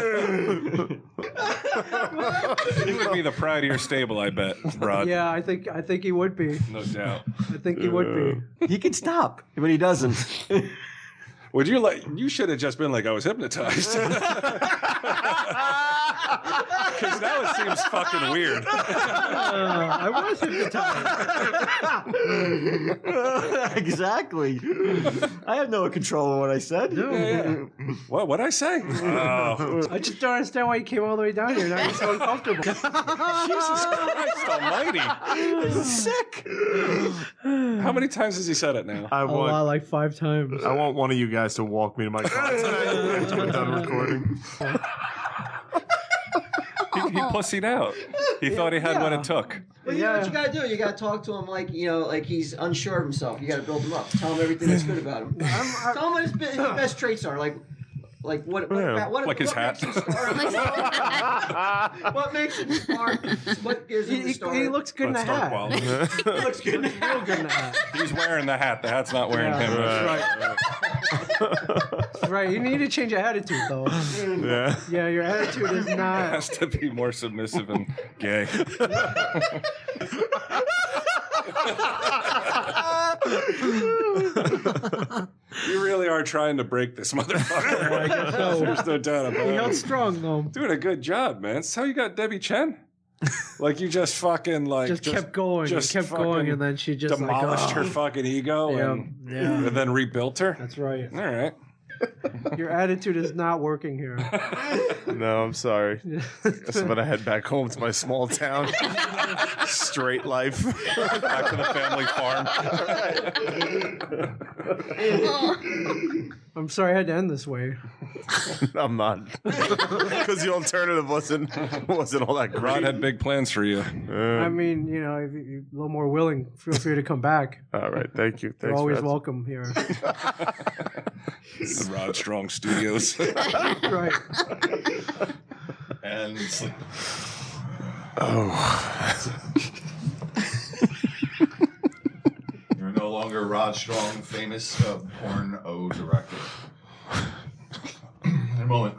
He would be the pride of your stable, I bet, Rod. Yeah, I think he would be. No doubt. I think he would be. He can stop, but he doesn't. Would you you should have just been like, I was hypnotized. Because now it seems fucking weird. I was hypnotized. Exactly. I have no control of what I said. No. What'd I say? Oh. I just don't understand why you came all the way down here. Now you're so uncomfortable. Jesus Christ almighty. This is sick. How many times has he said it now? A lot, like 5 times. I want one of you guys to walk me to my car tonight after we're done recording. He pussied out. He thought he had what it took. But you know what you gotta do? You gotta talk to him like he's unsure of himself. You gotta build him up. Tell him everything that's good about him. Tell him what his best traits are. Like what his hat. Makes him smart? What makes him smart? What gives him the star? He looks good in the hat. He looks good in the hat. Real good in the hat. He's wearing the hat. The hat's not wearing him. Right. Right. You need to change your attitude, though. Yeah. Yeah, your attitude is not. Has to be more submissive and gay. You really are trying to break this motherfucker. I guess so. There's no doubt about He it. held strong, though. Doing a good job, man. That's how you got Debbie Chen. Like you just fucking Just kept going, and then she just demolished her fucking ego and then rebuilt her. That's right. All right. Your attitude is not working here. No, I'm sorry. Guess I'm gonna head back home to my small town. Straight life. Back to the family farm. I'm sorry I had to end this way. I'm not. Because the alternative wasn't all that great. Rod had big plans for you. I mean, if you're a little more willing, feel free to come back. All right, thank you. You're always welcome here. The Rod Strong Studios. Right. And sleep. You're no longer Rod Strong, famous porno director. In a moment,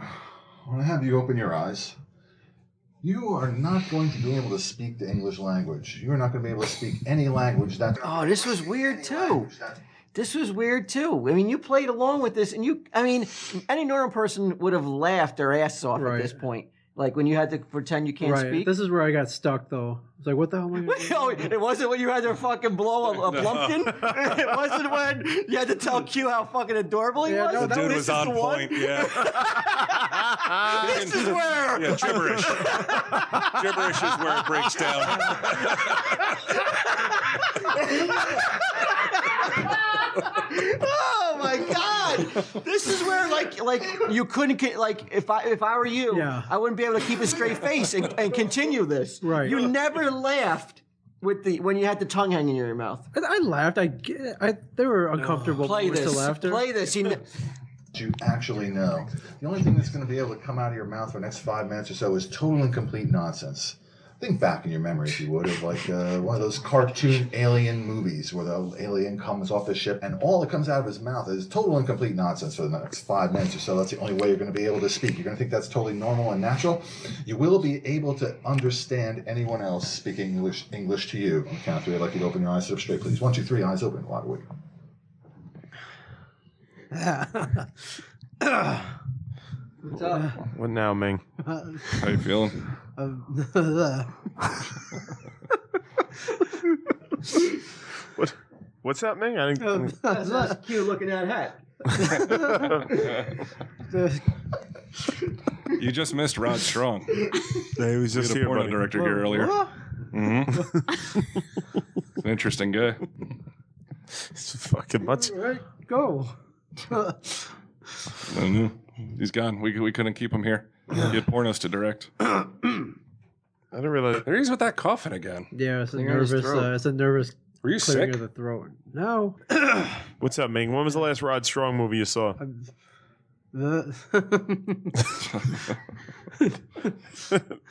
when I have you open your eyes, you are not going to be able to speak the English language. You are not going to be able to speak any language that. Oh, this was weird too. This was weird too. I mean, you played along with this, and any normal person would have laughed their ass off at this point. Like when you had to pretend you can't speak. This is where I got stuck, though. It's like, what the hell am I gonna do? Oh, it wasn't when you had to fucking blow a blumpkin. It wasn't when you had to tell Q how fucking adorable he was. No, the dude was on point. Yeah. This is where. Yeah, gibberish. Gibberish is where it breaks down. Oh my god! This is where like you couldn't if I were you, I wouldn't be able to keep a straight face and continue this. Right. You never laughed when you had the tongue hanging in your mouth. I laughed. They were uncomfortable. Play this. To laughter. Play this. You actually know. The only thing that's going to be able to come out of your mouth for the next 5 minutes or so is total and complete nonsense. Think back in your memory, if you would, of like one of those cartoon alien movies where the alien comes off the ship and all that comes out of his mouth is total and complete nonsense for the next 5 minutes or so. That's the only way you're going to be able to speak. You're going to think that's totally normal and natural. You will be able to understand anyone else speaking English to you. On the count of 3, I'd like you to open your eyes, sit up straight, please. 1, 2, 3, eyes open. Wide awake. What's up? What now, Ming? How you feeling? What's that, Ming? I didn't. That's Q looking at hat. You just missed Rod Strong. Yeah, he was just a here, porno buddy. director here earlier. Mm-hmm. An interesting guy. It's fucking nuts. All right, go. No. He's gone. We couldn't keep him here. He had pornos to direct. I didn't realize. There he is with that coughing again. Yeah, it's a Clear his nervous. throat. It's a nervous. Were you clearing sick? of the throat. No. What's up, Ming? When was the last Rod Strong movie you saw?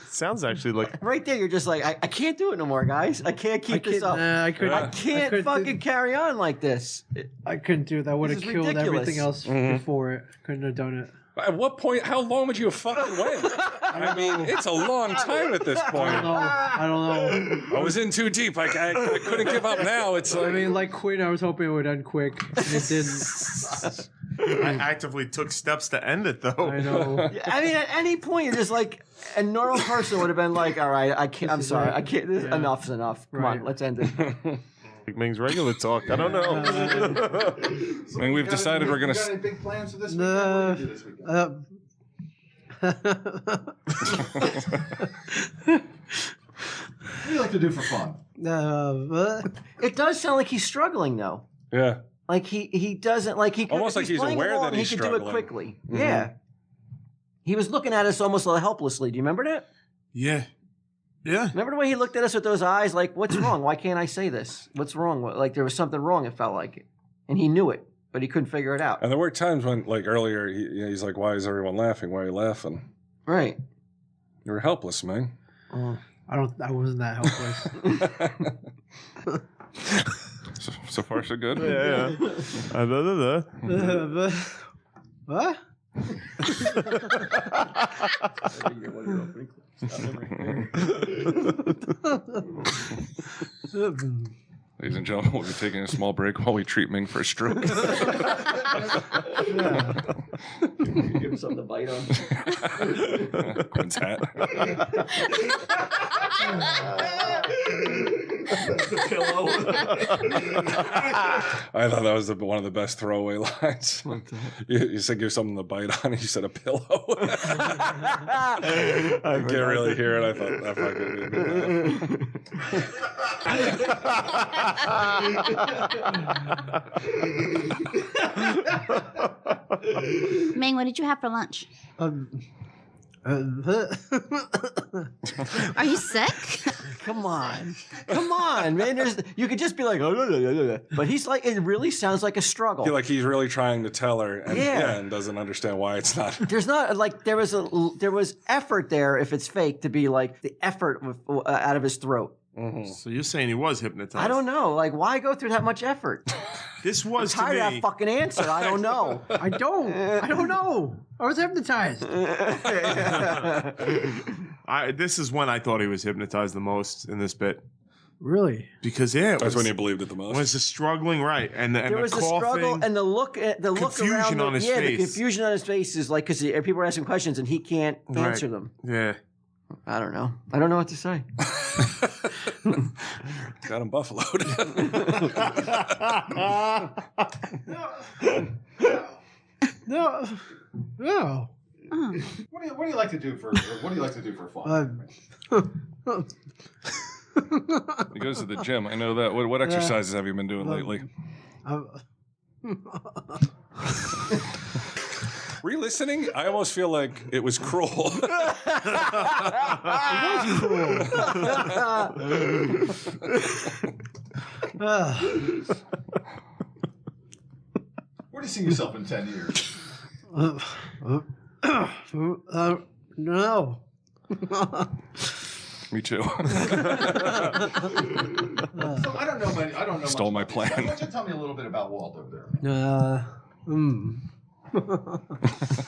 Sounds actually like Right there, you're just like, I can't do it no more, guys. I can't keep this up. I couldn't. I can't fucking carry on like this. I couldn't do that. Would have This is killed ridiculous. everything else before it. Couldn't have done it. At what point? How long would you have fucking went? I mean, it's a long time at this point. I don't know. I was in too deep. I couldn't give up now. It's like, I mean, like Quinn, I was hoping it would end quick. And it didn't. I actively took steps to end it, though. I know. I mean, at any point, you're just like, a normal person would have been like, all right, I can't, I'm sorry, I can't, this, enough's enough. Come on, let's end it. Ming's regular talk. I don't know. I mean, we've decided we're going You got to. any big plans for this weekend? What are you gonna do this weekend? What do you like to do for fun? It does sound like he's struggling, though. Yeah. Like he doesn't, like he could, Almost if like he's playing aware along, that he's he could do it struggling. quickly. Mhm. Yeah. He was looking at us almost like helplessly. Do you remember that? Yeah. Yeah. Remember the way he looked at us with those eyes? Like, what's wrong? Why can't I say this? What's wrong? Like, there was something wrong. It felt like it. And he knew it, but he couldn't figure it out. And there were times when, like earlier, he's like, "Why is everyone laughing? Why are you laughing?" Right. You were helpless, man. Oh. I wasn't that helpless. So far, so good. Yeah. What? Ladies and gentlemen, we'll be taking a small break while we treat Ming for a stroke. Give him something to bite on. Quinn's hat. Pillow. I thought that was one of the best throwaway lines. You said give something to bite on, and you said a pillow. I can't really hear it. I thought that fucking be a good Ming, what did you have for lunch? Are you sick? Come on, man. You could just be like, but he's like, it really sounds like a struggle. Like he's really trying to tell her, and, Yeah. and doesn't understand why it's not. There's not like there was effort there. If it's fake, to be like the effort out of his throat. Mm-hmm. So you're saying he was hypnotized? I don't know. Like, why go through that much effort? This was I'm to tired of me. that fucking answer. I don't know. I don't know. I was hypnotized. This is when I thought he was hypnotized the most in this bit. Really? Because That's when you believed it the most. Was the struggling right and the There was the coughing, struggle and the look confusion around on his the face. confusion on his face is like because people are asking questions and he can't answer them. Yeah. I don't know. I don't know what to say. Got him buffaloed. No. What do you like to do for fun? He goes to the gym. I know that. What exercises have you been doing lately? Were you listening? I almost feel like it was cruel. Where do you see yourself in 10 years? No. Me too. So I don't know. Stole my much about this. plan. Why don't you tell me a little bit about Walt over there?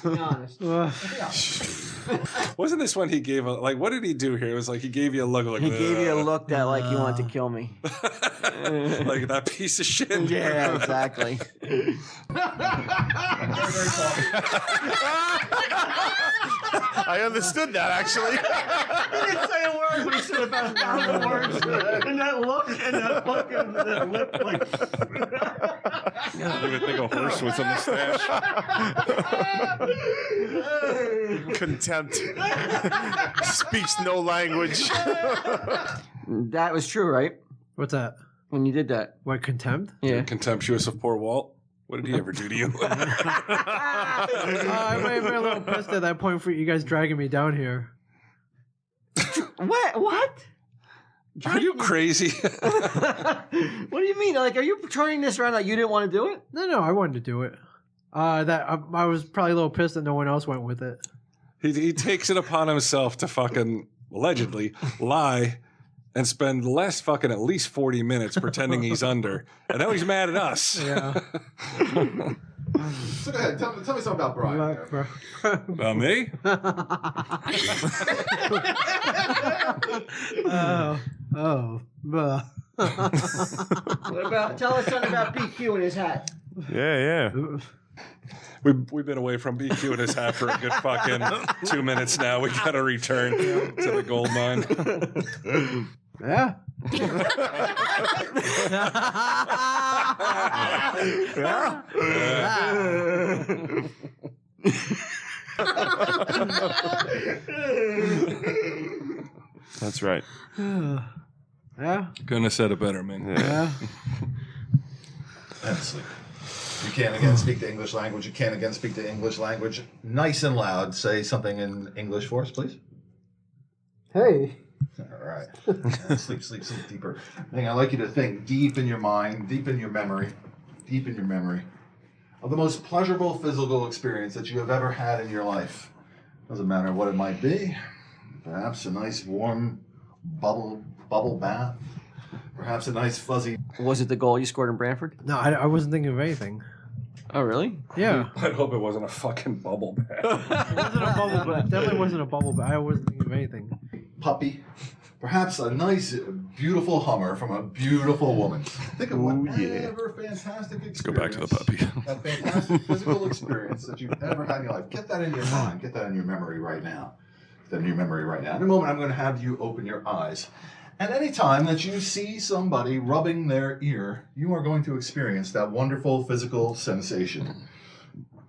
Be honest. Wasn't this when he gave what did he do here? It was like he gave you a look like He gave you a look that like he wanted to kill me. like that piece of shit. Yeah, exactly. I understood that actually. He didn't say a word, but he said about 1,000 words. And that look and that fucking lip, like. I didn't even think a horse was in the stash. Contempt. Speaks no language. That was true, right? What's that? when you did that? What, contempt? Yeah. Contemptuous of poor Walt. What did he ever do to you? I might have been a little pissed at that point for you guys dragging me down here. What? Are you crazy? What do you mean? Like, are you turning this around like you didn't want to do it? No, I wanted to do it. I was probably a little pissed that no one else went with it. He takes it upon himself to fucking allegedly lie and spend the last fucking at least 40 minutes pretending he's under. And now he's mad at us. Yeah. So go ahead. Tell me something about Brian. About me? What about? Tell us something about BQ and his hat. Yeah. We've been away from BQ and his hat for a good fucking 2 minutes now. We got to return to the gold mine. Yeah. That's right. Yeah. Couldn't have said it better, man. Yeah. And sleep. You can't again speak the English language. You can't again speak the English language. Nice and loud. Say something in English for us, please. Hey. All right. Sleep deeper. Ming, I'd like you to think deep in your mind, deep in your memory of the most pleasurable physical experience that you have ever had in your life. Doesn't matter what it might be. Perhaps a nice warm bubble bath. Perhaps a nice fuzzy. Was it the goal you scored in Brantford? No, I wasn't thinking of anything. Oh, really? Yeah. I'd hope it wasn't a fucking bubble bath. It wasn't a bubble bath. It definitely wasn't a bubble bath. I wasn't thinking of anything. Puppy. Perhaps a nice, beautiful Hummer from a beautiful woman. Think of whatever fantastic experience. Let's go back to the puppy. That fantastic physical experience that you've ever had in your life. Get that in your mind. Get that in your memory right now. Get that in your memory right now. In a moment, I'm going to have you open your eyes. And any time that you see somebody rubbing their ear, you are going to experience that wonderful physical sensation.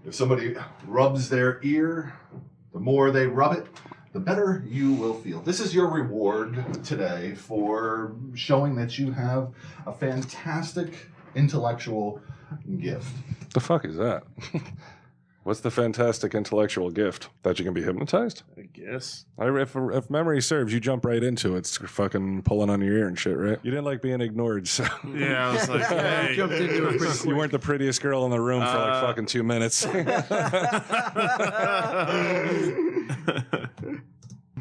If somebody rubs their ear, the more they rub it, the better you will feel. This is your reward today for showing that you have a fantastic intellectual gift. The fuck is that? What's the fantastic intellectual gift? That you can be hypnotized? I guess. If memory serves, you jump right into it. It's fucking pulling on your ear and shit, right? You didn't like being ignored, so... Yeah, I was like, hey. Jumped into it pretty quick. You weren't the prettiest girl in the room for like fucking 2 minutes.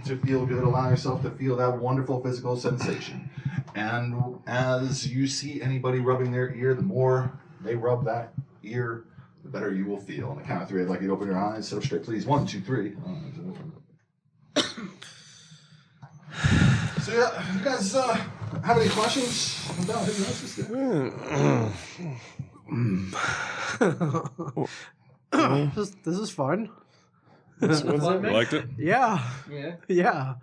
To feel good, allow yourself to feel that wonderful physical sensation. And as you see anybody rubbing their ear, the more they rub that ear, the better you will feel. On the count of three, I'd like you to open your eyes. Sit up straight, please. 1, 2, 3. So, yeah, you guys have any questions about hypnosis? This is fun. You liked it? Yeah. Yeah.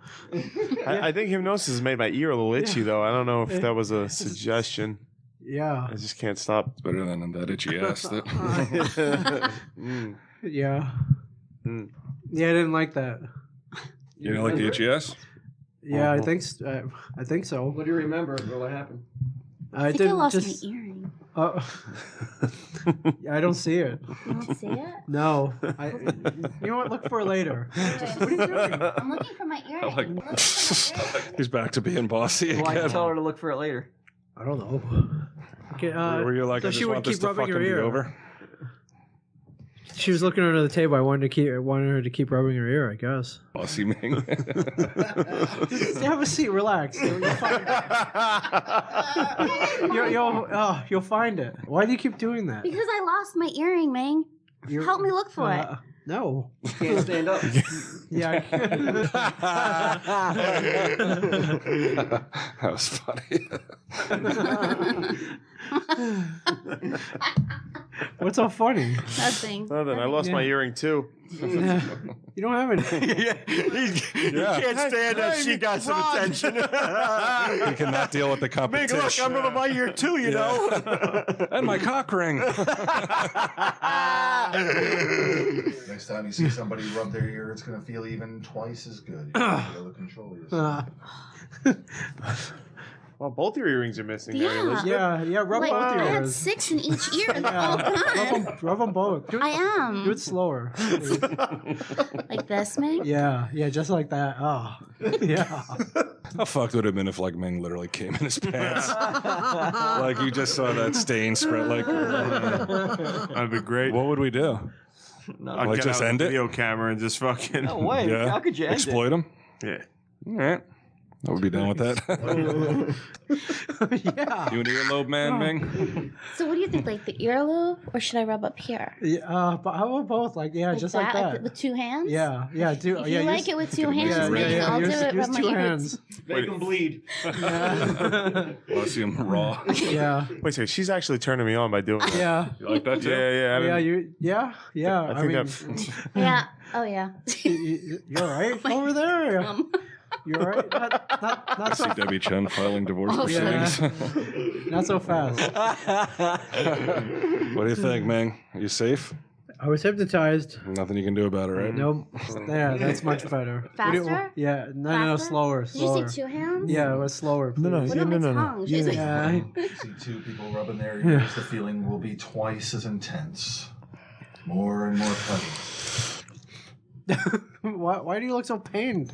I think hypnosis has made my ear a little itchy, though. I don't know if that was a suggestion. Yeah. I just can't stop. It's better than that itchy ass. Yeah. Yeah, I didn't like that. You didn't like the itchy ass? Yeah, I think so. What do you remember about what happened? I think I lost my earring. I don't see it. You don't see it? No. You know what? Look for it later. What are you doing? I'm looking for my earring. He's back to being bossy again. Why'd you tell her to look for it later? I don't know. Okay, Were you like, so I just she would want this keep to rubbing fucking her be ear. over? She was looking under the table. I wanted her to keep rubbing her ear, I guess. Bossy Ming. Just have a seat. Relax. You'll find it. You'll find it. Why do you keep doing that? Because I lost my earring, Ming. Help me look for it. No. You can't stand up. Yeah, I can. That was funny. What's so funny? Nothing. I lost my earring, too. You don't have any. He can't stand that she got some attention. He cannot deal with the Big competition. look, I'm over my ear, too, you know. And my cock ring. Next time you see somebody rub their ear, it's going to feel even twice as good. You're going to be able to control yourself. Well, both your earrings are missing. Yeah. There, Elizabeth. Yeah, rub Like, both I had ears. 6 in each ear the whole time. Rub them both. I am. Do it slower. Like this, Ming? Yeah, just like that. Oh, yeah. How fucked would it have been if like Ming literally came in his pants? Like you just saw that stain spread. Like That'd be great. what would we do? I'd Like get just out end the it? video camera and just fucking. No way. Yeah. How could you end Exploit him? Yeah. All right. I would be done with that. Yeah. You an earlobe man, Ming? So what do you think? Like the earlobe, or should I rub up here? But how about both? Like, just like that. Like with 2 hands? Yeah. Do. If Yeah. you like it with 2 hands, Ming, I'll do it. Use Rub my 2 ears. hands. Make them bleed. Well, I see him raw. Yeah. Wait a second. She's actually turning me on by doing that. Yeah. You like that too? Yeah. Yeah. I think Yeah. Oh yeah. You're right over there. You're right. Not I see so. Debbie Chen filing divorce proceedings. Not so fast. What do you think, Ming? Are you safe? I was hypnotized. Nothing you can do about it, right? Nope. Yeah, that's much better. Faster? Yeah. No, Faster? slower. Did you Slower. say 2 hands? Yeah, it was slower. No. What about my tongue? She's like, Yeah. You see 2 people rubbing their ears, the feeling will be twice as intense. More and more pleasant. Why do you look so pained?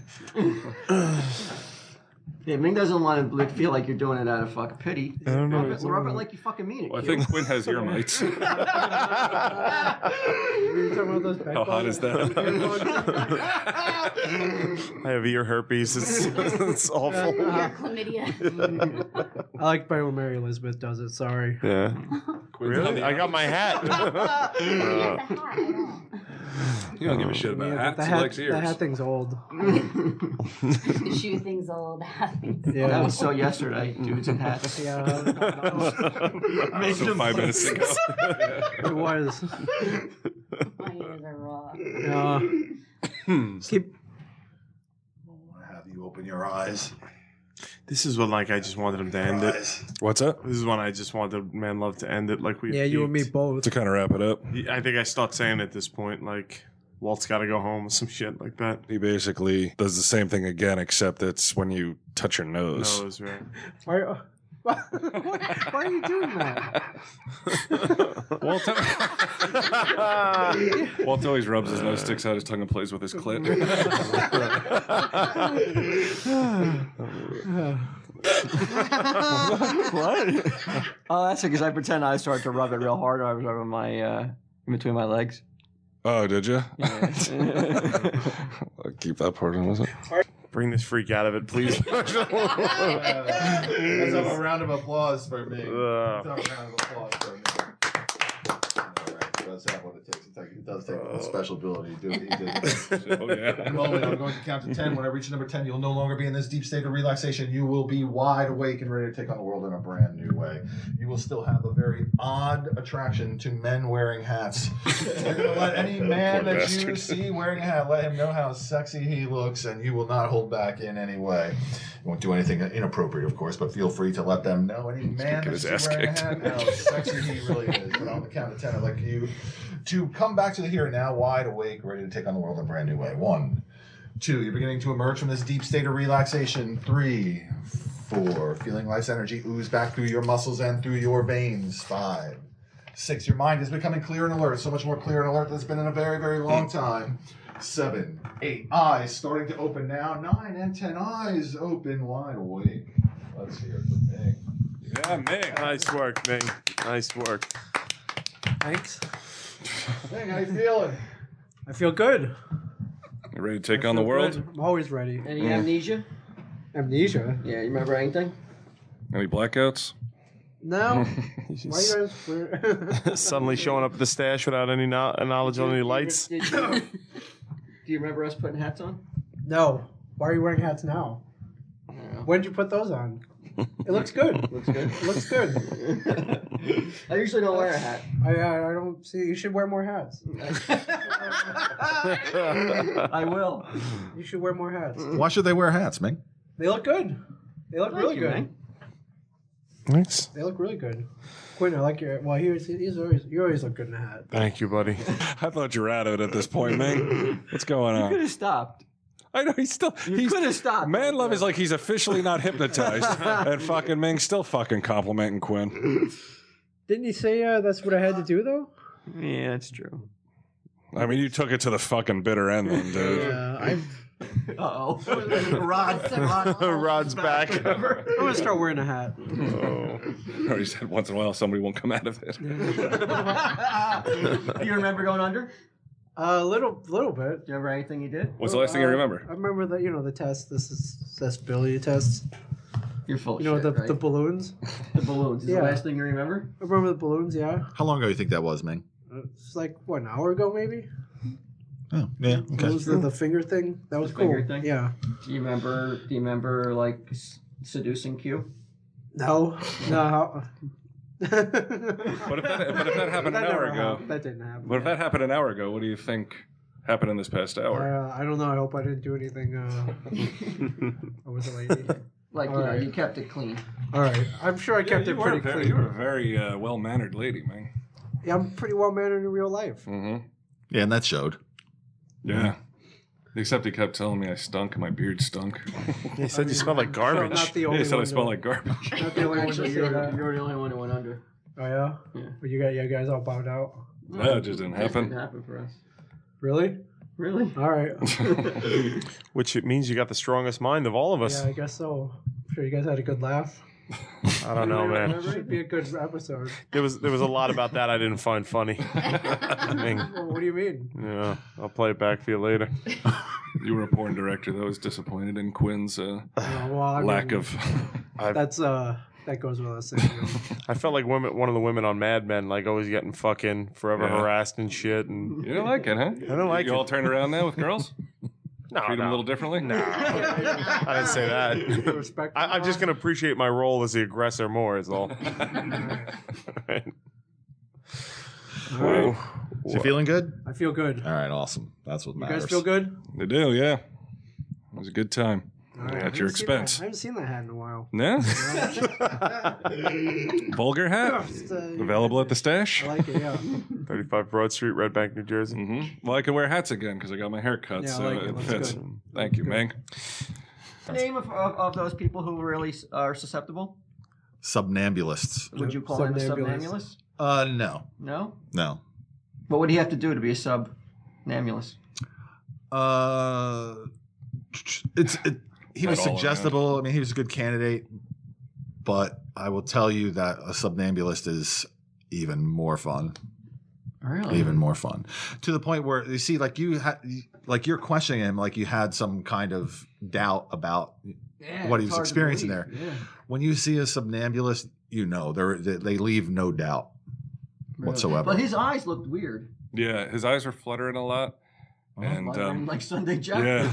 Yeah, Ming doesn't want to feel like you're doing it out of fucking pity. I don't know. Rub it like you fucking mean it. Well, I Q. think Quinn has ear mites. You talking about those How hot is that? I have ear herpes. It's awful. chlamydia. I like better when Mary Elizabeth does it. Sorry. Yeah. Really? I got my hat. You don't give a shit about hats. The He likes ears. hat thing's old. The shoe thing's old. Yeah. That was so yesterday, dudes in hats. Yeah. So 5 minutes ago. It was. My ears are raw. Keep. I want to have you open your eyes. This is when, like, I just wanted him to end it. What's up? This is when I just wanted Manlove to end it. Like we. Yeah, you and me both. To kind of wrap it up, I think I start saying at this point, like, Walt's got to go home or some shit like that. he basically does the same thing again, except it's when you touch your nose. Nose, right? Why are you doing that? Walt always rubs his nose, sticks out his tongue, and plays with his clit. What? Oh, that's because I pretend I started to rub it real hard. I was rubbing my in between my legs. Oh, did you? Yeah. I'll keep that part in, was it? Bring this freak out of it, please. Let's have a round of applause for me. Let's have a round of applause for me. All right, that's not what it takes. It does take a special ability to do what he did. Oh, yeah. In a moment, I'm going to count to 10. When I reach number 10, you'll no longer be in this deep state of relaxation. You will be wide awake and ready to take on the world in a brand new way. You will still have a very odd attraction to men wearing hats. You're going to let any man Poor that you bastard. see wearing a hat, let him know how sexy he looks, and you will not hold back in any way. You won't do anything inappropriate, of course, but feel free to let them know, any man get that's his ass wearing a kicked. hat, how sexy he really is. But on the count of 10, I'd like you to come back to the here and now, wide awake, ready to take on the world in a brand new way. 1, 2, you're beginning to emerge from this deep state of relaxation. 3, 4, feeling life's energy ooze back through your muscles and through your veins. 5, 6, your mind is becoming clear and alert, so much more clear and alert than it's been in a very, very long time. 7, 8, eyes starting to open now. 9 and 10, eyes open wide awake. Let's hear it for Ming. Yeah, Ming. Nice work, Ming. Nice work. Thanks. Ming, how you feeling? I feel good. You ready to take on the world? I'm always ready. Any amnesia? Amnesia? Yeah, you remember anything? Any blackouts? No. Why you guys? Suddenly showing up at the stash without any knowledge on any lights. Do you remember us putting hats on? No. Why are you wearing hats now? When did you put those on? It looks good. Looks good. It looks good. I usually don't wear a hat. I don't see. You should wear more hats. I will. You should wear more hats. Why should they wear hats, Ming? They look good. They look really you, good. man. Thanks. They look really good. Quinn, I like your. Well, you always look good in a hat. Thank you, buddy. I thought you were out of it at this point, Ming. What's going You could on? have stopped. I know he's still. You could have stopped. Manlove is like he's officially not hypnotized, and fucking Ming still fucking complimenting Quinn. Didn't he say that's what I had to do though? Yeah, that's true. I mean, you took it to the fucking bitter end, then, dude. Yeah, I've. Uh-oh. Rod's back. I'm gonna start wearing a hat. I already said once in a while somebody won't come out of it. You remember going under? A little bit. Do you remember anything you did? What's the last thing you remember? I remember that the test. This is accessibility test. You're full of You know shit, right? the balloons. The balloons. Is Yeah. the last thing you remember? I remember the balloons. Yeah, How long ago do you think that was, Ming? it's like an hour ago maybe. Oh, yeah. What Okay. was the finger thing? That was The cool. finger thing? Yeah. Do you remember like seducing Q? No. No. But if that happened an hour ago, that didn't happen. But if that happened an hour ago, what do you think happened in this past hour? I don't know. I hope I didn't do anything. I was a lady. Like, All right. you kept it clean. All right. I'm sure I kept it pretty clean. You were a very well-mannered lady, man. Yeah, I'm pretty well mannered in real life. Mm-hmm. Yeah, and that showed. Yeah. Except he kept telling me I stunk and my beard stunk. He said you smelled like garbage. Not the Yeah, only he said I one smell to- like garbage. Not the only one to Actually, say that. you're the only one who went under. Oh yeah. Yeah. But you guys all bowed out. No, it just didn't It didn't happen. happen for us. Really? Really? All right. Which it means you got the strongest mind of all of us. Yeah, I guess so. I'm sure you guys had a good laugh. I don't know, man. Should be a good episode. There was a lot about that I didn't find funny. Ming. Well, what do you mean? Yeah, I'll play it back for you later. You were a porn director that was disappointed in Quinn's Well, I lack mean, of. That's that goes without saying. I felt like one of the women on Mad Men, like always getting fucking forever Yeah. harassed and shit. And You don't like it, huh? I don't like you it. all turned around now with girls? No, Treat them a little differently? No, I didn't say that. Respect. I'm just gonna appreciate my role as the aggressor more. Is all. Whoa. So you feeling good? I feel good. All right, awesome. That's what You matters. guys feel good? They do, yeah. It was a good time. All right. At your I expense. haven't seen that hat in a while. No? Vulgar hat? Just, Available at the stash? I like it. Yeah. 35 Broad Street, Red Bank, New Jersey. Mm-hmm. Well, I can wear hats again because I got my hair cut, Yeah, I so like it. it That's fits. good. Thank you, Ming. Name of those people who really are susceptible? Somnambulists. Would you call him a Somnambulist. somnambulist? No. No? No. What would he have to do to be a somnambulist? He was All suggestible. I mean, he was a good candidate, but I will tell you that a somnambulist is even more fun. Really? Even more fun, to the point where you see, like you're questioning him, like you had some kind of doubt about what he was experiencing there. Yeah. When you see a somnambulist, you know they leave no doubt whatsoever. But his eyes looked weird. Yeah, his eyes were fluttering a lot. And Like Sunday Jack. yeah.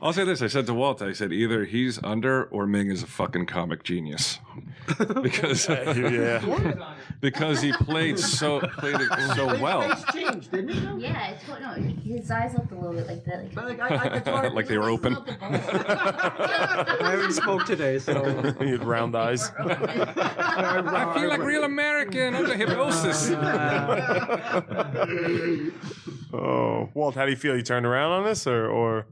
I'll say this. I said to Walt, I said either he's under or Ming is a fucking comic genius. Because because he played it so well. His face changed, didn't it? though? Yeah, it's no, his eyes looked a little bit like that. But it's hard. Like they were open. Smoked the bowl. I haven't smoked today, so He had round eyes. I feel like real American under hypnosis. Oh, Walt, how do you feel? You turned around on this, or?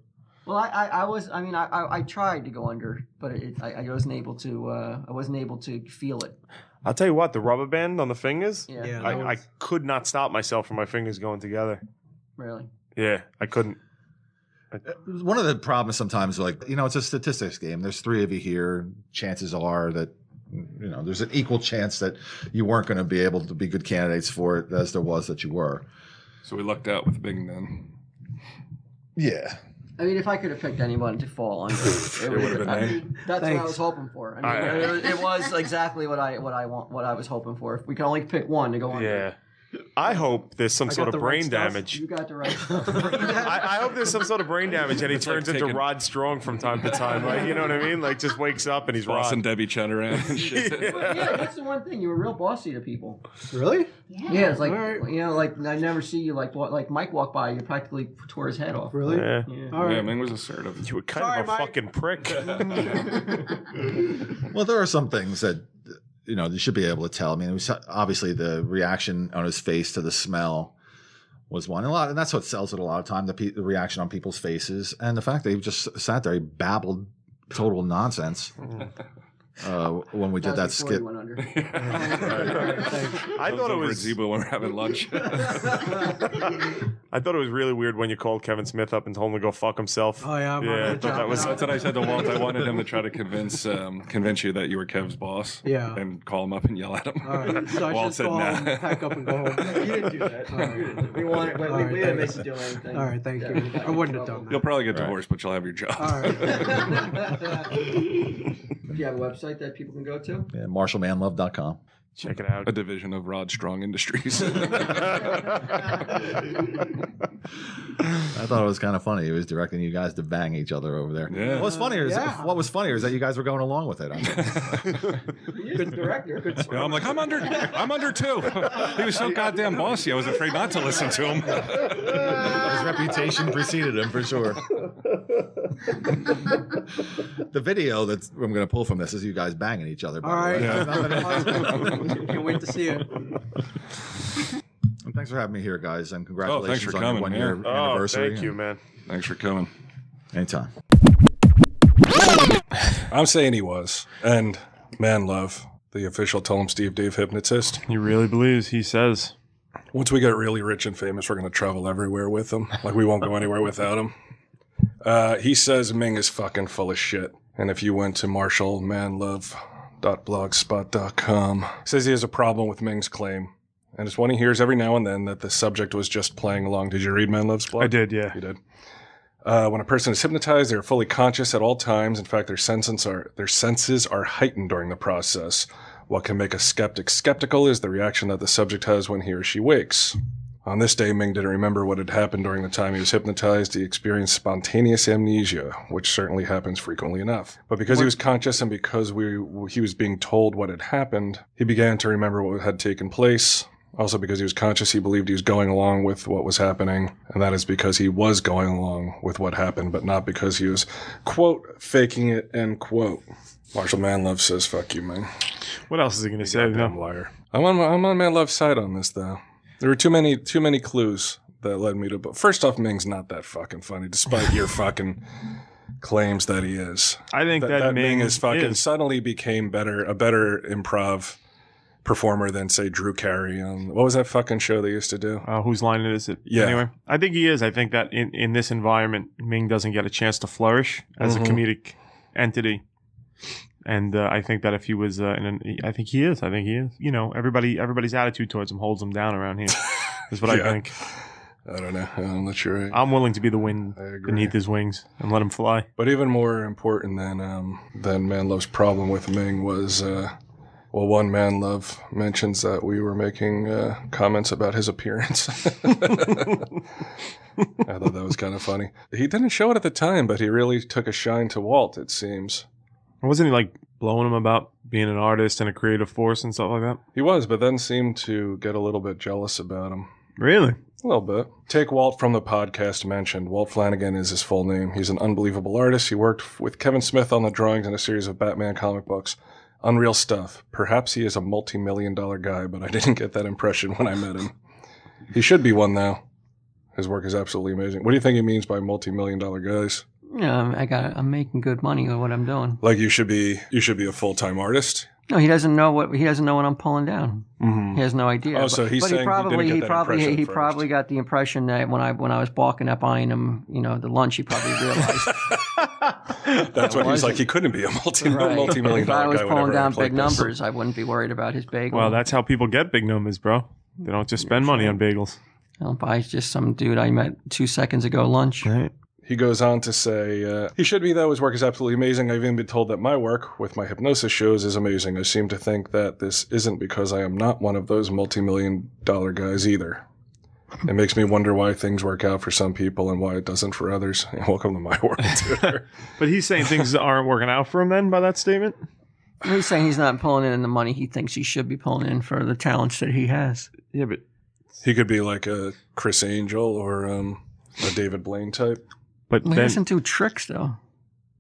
Well, I tried to go under, but I wasn't able to. I wasn't able to feel it. I'll tell you what, the rubber band on the fingers. Yeah. Yeah. I could not stop myself from my fingers going together. Really. Yeah, I couldn't. One of the problems sometimes, like, it's a statistics game. There's 3 of you here. Chances are that, there's an equal chance that you weren't going to be able to be good candidates for it as there was that you were. So we lucked out with Ming then. Yeah. I mean, if I could have picked anyone to fall under, it would have been. That's what I was hoping for. I mean, it was exactly what I was hoping for. If we could only pick one to go under. Yeah. I hope there's some sort of brain damage. You got the right stuff. I hope there's some sort of brain damage and he turns like into taking- Rod Strong from time to time. Like, you know what I mean? Like, just wakes up and he's Boss and Rod. Debbie Chen around and shit. Yeah, that's the one thing. You were real bossy to people. really? Yeah, it's like All right. like I never see you like Mike walk by. You practically tore his head off. Really? Yeah. All right. Yeah, Ming was assertive. You were kind Sorry, of a Mike. fucking prick. Well, there are some things that, you should be able to tell. I mean, it was obviously the reaction on his face to the smell was one. And that's what sells it a lot of time, the reaction on people's faces. And the fact they just sat there, he babbled total nonsense. When we did that skit. I thought it was Zebo when we're having lunch. I thought it was really weird when you called Kevin Smith up and told him to go fuck himself. Oh yeah, I thought that was. That's what I said to Walt. I wanted him to try to convince you that you were Kev's boss. Yeah. And call him up and yell at him. All right. So I Walt should said go nah. home, pack up and go home. You didn't do that. We wanted. We didn't make you do anything. All right, thank you. I wouldn't have done that. You'll probably get divorced, but you'll have your job. All right. Do you have a website that people can go to? Yeah, MarshallManlove.com. Check it out. A division of Rod Strong Industries. I thought it was kind of funny. He was directing you guys to bang each other over there. Yeah. What was funnier is that you guys were going along with it. Good director. Good Yeah, I'm like, I'm under two. He was so goddamn bossy. I was afraid not to listen to him. His reputation preceded him for sure. The video that I'm going to pull from this is you guys banging each other. All right. Can't wait to see it. And thanks for having me here, guys, and congratulations for on coming, your 1 year anniversary. Thank you, man. Thanks for coming. Anytime. I'm saying he was. And Manlove, the official Tell Him Steve Dave hypnotist. He really believes. He says. Once we get really rich and famous, we're going to travel everywhere with him. Like, we won't go anywhere without him. He says Ming is fucking full of shit. And if you went to marshallmanlove.blogspot.com, says he has a problem with Ming's claim. And it's one he hears every now and then that the subject was just playing along. Did you read Manlove's blog? I did, yeah. You did. When a person is hypnotized, they are fully conscious at all times. In fact, their senses are heightened during the process. What can make a skeptic skeptical is the reaction that the subject has when he or she wakes. On this day, Ming didn't remember what had happened during the time he was hypnotized. He experienced spontaneous amnesia, which certainly happens frequently enough. But because he was conscious and because he was being told what had happened, he began to remember what had taken place. Also, because he was conscious, he believed he was going along with what was happening. And that is because he was going along with what happened, but not because he was, quote, faking it, end quote. Marshall Manlove says, fuck you, Ming. What else is he going to say? I'm liar. I'm on Manlove's side on this, though. There were too many clues that led me to... But first off, Ming's not that fucking funny, despite your fucking claims that he is. I think that Ming is fucking suddenly became a better improv performer than, say, Drew Carey on... What was that fucking show they used to do? Whose line is it? Yeah. Anyway, I think he is. I think that in this environment, Ming doesn't get a chance to flourish as a comedic entity. And I think that if he was, I think he is. You know, everybody's attitude towards him holds him down around here. Is what I think. I don't know. I'm not sure. I'm willing to be the wind beneath his wings and let him fly. But even more important than Manlove's problem with Ming was, one, Manlove mentions that we were making comments about his appearance. I thought that was kind of funny. He didn't show it at the time, but he really took a shine to Walt, it seems. Wasn't he like blowing him about being an artist and a creative force and stuff like that? He was, but then seemed to get a little bit jealous about him. Really? A little bit. Take Walt from the podcast mentioned. Walt Flanagan is his full name. He's an unbelievable artist. He worked with Kevin Smith on the drawings in a series of Batman comic books. Unreal stuff. Perhaps he is a multi-million-dollar guy, but I didn't get that impression when I met him. He should be one, though. His work is absolutely amazing. What do you think he means by multi-million-dollar guys? Yeah, I'm making good money with what I'm doing. Like you should be a full-time artist? No, he doesn't know what I'm pulling down. Mm-hmm. He has no idea. Oh, so he's saying he probably got the impression that when I was balking at buying him, the lunch, he probably realized. That's what he's like. He couldn't be a multi-million-dollar guy. If I was pulling down big numbers, I wouldn't be worried about his bagel. Well, that's how people get big numbers, bro. They don't just spend money on bagels. I don't buy just some dude I met 2 seconds ago lunch. Right. He goes on to say, he should be, though. His work is absolutely amazing. I've even been told that my work with my hypnosis shows is amazing. I seem to think that this isn't because I am not one of those multi-million-dollar guys either. It makes me wonder why things work out for some people and why it doesn't for others. Welcome to my world, dude. But he's saying things aren't working out for him then by that statement? He's saying he's not pulling in the money he thinks he should be pulling in for the talents that he has. Yeah, but... He could be like a Chris Angel or a David Blaine type. But he doesn't do tricks, though.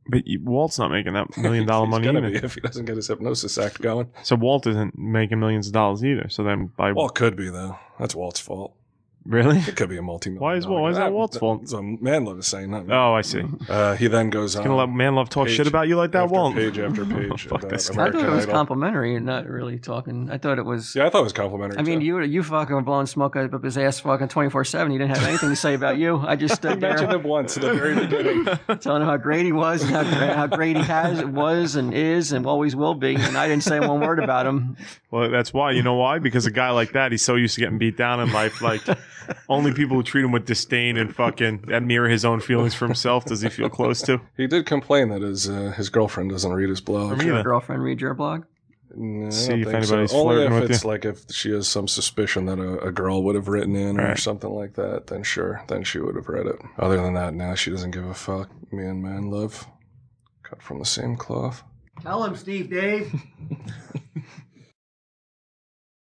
But Walt's not making that $1 million money either. either. If he doesn't get his hypnosis act going. So Walt isn't making millions of dollars either. So then Walt could be, though. That's Walt's fault. Really? It could be a multi-million. Why is that Walt's fault? So Manlove is saying, not me. Oh, I see. He then goes on. Gonna let Manlove talk shit about you like that, after Walt? Page after page. Fuck about this guy. I thought American it was Idol. complimentary and not really talking. I thought it was. Yeah, I thought it was complimentary. I mean, too. you fucking were blowing smoke up his ass fucking 24/7. You didn't have anything to say about you. I just stood I mentioned there him once at the very beginning. telling him how great he was and how great he was and is and always will be. And I didn't say one word about him. Well, that's why. You know why? Because a guy like that, he's so used to getting beat down in life. Like, only people who treat him with disdain and fucking admire his own feelings for himself does he feel close to. He did complain that his girlfriend doesn't read his blog. Does your girlfriend read your blog? No, I See don't if think anybody's so. Only flirting if with it's you. like if she has some suspicion that a girl would have written in or Right. something like that, then sure, then she would have read it. Other than that, now she doesn't give a fuck. Me and Manlove, cut from the same cloth. Tell him, Steve Dave.